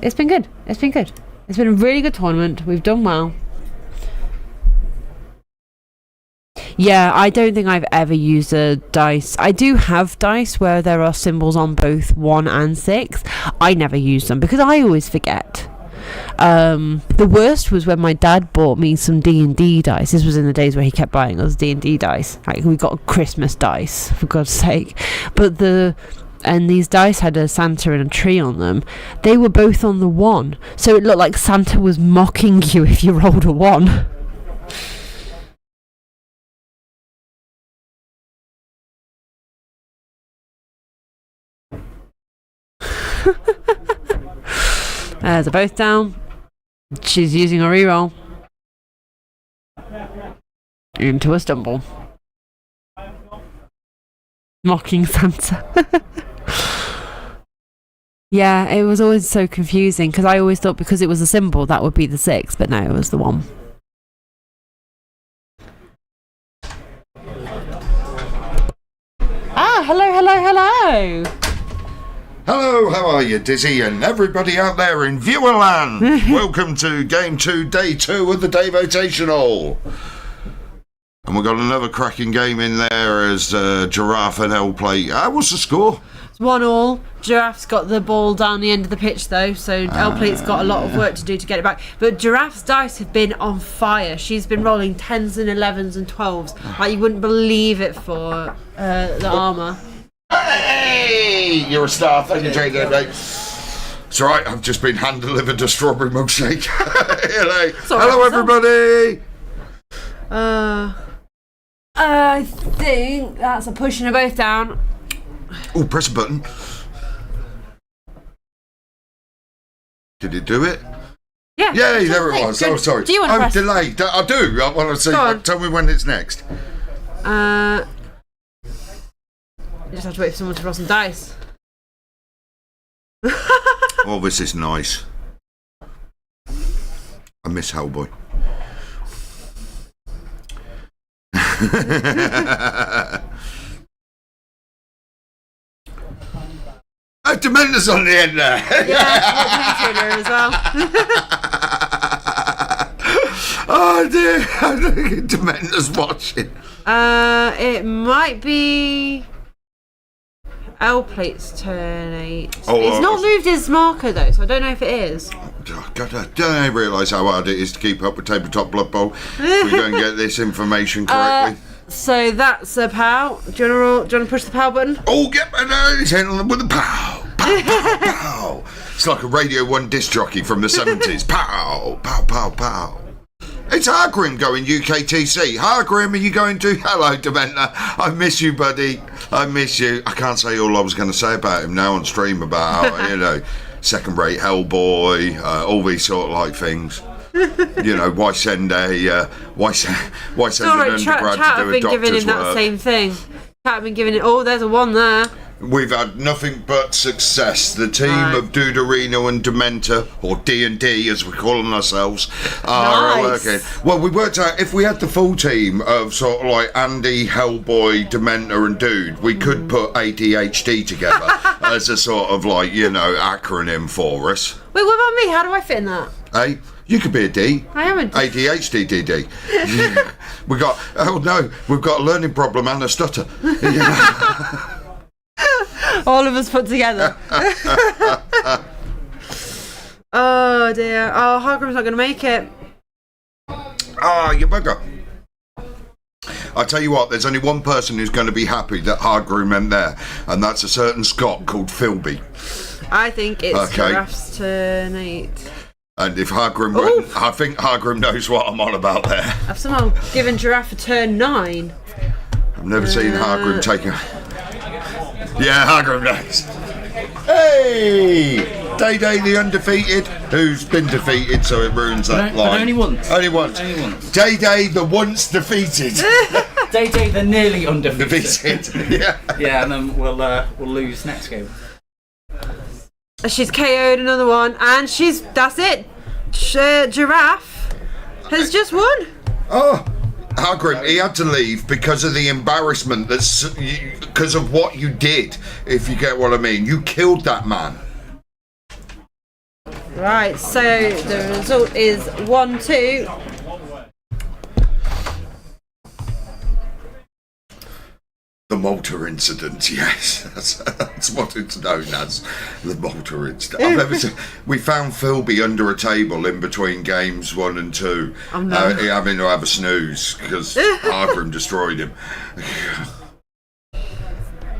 it's been good. It's been a really good tournament. We've done well. Yeah, I don't think I've ever used a dice. I do have dice where there are symbols on both 1 and 6. I never use them because I always forget. The worst was when my dad bought me some D&D dice. This was in the days where he kept buying us D&D dice. Like, we got Christmas dice, for God's sake. But these dice had a Santa and a tree on them. They were both on the 1, so it looked like Santa was mocking you if you rolled a 1. They're both down. She's using a reroll into a stumble. Mocking Santa. Yeah, it was always so confusing because I always thought because it was a symbol that would be the 6, but no, it was the 1. Hello. Hello, how are you, Dizzy, and everybody out there in viewerland? Welcome to Game 2, Day 2 of the Davotational. And we've got another cracking game in there as Giraffe and L play. What's the score? It's 1-1. Giraffe's got the ball down the end of the pitch though, so L-Plate's got a lot of work to do to get it back. But Giraffe's dice have been on fire. She's been rolling 10s and 11s and 12s. Like you wouldn't believe it for the armour. Hey! You're a star. Thank you, JJ, mate. It's alright, I've just been hand-delivered a strawberry milkshake. Hello, everybody! I think that's a pushing her both down. Oh, press a button. Did it do it? Yeah. Yay, there it was. Oh, sorry. Do you want to I'm press? delayed. I do. I want to see. Tell me when it's next. You just have to wait for someone to roll some dice. Oh, this is nice. I miss Hellboy. Dementor's on the end there. Yeah, as well. Oh dear, I don't think Dementor's watching. It might be L-Plate's turn 8. It's not moved his marker though, so I don't know if it is. God, don't I realise how hard it is to keep up with Tabletop Blood Bowl if we don't get this information correctly. So that's a pow. Do you want to push the pow button? Oh, get he's hitting them with a pow. Pow, pow, pow. It's like a Radio 1 disc jockey from the 70s. Pow, pow, pow, pow. It's Hargrim going UKTC. Hargrim, are you going to? Hello, Dementor. I miss you, buddy. I miss you. I can't say all I was going to say about him now on stream about, second-rate Hellboy, all these sort of like things. Why send an undergrad to do a doctor's him that work? same thing. Cat have been giving it. Oh, there's a 1 there. We've had nothing but success. The team of Duderino and Dementor, or D&D as we call them ourselves, are working. Well, we worked out if we had the full team of sort of like Andy, Hellboy, Dementor and Dude, we could put ADHD together as a sort of like, acronym for us. Wait, what about me? How do I fit in that? Hey? You could be a D. I am a D. ADHD DD. we've got a learning problem and a stutter. All of us put together. Oh dear. Oh, Hargrim's not going to make it. You bugger. I tell you what, there's only one person who's going to be happy that Hargrim went there, and that's a certain Scot called Philby. I think it's Giraffe's turn 8. And if Hargrim went, I think Hargrim knows what I'm on about there. Have someone given Giraffe a turn 9? I've never seen Hargrim take a... Yeah, Hargrim knows. Hey! Day the undefeated, who's been defeated, so it ruins that line. But only once. Only once. Day the once defeated. Day the nearly undefeated. Defeated. Yeah. Yeah, and then we'll lose next game. She's KO'd another one, and that's it. Giraffe has just won. Oh, Hargrim, he had to leave because of the embarrassment because of what you did, if you get what I mean. You killed that man. Right, so the result is 1-2. The Malta incident, yes, that's what it's known as, the Malta incident. I've never seen. We found Philby under a table in between games 1 and 2, having to have a snooze because Hargrim destroyed him.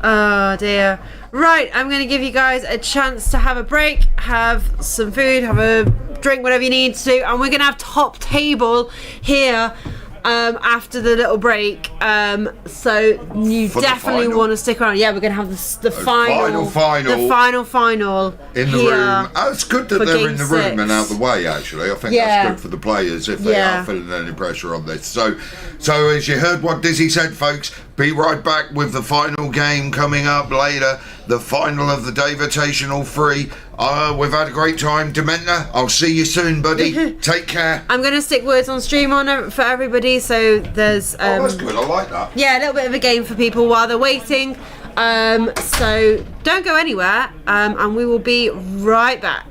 Oh dear. Right, I'm going to give you guys a chance to have a break, have some food, have a drink, whatever you need to, and we're going to have top table here. After the little break, so you definitely want to stick around. Yeah, we're going to have the final in the room. It's good that they're in the room and out the way. Actually, I think that's good for the players if they are feeling any pressure on this. So as you heard what Dizzy said, folks, be right back with the final game coming up later. The final of the Davotational 3. We've had a great time. Dementor, I'll see you soon, buddy. Take care. I'm going to stick words on stream on for everybody, so there's... that's good, I like that. Yeah, a little bit of a game for people while they're waiting. So don't go anywhere, and we will be right back.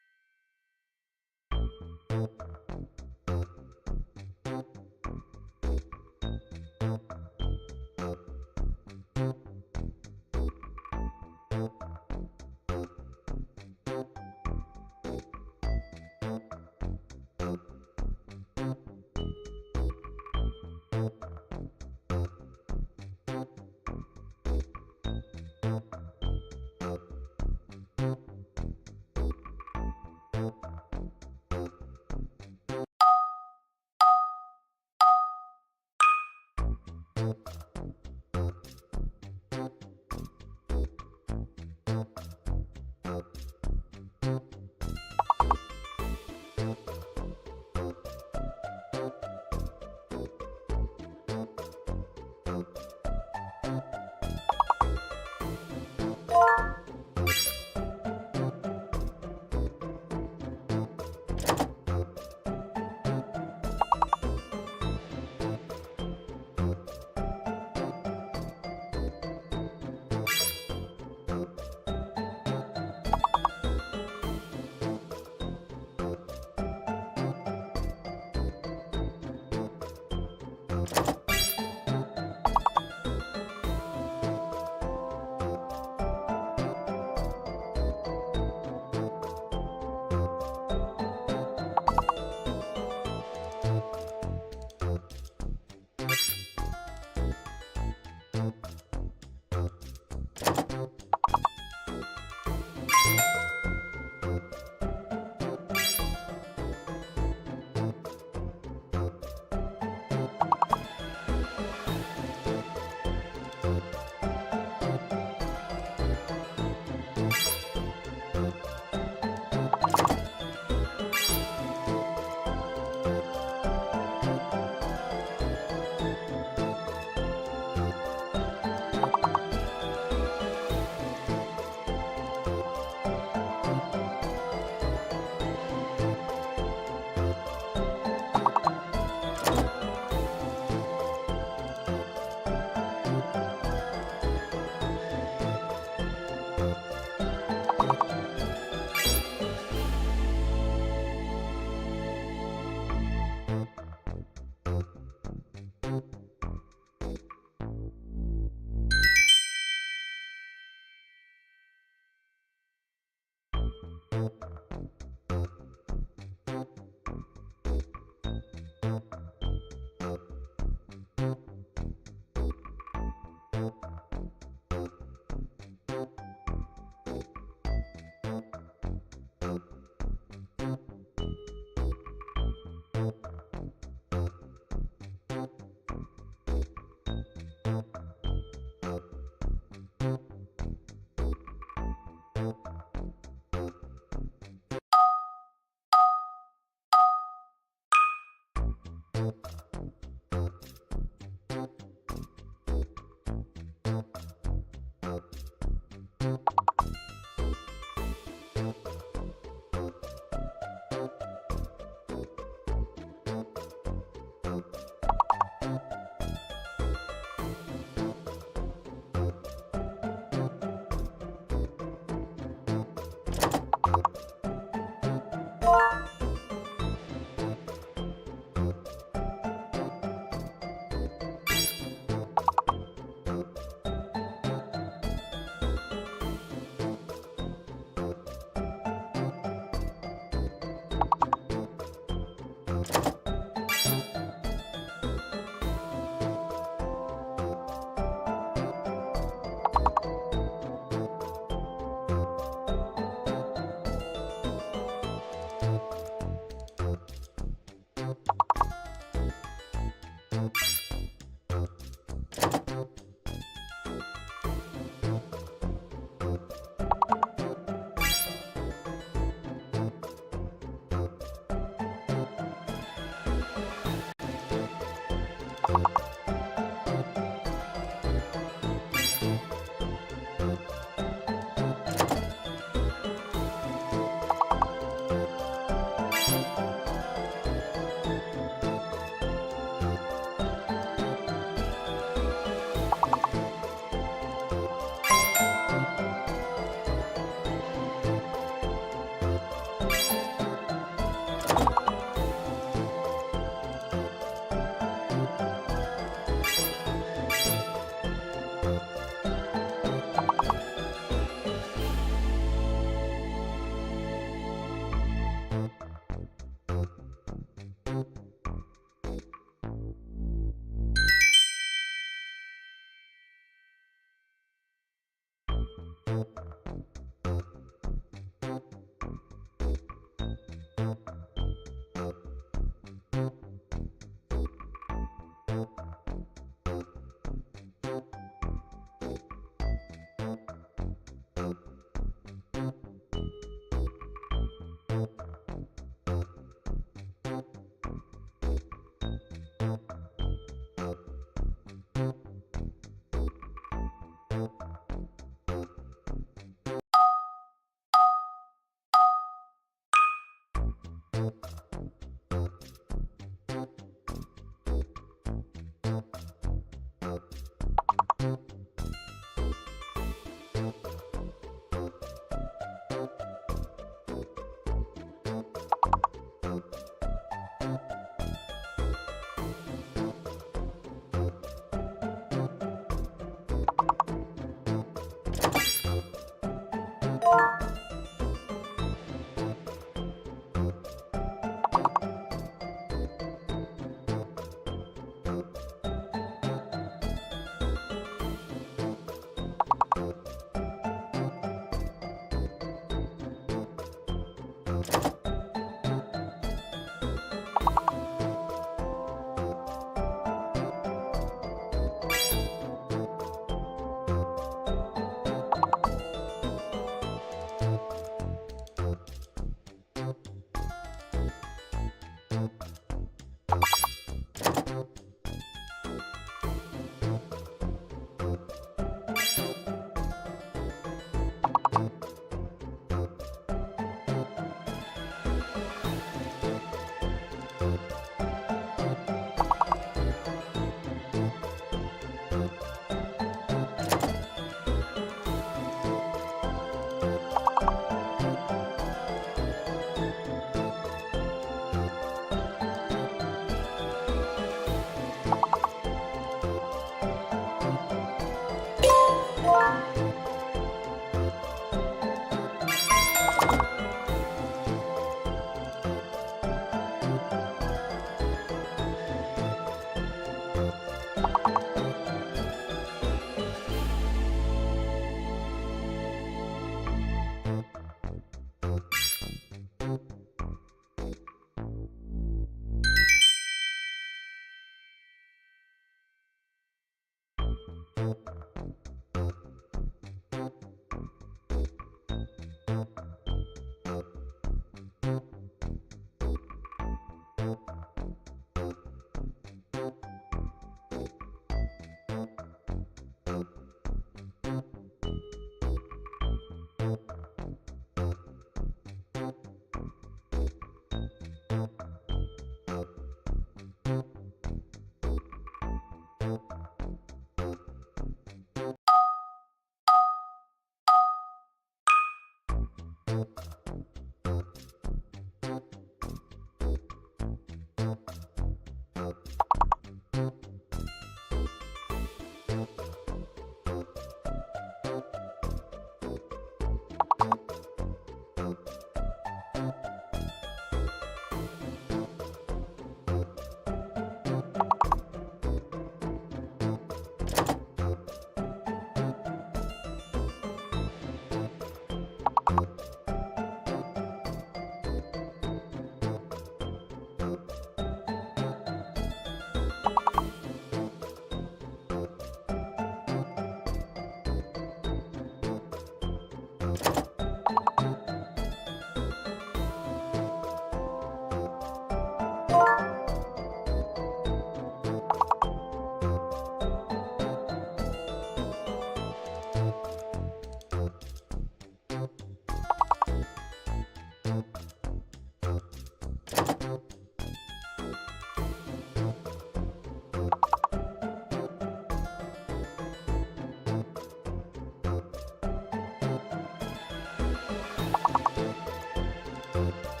Bye.